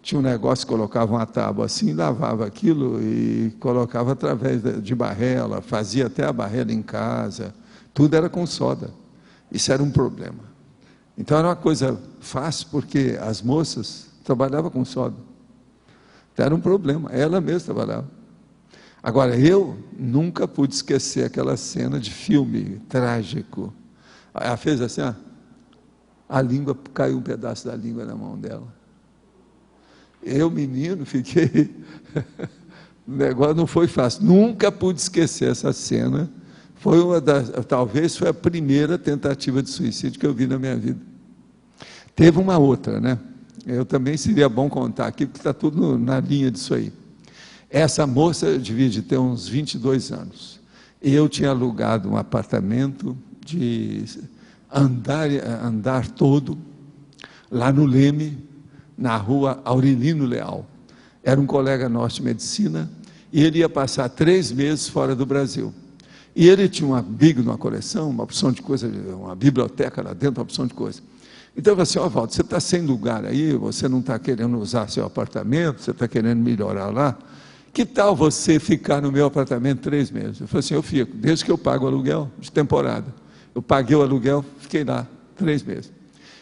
Tinha um negócio que colocava uma tábua assim, lavava aquilo e colocava através de barrela, fazia até a barrela em casa. Tudo era com soda. Isso era um problema. Então era uma coisa fácil, porque as moças trabalhavam com soda. Então era um problema, ela mesma trabalhava. Agora, eu nunca pude esquecer aquela cena de filme trágico. Ela fez assim, ó, a língua, caiu um pedaço da língua na mão dela. Eu, menino, fiquei... O negócio não foi fácil. Nunca pude esquecer essa cena. Foi talvez foi a primeira tentativa de suicídio que eu vi na minha vida. Teve uma outra, né? Eu também seria bom contar aqui, porque está tudo na linha disso aí. Essa moça devia de ter uns 22 anos. Eu tinha alugado um apartamento de andar todo, lá no Leme, na rua Aurelino Leal. Era um colega nosso de medicina, e ele ia passar 3 meses fora do Brasil. E ele tinha uma big numa coleção, uma opção de coisa, uma biblioteca lá dentro, uma opção de coisa. Então eu falei assim, Walter, você está sem lugar aí, você não está querendo usar seu apartamento, você está querendo melhorar lá, que tal você ficar no meu apartamento 3 meses? Eu falei assim, eu fico, desde que eu pago o aluguel de temporada. Eu paguei o aluguel, fiquei lá 3 meses.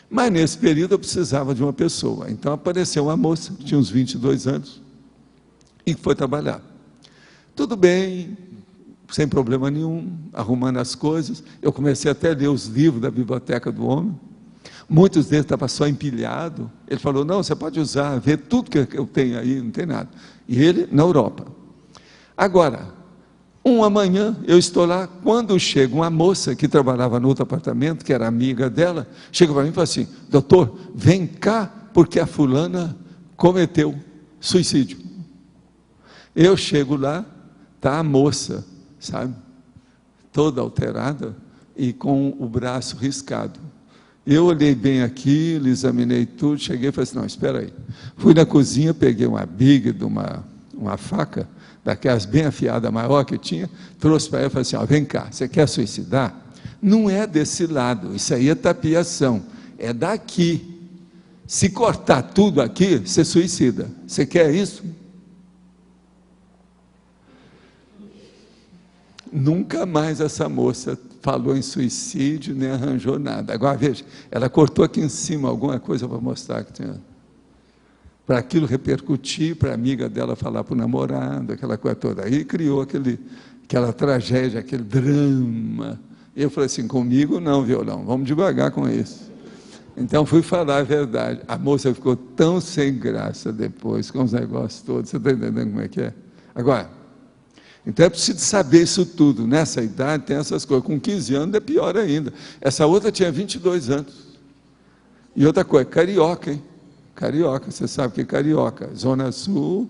Mas nesse período eu precisava de uma pessoa. Então apareceu uma moça, que tinha uns 22 anos, e foi trabalhar. Tudo bem, sem problema nenhum, arrumando as coisas. Eu comecei até a ler os livros da biblioteca do homem. Muitos deles estavam só empilhados. Ele falou, não, você pode usar, ver tudo que eu tenho aí, não tem nada. E ele na Europa. Agora, uma manhã, eu estou lá, quando chega uma moça que trabalhava no outro apartamento, que era amiga dela, chega para mim e fala assim, doutor, vem cá, porque a fulana cometeu suicídio. Eu chego lá, está a moça, sabe, toda alterada e com o braço riscado. Eu olhei bem aquilo, examinei tudo, cheguei e falei assim, não, espera aí. Fui na cozinha, peguei uma biga de uma faca, daquelas bem afiadas, maior que tinha, trouxe para ela e falei assim, ó, vem cá, você quer suicidar? Não é desse lado, isso aí é tapiação, é daqui. Se cortar tudo aqui, você suicida. Você quer isso? Nunca mais essa moça falou em suicídio, nem arranjou nada. Agora, veja, ela cortou aqui em cima alguma coisa para mostrar que tinha... Para aquilo repercutir, para a amiga dela falar para o namorado, aquela coisa toda. Aí criou aquela tragédia, aquele drama. Eu falei assim, comigo não, violão, vamos devagar com isso. Então, fui falar a verdade. A moça ficou tão sem graça depois, com os negócios todos. Você está entendendo como é que é? Agora... Então é preciso saber isso tudo. Nessa idade tem essas coisas. Com 15 anos é pior ainda. Essa outra tinha 22 anos. E outra coisa, carioca, hein? Carioca, você sabe que é carioca. Zona Sul.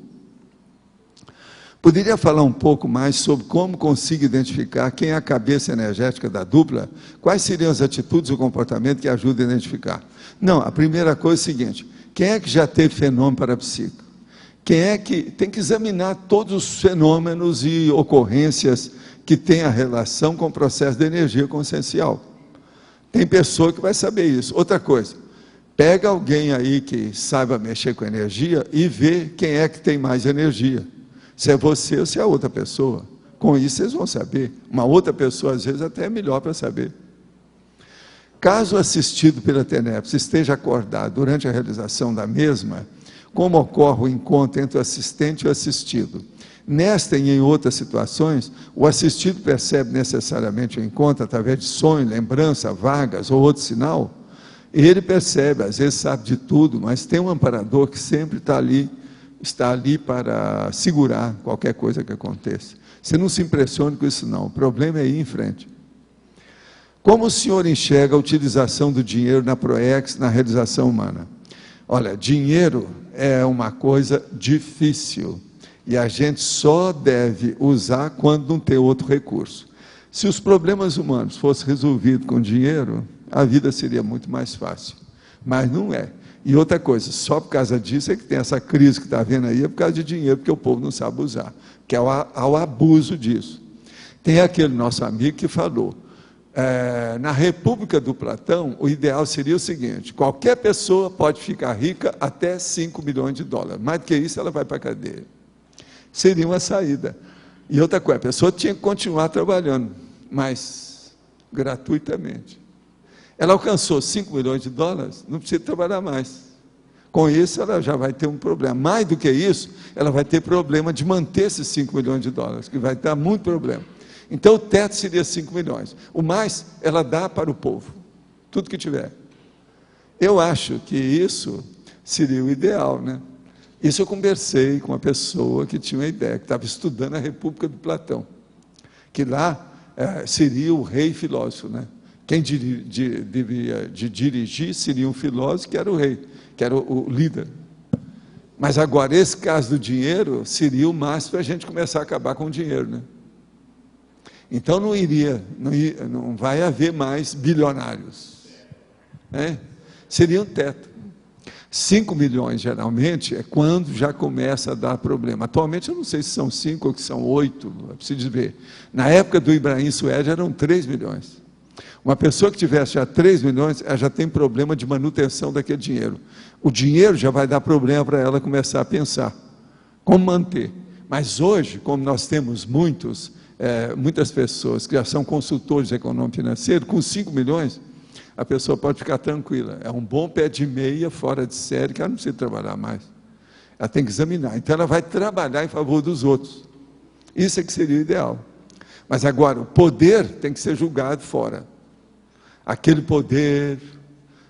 Poderia falar um pouco mais sobre como consigo identificar quem é a cabeça energética da dupla? Quais seriam as atitudes ou comportamento que ajudam a identificar? Não, a primeira coisa é o seguinte, quem é que já teve fenômeno parapsíquico? Quem é que tem que examinar todos os fenômenos e ocorrências que têm a relação com o processo de energia consciencial. Tem pessoa que vai saber isso. Outra coisa, pega alguém aí que saiba mexer com energia e vê quem é que tem mais energia. Se é você ou se é outra pessoa. Com isso vocês vão saber. Uma outra pessoa às vezes até é melhor para saber. Caso assistido pela TENEPS esteja acordado durante a realização da mesma, como ocorre o encontro entre o assistente e o assistido. Nesta e em outras situações, o assistido percebe necessariamente o encontro através de sonho, lembrança, vagas ou outro sinal. Ele percebe, às vezes sabe de tudo, mas tem um amparador que sempre está ali para segurar qualquer coisa que aconteça. Você não se impressione com isso não, o problema é ir em frente. Como o senhor enxerga a utilização do dinheiro na PROEX, na realização humana? Olha, dinheiro é uma coisa difícil e a gente só deve usar quando não tem outro recurso. Se os problemas humanos fossem resolvidos com dinheiro, a vida seria muito mais fácil, mas não é. E outra coisa, só por causa disso é que tem essa crise que está havendo aí, é por causa de dinheiro, porque o povo não sabe usar, que é o abuso disso. Tem aquele nosso amigo que falou, na República do Platão, o ideal seria o seguinte, qualquer pessoa pode ficar rica até 5 milhões de dólares, mais do que isso ela vai para a cadeia. Seria uma saída. E outra coisa, a pessoa tinha que continuar trabalhando, mas gratuitamente. Ela alcançou 5 milhões de dólares, não precisa trabalhar mais. Com isso ela já vai ter um problema. Mais do que isso, ela vai ter problema de manter esses 5 milhões de dólares, que vai dar muito problema. Então o teto seria 5 milhões. O mais, ela dá para o povo. Tudo que tiver. Eu acho que isso seria o ideal, né? Isso eu conversei com uma pessoa que tinha uma ideia, que estava estudando a República do Platão. Que lá seria o rei filósofo, né? Quem devia dirigir seria um filósofo que era o rei, que era o líder. Mas agora, esse caso do dinheiro seria o máximo para a gente começar a acabar com o dinheiro, né? Então não vai haver mais bilionários, né? Seria um teto. 5 milhões geralmente é quando já começa a dar problema. Atualmente eu não sei se são 5 ou que são 8, é preciso ver. Na época do Ibrahim Suede eram 3 milhões. Uma pessoa que tivesse já 3 milhões, ela já tem problema de manutenção daquele dinheiro. O dinheiro já vai dar problema para ela começar a pensar como manter. Mas hoje, como nós temos muitas pessoas que já são consultores econômico-financeiros, com 5 milhões, a pessoa pode ficar tranquila. É um bom pé de meia, fora de série, que ela não precisa trabalhar mais. Ela tem que examinar. Então, ela vai trabalhar em favor dos outros. Isso é que seria o ideal. Mas agora, o poder tem que ser julgado fora. Aquele poder,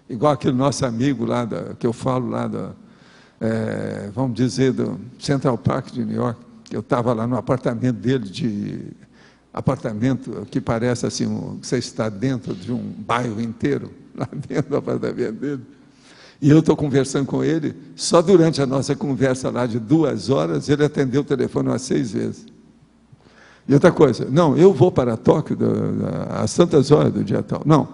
igual aquele nosso amigo lá, que eu falo lá, vamos dizer, do Central Park de New York, que eu estava lá no apartamento dele, apartamento que parece assim, que você está dentro de um bairro inteiro, lá dentro do apartamento dele. E eu estou conversando com ele, só durante a nossa conversa lá de 2 horas, ele atendeu o telefone umas 6 vezes. E outra coisa, não, eu vou para Tóquio às tantas horas do dia tal. Não,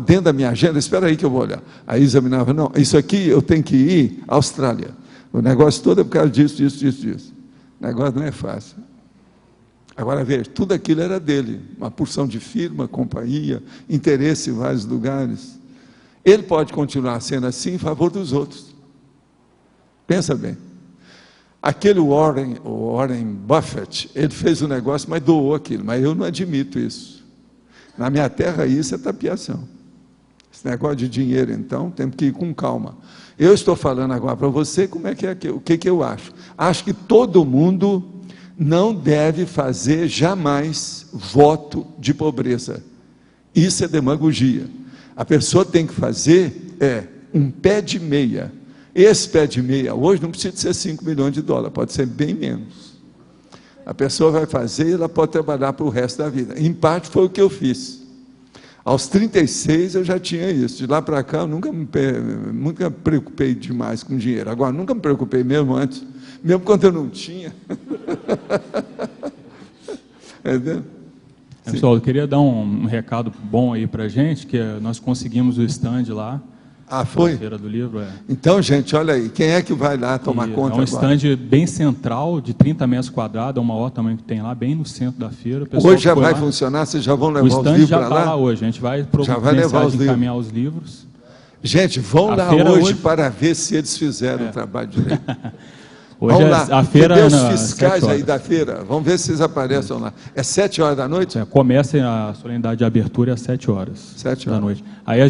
dentro da minha agenda, espera aí que eu vou olhar. Aí examinava, não, isso aqui eu tenho que ir à Austrália. O negócio todo é por causa disso. O negócio não é fácil. Agora, veja, tudo aquilo era dele, uma porção de firma, companhia, interesse em vários lugares. Ele pode continuar sendo assim em favor dos outros. Pensa bem. Aquele Warren Buffett, ele fez um negócio, mas doou aquilo, mas eu não admito isso. Na minha terra, isso é tapiação. Esse negócio de dinheiro, então, temos que ir com calma. Eu estou falando agora para você como é que é, o que eu acho. Acho que todo mundo não deve fazer jamais voto de pobreza. Isso é demagogia. A pessoa tem que fazer um pé de meia. Esse pé de meia hoje não precisa ser 5 milhões de dólares, pode ser bem menos. A pessoa vai fazer e ela pode trabalhar para o resto da vida. Em parte foi o que eu fiz. Aos 36 eu já tinha isso. De lá para cá eu nunca me preocupei demais com dinheiro. Agora, nunca me preocupei mesmo antes, mesmo quando eu não tinha. Pessoal, eu queria dar um recado bom aí para a gente, que nós conseguimos o stand lá. Foi? Feira do Livro, Então, gente, olha aí, quem é que vai lá tomar conta agora? É um stand bem central, de 30 metros quadrados, é o maior tamanho que tem lá, bem no centro da feira. Hoje já vai funcionar? Vocês já vão levar os livros para lá? O stand já está lá hoje, a gente vai encaminhar os livros. Gente, vão lá hoje para ver se eles fizeram o trabalho direito. Hoje vamos lá, a feira cadê os fiscais aí da feira? Vamos ver se eles aparecem lá. É 7 horas da noite? Começa a solenidade de abertura às 7 horas da noite. Aí a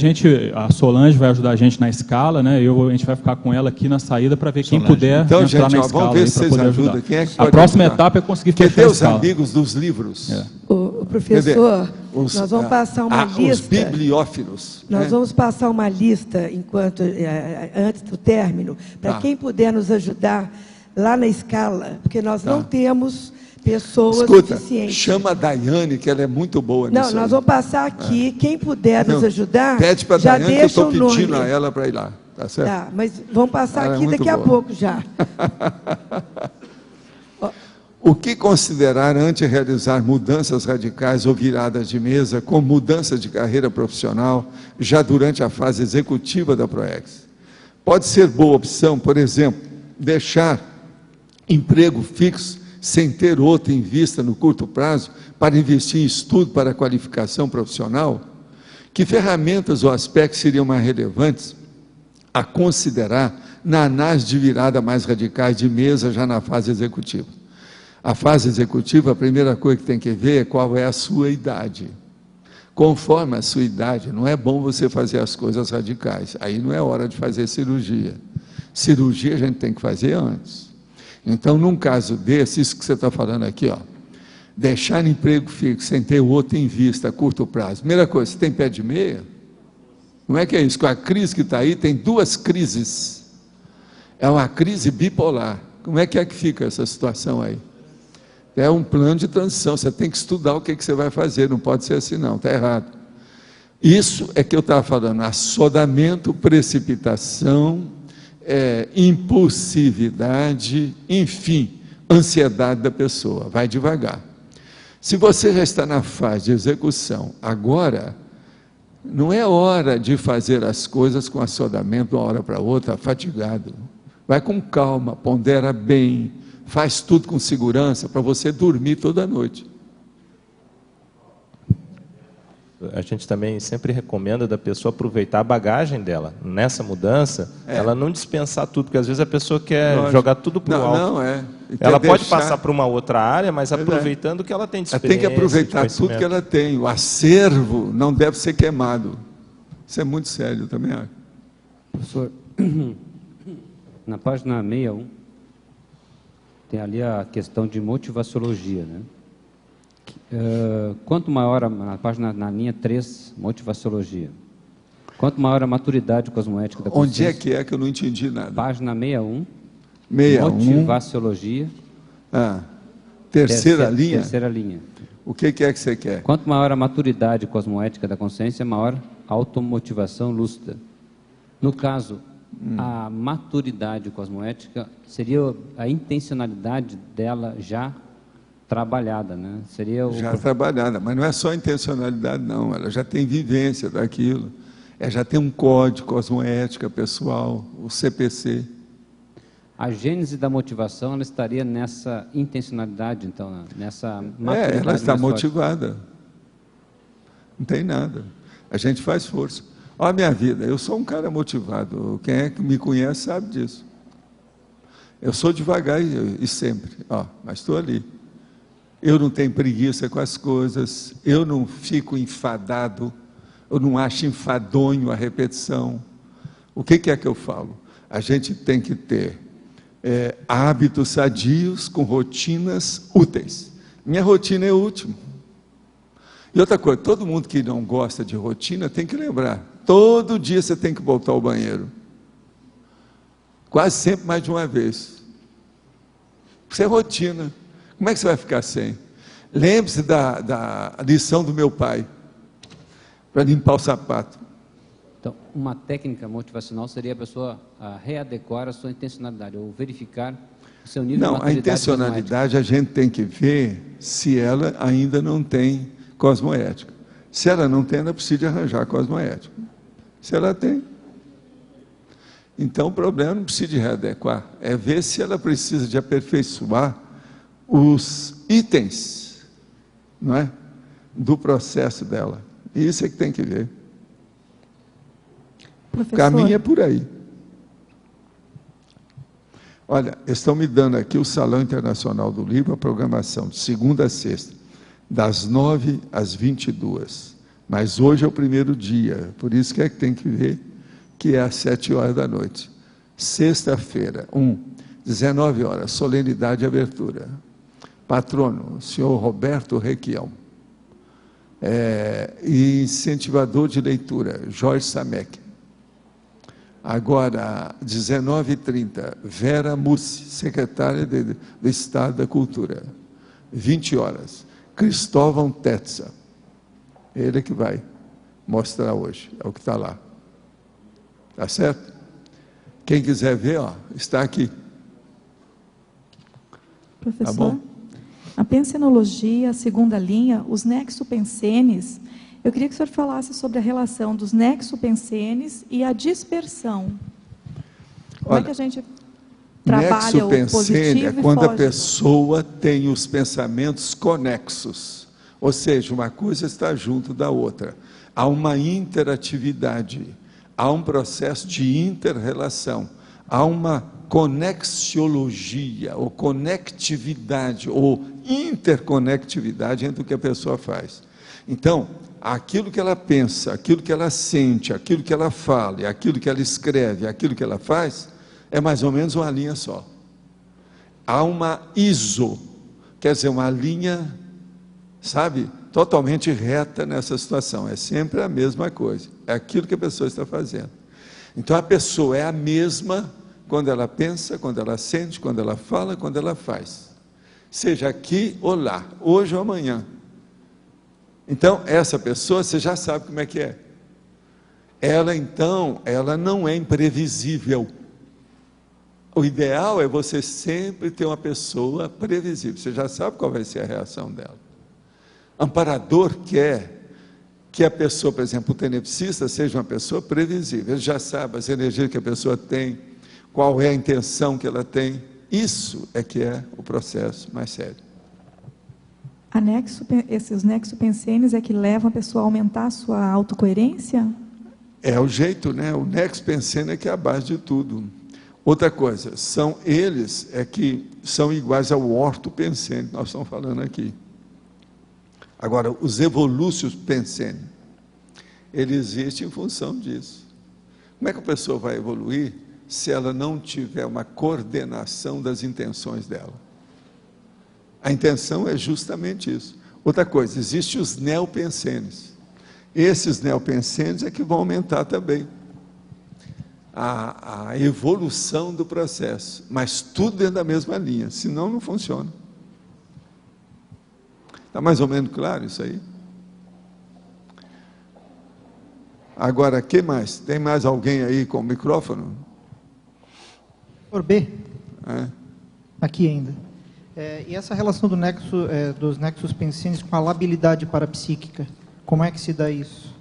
Solange vai ajudar a gente na escala, né? A gente vai ficar com ela aqui na saída para ver quem puder então, entrar gente, na escala. Vamos ver se vocês ajudam. Quem é que a próxima etapa é conseguir fechar a escala. Os amigos dos livros? O professor, nós vamos passar uma lista. Os bibliófilos. Nós vamos passar uma lista antes do término, para quem puder nos ajudar lá na escala, porque nós não temos pessoas suficientes. Chama a Daiane, que ela é muito boa nisso. Nós vamos passar aqui, quem puder nos ajudar, pede para a Daiane, que eu estou pedindo a ela para ir lá, tá certo? Tá, mas vamos passar aqui daqui a pouco já. O que considerar antes de realizar mudanças radicais ou viradas de mesa, como mudança de carreira profissional, já durante a fase executiva da PROEX? Pode ser boa opção, por exemplo, deixar emprego fixo, sem ter outro em vista no curto prazo, para investir em estudo para qualificação profissional? Que ferramentas ou aspectos seriam mais relevantes a considerar na análise de virada mais radicais de mesa já na fase executiva? A fase executiva, a primeira coisa que tem que ver é qual é a sua idade. Conforme a sua idade, não é bom você fazer as coisas radicais, aí não é hora de fazer cirurgia. Cirurgia a gente tem que fazer antes. Então, num caso desse, isso que você está falando aqui, deixar emprego fixo sem ter outro em vista a curto prazo. Primeira coisa, você tem pé de meia? Não é que é isso? Com a crise que está aí, tem 2 crises. É uma crise bipolar. Como é que fica essa situação aí? É um plano de transição, você tem que estudar o que você vai fazer, não pode ser assim não, está errado. Isso é que eu estava falando, assodamento, precipitação, impulsividade, enfim, ansiedade da pessoa, vai devagar. Se você já está na fase de execução, agora, não é hora de fazer as coisas com assodamento de uma hora para outra, fatigado. Vai com calma, pondera bem, faz tudo com segurança, para você dormir toda noite. A gente também sempre recomenda da pessoa aproveitar a bagagem dela. Nessa mudança, ela não dispensar tudo, porque às vezes a pessoa quer jogar tudo para o alto. Ela pode passar para uma outra área, mas aproveitando que ela tem de experiência. Ela tem que aproveitar tudo que ela tem. O acervo não deve ser queimado. Isso é muito sério, eu também acho. Professor, na página 61, tem ali a questão de motivaciologia, né? Quanto maior, na linha 3, motivaciologia. Quanto maior a maturidade cosmoética da consciência... Onde é que eu não entendi nada? Página 61. 61. Motivaciologia. Terceira linha? Terceira linha. O que é que você quer? Quanto maior a maturidade cosmoética da consciência, maior a automotivação lúcida. No caso, a maturidade cosmoética seria a intencionalidade dela já trabalhada, né? Seria já trabalhada, mas não é só intencionalidade, não. Ela já tem vivência daquilo. Ela já tem um código cosmoética pessoal, o CPC. A gênese da motivação, ela estaria nessa intencionalidade, então, nessa maturidade. Ela está motivada. Não tem nada. A gente faz força. Olha a minha vida, eu sou um cara motivado. Quem é que me conhece sabe disso. Eu sou devagar e sempre, mas estou ali. Eu não tenho preguiça com as coisas, eu não fico enfadado, eu não acho enfadonho a repetição. O que é que eu falo? A gente tem que ter hábitos sadios com rotinas úteis. Minha rotina é útil. E outra coisa, todo mundo que não gosta de rotina tem que lembrar, todo dia você tem que voltar ao banheiro. Quase sempre mais de uma vez. Isso é rotina. Como é que você vai ficar sem? Lembre-se da lição do meu pai, para limpar o sapato. Então, uma técnica motivacional seria a pessoa readequar a sua intencionalidade, ou verificar o seu nível de maturidade. Não, a intencionalidade a gente tem que ver se ela ainda não tem cosmoética. Se ela não tem, ela precisa de arranjar cosmoética. Se ela tem. Então, o problema não precisa de readequar, é ver se ela precisa de aperfeiçoar os itens, não é? Do processo dela. Isso é que tem que ver. Professor. O caminho é por aí. Olha, estão me dando aqui o Salão Internacional do Livro, a programação de segunda a sexta, das 9 às 22. Mas hoje é o primeiro dia, por isso que tem que ver que é às 7 horas da noite. Sexta-feira, 19 horas, solenidade e abertura. Patrono, senhor Roberto Requião. E incentivador de leitura, Jorge Samek. Agora, 19h30, Vera Mussi, secretária do Estado da Cultura. 20 horas, Cristóvão Tetza. Ele que vai mostrar hoje, é o que está lá. Tá certo? Quem quiser ver, está aqui. Professor, tá bom? A pensenologia, a segunda linha, os nexopensenes, eu queria que o senhor falasse sobre a relação dos nexopensenes e a dispersão. Como é que a gente trabalha o positivo é quando a pessoa tem os pensamentos conexos, ou seja, uma coisa está junto da outra. Há uma interatividade, há um processo de inter-relação, há uma conexiologia, ou conectividade, ou interconectividade entre o que a pessoa faz. Então, aquilo que ela pensa, aquilo que ela sente, aquilo que ela fala, aquilo que ela escreve, aquilo que ela faz, é mais ou menos uma linha só. Há uma iso, quer dizer, uma linha, sabe, totalmente reta nessa situação. É sempre a mesma coisa. É aquilo que a pessoa está fazendo. Então, a pessoa é a mesma quando ela pensa, quando ela sente, quando ela fala, quando ela faz. Seja aqui ou lá, hoje ou amanhã. Então, essa pessoa, você já sabe como é que é. Ela, então, ela não é imprevisível. O ideal é você sempre ter uma pessoa previsível. Você já sabe qual vai ser a reação dela. Amparador quer que a pessoa, por exemplo, o tenepsista, seja uma pessoa previsível. Ele já sabe as energias que a pessoa tem, qual é a intenção que ela tem. Isso é que é o processo mais sério. Esses nexopensenes é que levam a pessoa a aumentar a sua autocoerência? É o jeito, né? O nexopensene é que é a base de tudo. Outra coisa, são eles que são iguais ao ortopensene, que nós estamos falando aqui. Agora, os evolúcios pensene, ele existe em função disso. Como é que a pessoa vai evoluir se ela não tiver uma coordenação das intenções dela? A intenção é justamente isso. Outra coisa, existem os neopensenes. Esses neopensenes é que vão aumentar também a evolução do processo, mas tudo dentro da mesma linha, senão não funciona. Está mais ou menos claro isso aí? Agora, que mais? Tem mais alguém aí com o microfone? Por B. Aqui ainda. E essa relação do nexo, dos nexos pensenes com a labilidade parapsíquica, como é que se dá isso?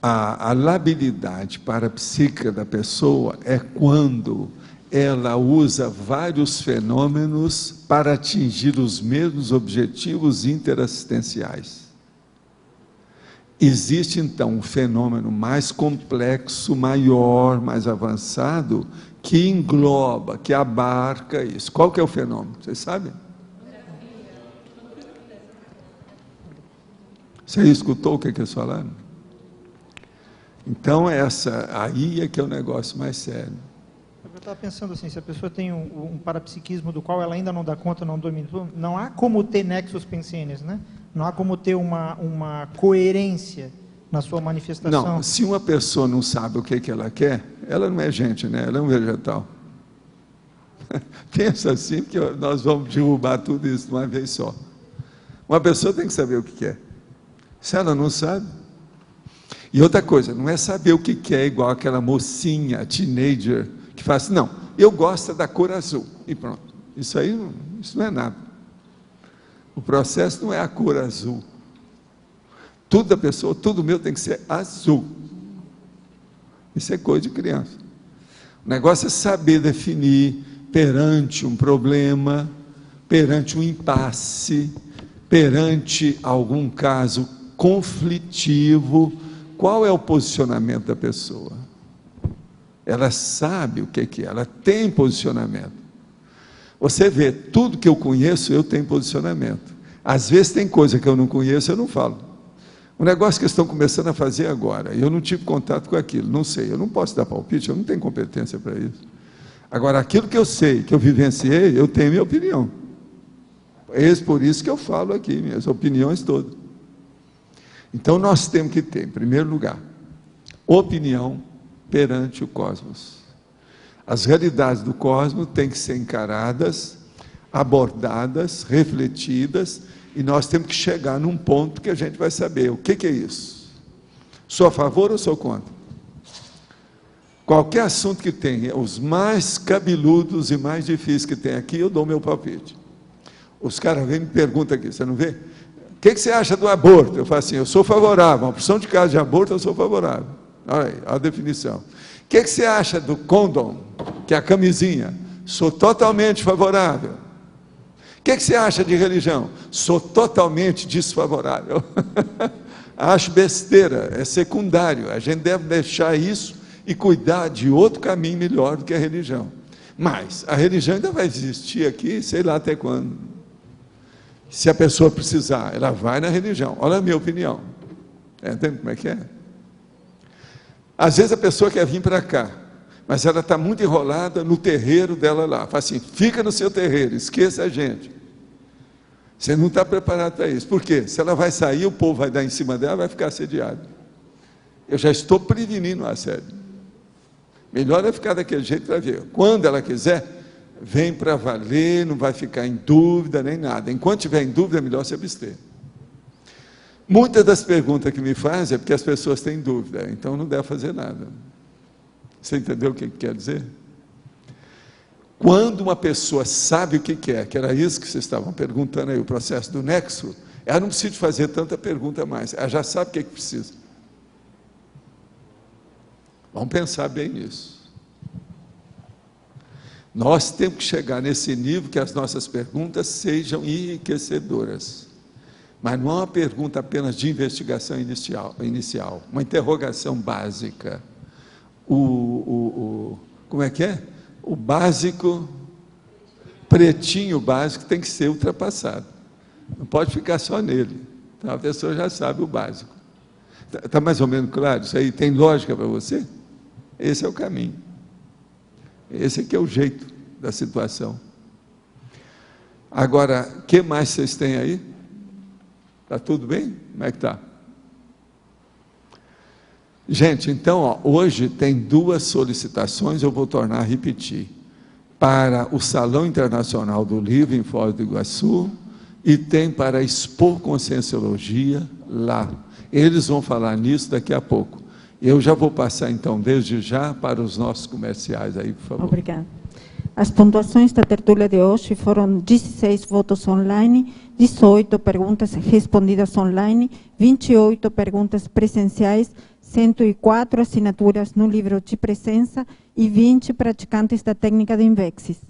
A labilidade parapsíquica da pessoa é quando ela usa vários fenômenos para atingir os mesmos objetivos interassistenciais. Existe, então, um fenômeno mais complexo, maior, mais avançado, que engloba, que abarca isso. Qual que é o fenômeno? Vocês sabem? Você escutou o que eles falaram? Então, aí é que é o negócio mais sério. Eu estava pensando assim, se a pessoa tem um parapsiquismo do qual ela ainda não dá conta, não domina, não há como ter nexos pensenes, né? Não há como ter uma coerência na sua manifestação. Não, se uma pessoa não sabe o que ela quer, ela não é gente, né? Ela é um vegetal. Pensa assim, que nós vamos derrubar tudo isso de uma vez só. Uma pessoa tem que saber o que quer. Se ela não sabe... E outra coisa, não é saber o que quer, igual aquela mocinha, teenager, que fala assim, não, eu gosto da cor azul, e pronto. Isso aí, isso não é nada. O processo não é a cor azul. Tudo da pessoa, tudo meu tem que ser azul. Isso é coisa de criança. O negócio é saber definir perante um problema, perante um impasse, perante algum caso conflitivo, qual é o posicionamento da pessoa? Ela sabe o que é, ela tem posicionamento. Você vê, tudo que eu conheço, eu tenho posicionamento. Às vezes tem coisa que eu não conheço, eu não falo. O negócio que estão começando a fazer agora, eu não tive contato com aquilo, não sei, eu não posso dar palpite, eu não tenho competência para isso. Agora, aquilo que eu sei, que eu vivenciei, eu tenho minha opinião. É por isso que eu falo aqui, minhas opiniões todas. Então, nós temos que ter, em primeiro lugar, opinião perante o cosmos. As realidades do cosmos têm que ser encaradas, abordadas, refletidas, e nós temos que chegar num ponto que a gente vai saber o que é isso. Sou a favor ou sou contra? Qualquer assunto que tenha, os mais cabeludos e mais difíceis que tem aqui, eu dou meu palpite. Os caras vêm e me perguntam aqui, você não vê? O que você acha do aborto? Eu falo assim, eu sou favorável, uma porção de casos de aborto eu sou favorável. Olha aí, a definição. O que você acha do condom, que é a camisinha? Sou totalmente favorável. O que você acha de religião? Sou totalmente desfavorável. Acho besteira, é secundário. A gente deve deixar isso e cuidar de outro caminho melhor do que a religião. Mas a religião ainda vai existir aqui, sei lá até quando. Se a pessoa precisar, ela vai na religião. Olha a minha opinião. Entende como é que é? Às vezes a pessoa quer vir para cá, mas ela está muito enrolada no terreiro dela lá. Fala assim, fica no seu terreiro, esqueça a gente. Você não está preparado para isso. Por quê? Se ela vai sair, o povo vai dar em cima dela, vai ficar assediado. Eu já estou prevenindo o assédio. Melhor é ficar daquele jeito para ver. Quando ela quiser, vem para valer, não vai ficar em dúvida nem nada. Enquanto tiver em dúvida, é melhor se abster. Muitas das perguntas que me fazem é porque as pessoas têm dúvida, então não deve fazer nada. Você entendeu o que quer dizer? Quando uma pessoa sabe o que quer, que era isso que vocês estavam perguntando aí, o processo do nexo, ela não precisa fazer tanta pergunta mais, ela já sabe o que precisa. Vamos pensar bem nisso. Nós temos que chegar nesse nível que as nossas perguntas sejam enriquecedoras. Mas não é uma pergunta apenas de investigação inicial, uma interrogação básica. Como é que é? O básico, pretinho básico, tem que ser ultrapassado. Não pode ficar só nele. Então, a pessoa já sabe o básico. Está mais ou menos claro? Isso aí tem lógica para você? Esse é o caminho. Esse aqui é o jeito da situação. Agora, o que mais vocês têm aí? Está tudo bem? Como é que está? Gente, então, ó, hoje tem 2 solicitações, eu vou tornar a repetir. Para o Salão Internacional do Livro, em Foz do Iguaçu, e tem para expor Conscienciologia lá. Eles vão falar nisso daqui a pouco. Eu já vou passar, então, desde já, para os nossos comerciais aí, por favor. Obrigada. As pontuações da tertúlia de hoje foram 16 votos online, 18 perguntas respondidas online, 28 perguntas presenciais, 104 assinaturas no livro de presença e 20 praticantes da técnica de Invexis.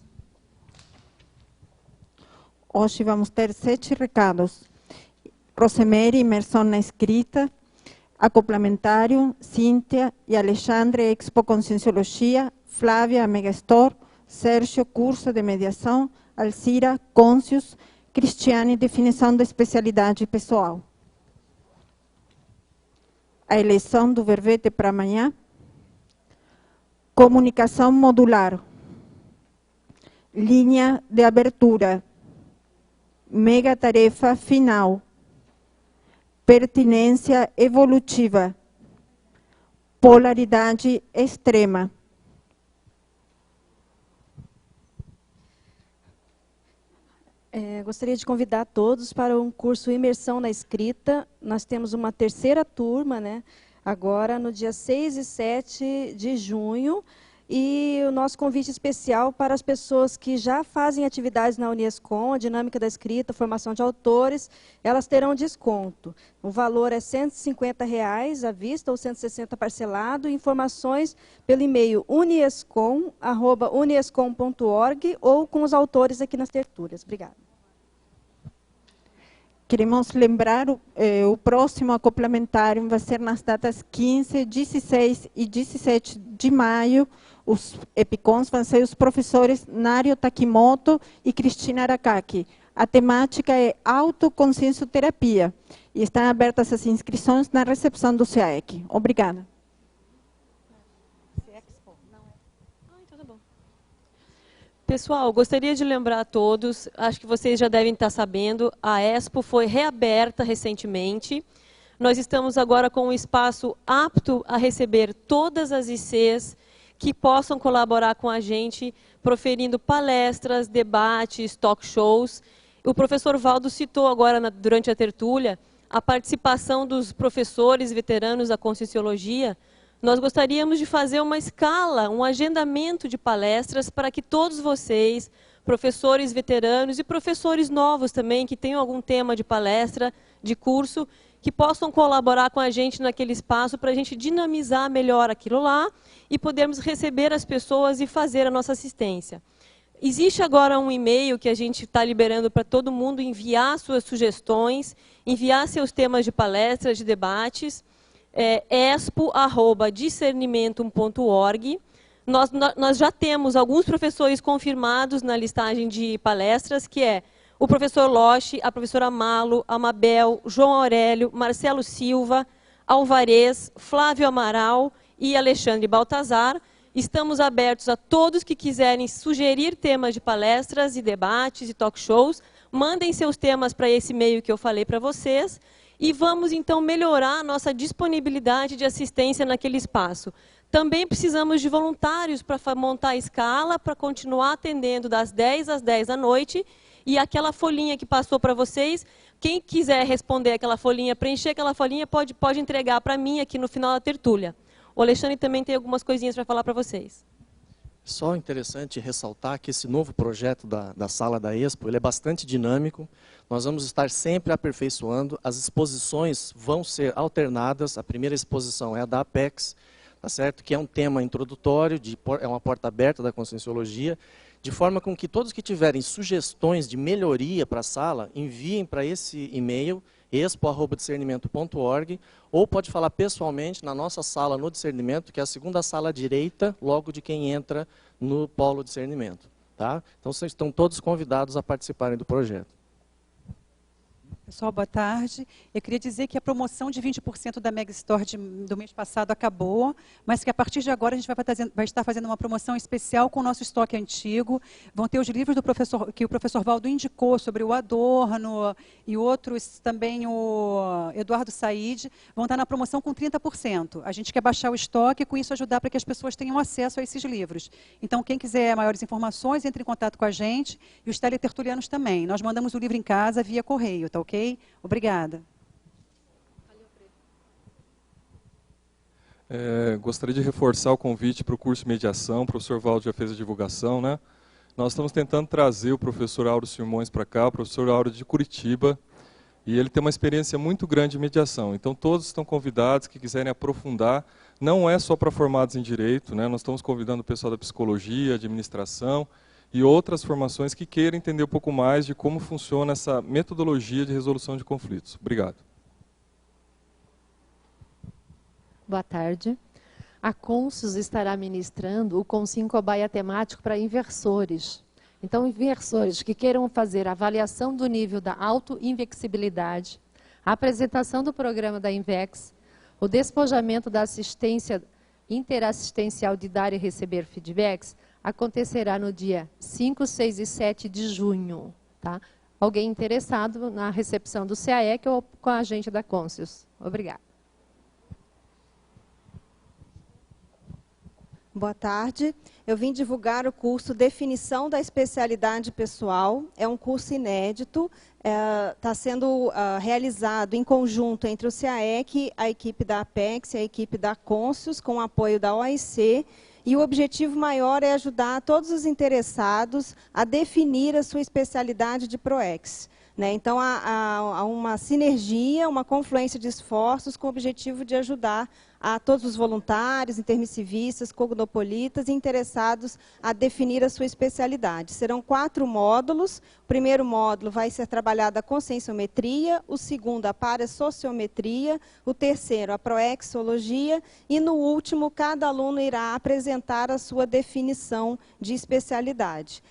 Hoje vamos ter 7 recados. Rosemary, imersão na escrita. Acoplamentário, Cíntia e Alexandre, Expo Conscienciologia. Flávia, Megastore. Sérgio, curso de mediação. Alcira, Côncios. Cristiane, definição da especialidade pessoal. A eleição do verbete para amanhã. Comunicação modular. Linha de abertura. Mega tarefa final. Pertinência evolutiva. Polaridade extrema. Gostaria de convidar todos para um curso Imersão na Escrita. Nós temos uma 3ª turma, né? Agora no dia 6 e 7 de junho. E o nosso convite especial para as pessoas que já fazem atividades na Uniescom, a dinâmica da escrita, formação de autores, elas terão desconto. O valor é R$ 150 à vista ou 160 parcelado. Informações pelo e-mail uniescom@uniescom.org ou com os autores aqui nas tertúlias. Obrigada. Queremos lembrar, o próximo acoplamentário vai ser nas datas 15, 16 e 17 de maio. Os EPICONs vão ser os professores Nário Takimoto e Cristina Arakaki. A temática é autoconsciencioterapia. E estão abertas as inscrições na recepção do SEAEC. Obrigada. Pessoal, gostaria de lembrar a todos, acho que vocês já devem estar sabendo, a Expo foi reaberta recentemente. Nós estamos agora com um espaço apto a receber todas as ICs que possam colaborar com a gente, proferindo palestras, debates, talk shows. O professor Valdo citou agora, durante a tertúlia, a participação dos professores veteranos da Conscienciologia. Nós gostaríamos de fazer uma escala, um agendamento de palestras para que todos vocês, professores veteranos e professores novos também, que tenham algum tema de palestra, de curso, que possam colaborar com a gente naquele espaço para a gente dinamizar melhor aquilo lá e podermos receber as pessoas e fazer a nossa assistência. Existe agora um e-mail que a gente está liberando para todo mundo enviar suas sugestões, enviar seus temas de palestras, de debates, expo@discernimentum.org. Nós já temos alguns professores confirmados na listagem de palestras, que é o professor Loche, a professora Malo, a Mabel, João Aurélio, Marcelo Silva, Alvarez, Flávio Amaral e Alexandre Baltazar. Estamos abertos a todos que quiserem sugerir temas de palestras e debates e talk shows. Mandem seus temas para esse e-mail que eu falei para vocês. E vamos, então, melhorar a nossa disponibilidade de assistência naquele espaço. Também precisamos de voluntários para montar a escala, para continuar atendendo das 10 às 10 da noite. E aquela folhinha que passou para vocês, quem quiser responder aquela folhinha, preencher aquela folhinha, pode entregar para mim aqui no final da tertúlia. O Alexandre também tem algumas coisinhas para falar para vocês. Só interessante ressaltar que esse novo projeto da Sala da Expo, ele é bastante dinâmico. Nós vamos estar sempre aperfeiçoando. As exposições vão ser alternadas. A primeira exposição é a da Apex, tá certo? Que é um tema introdutório, é uma porta aberta da Conscienciologia, de forma com que todos que tiverem sugestões de melhoria para a sala, enviem para esse e-mail, expo@discernimento.org, ou pode falar pessoalmente na nossa sala no Discernimento, que é a segunda sala à direita, logo de quem entra no Polo Discernimento. Tá? Então, vocês estão todos convidados a participarem do projeto. Pessoal, boa tarde. Eu queria dizer que a promoção de 20% da Mega Store do mês passado acabou, mas que a partir de agora a gente vai estar fazendo uma promoção especial com o nosso estoque antigo. Vão ter os livros que o professor Valdo indicou sobre o Adorno e outros também, o Eduardo Said, vão estar na promoção com 30%. A gente quer baixar o estoque e com isso ajudar para que as pessoas tenham acesso a esses livros. Então, quem quiser maiores informações, entre em contato com a gente e os teletertulianos também. Nós mandamos o livro em casa via correio, tá ok? Obrigada. Gostaria de reforçar o convite para o curso de mediação. O professor Valdo já fez a divulgação, né? Nós estamos tentando trazer o professor Auro Simões para cá, o professor Auro de Curitiba, e ele tem uma experiência muito grande em mediação. Então, todos estão convidados que quiserem aprofundar. Não é só para formados em direito, né? Nós estamos convidando o pessoal da psicologia, administração, e outras formações que queiram entender um pouco mais de como funciona essa metodologia de resolução de conflitos. Obrigado. Boa tarde. A Consus estará ministrando o Consim Cobaia temático para inversores. Então, inversores que queiram fazer a avaliação do nível da autoinvexibilidade, a apresentação do programa da Invex, o despojamento da assistência interassistencial de dar e receber feedbacks, acontecerá no dia 5, 6 e 7 de junho. Tá? Alguém interessado na recepção do CAEC ou com a agente da Consus? Obrigada. Boa tarde. Eu vim divulgar o curso Definição da Especialidade Pessoal. É um curso inédito, está sendo realizado em conjunto entre o CAEC, a equipe da Apex e a equipe da Consus, com o apoio da OIC. E o objetivo maior é ajudar todos os interessados a definir a sua especialidade de PROEX. Né? Então, há uma sinergia, uma confluência de esforços com o objetivo de ajudar a todos os voluntários, intermissivistas, cognopolitas e interessados a definir a sua especialidade. Serão 4 módulos. O primeiro módulo vai ser trabalhado a conscienciometria, o segundo a parasociometria, o terceiro a proexologia e no último cada aluno irá apresentar a sua definição de especialidade.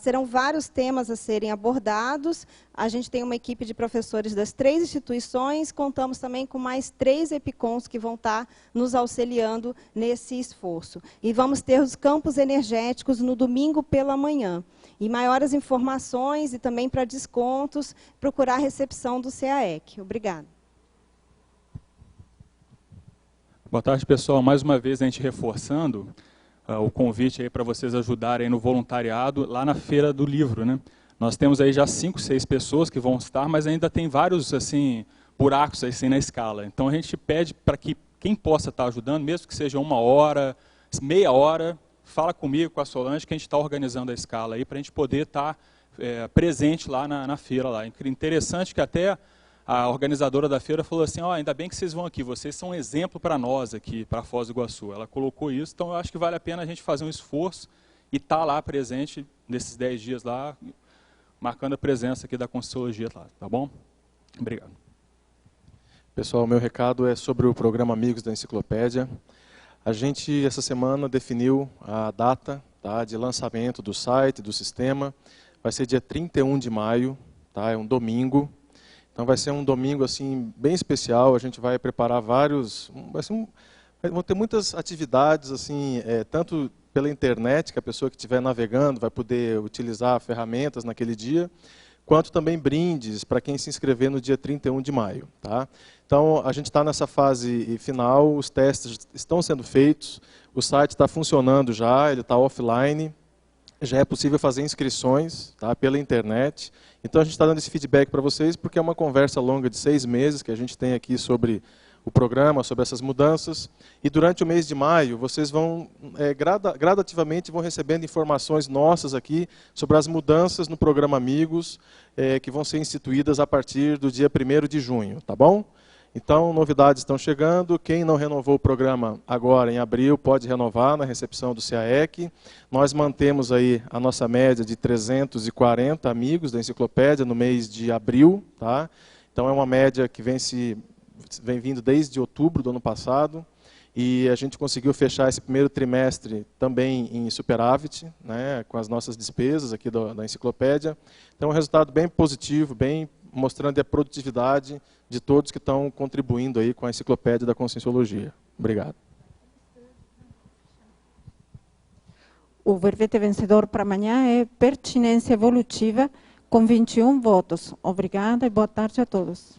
Serão vários temas a serem abordados. A gente tem uma equipe de professores das 3 instituições, contamos também com mais 3 EPICONs que vão estar nos auxiliando nesse esforço. E vamos ter os campos energéticos no domingo pela manhã. E maiores informações e também para descontos, procurar a recepção do CAEC. Obrigada. Boa tarde, pessoal. Mais uma vez a gente reforçando o convite aí para vocês ajudarem no voluntariado lá na Feira do Livro, né? Nós temos aí já 5, 6 pessoas que vão estar, mas ainda tem vários assim buracos assim na escala. Então a gente pede para que quem possa estar ajudando, mesmo que seja 1 hora, meia hora, fala comigo, com a Solange, que a gente está organizando a escala aí para a gente poder estar presente lá na feira lá. Interessante que até a organizadora da feira falou assim, ainda bem que vocês vão aqui, vocês são um exemplo para nós aqui, para Foz do Iguaçu. Ela colocou isso, então eu acho que vale a pena a gente fazer um esforço e estar lá presente nesses 10 dias lá, marcando a presença aqui da Consciologia lá, tá bom? Obrigado. Pessoal, meu recado é sobre o programa Amigos da Enciclopédia. A gente, essa semana, definiu a data de lançamento do site, do sistema. Vai ser dia 31 de maio, tá? É um domingo. Então vai ser um domingo assim bem especial. A gente vai preparar vão ter muitas atividades assim, tanto pela internet, que a pessoa que estiver navegando vai poder utilizar ferramentas naquele dia, quanto também brindes para quem se inscrever no dia 31 de maio. Tá? Então a gente está nessa fase final, os testes estão sendo feitos, o site está funcionando já, ele está offline. Já é possível fazer inscrições, tá, pela internet. Então a gente está dando esse feedback para vocês, porque é uma conversa longa de 6 meses que a gente tem aqui sobre o programa, sobre essas mudanças. E durante o mês de maio, vocês vão, gradativamente, vão recebendo informações nossas aqui sobre as mudanças no programa Amigos, que vão ser instituídas a partir do dia 1º de junho, tá bom? Então, novidades estão chegando. Quem não renovou o programa agora, em abril, pode renovar na recepção do CAEC. Nós mantemos aí a nossa média de 340 amigos da enciclopédia no mês de abril. Tá? Então, é uma média que vem vindo desde outubro do ano passado. E a gente conseguiu fechar esse primeiro trimestre também em superávit, né, com as nossas despesas aqui da enciclopédia. Então, um resultado bem positivo, bem mostrando a produtividade de todos que estão contribuindo aí com a enciclopédia da Conscienciologia. Obrigado. O verbete vencedor para amanhã é pertinência evolutiva, com 21 votos. Obrigada e boa tarde a todos.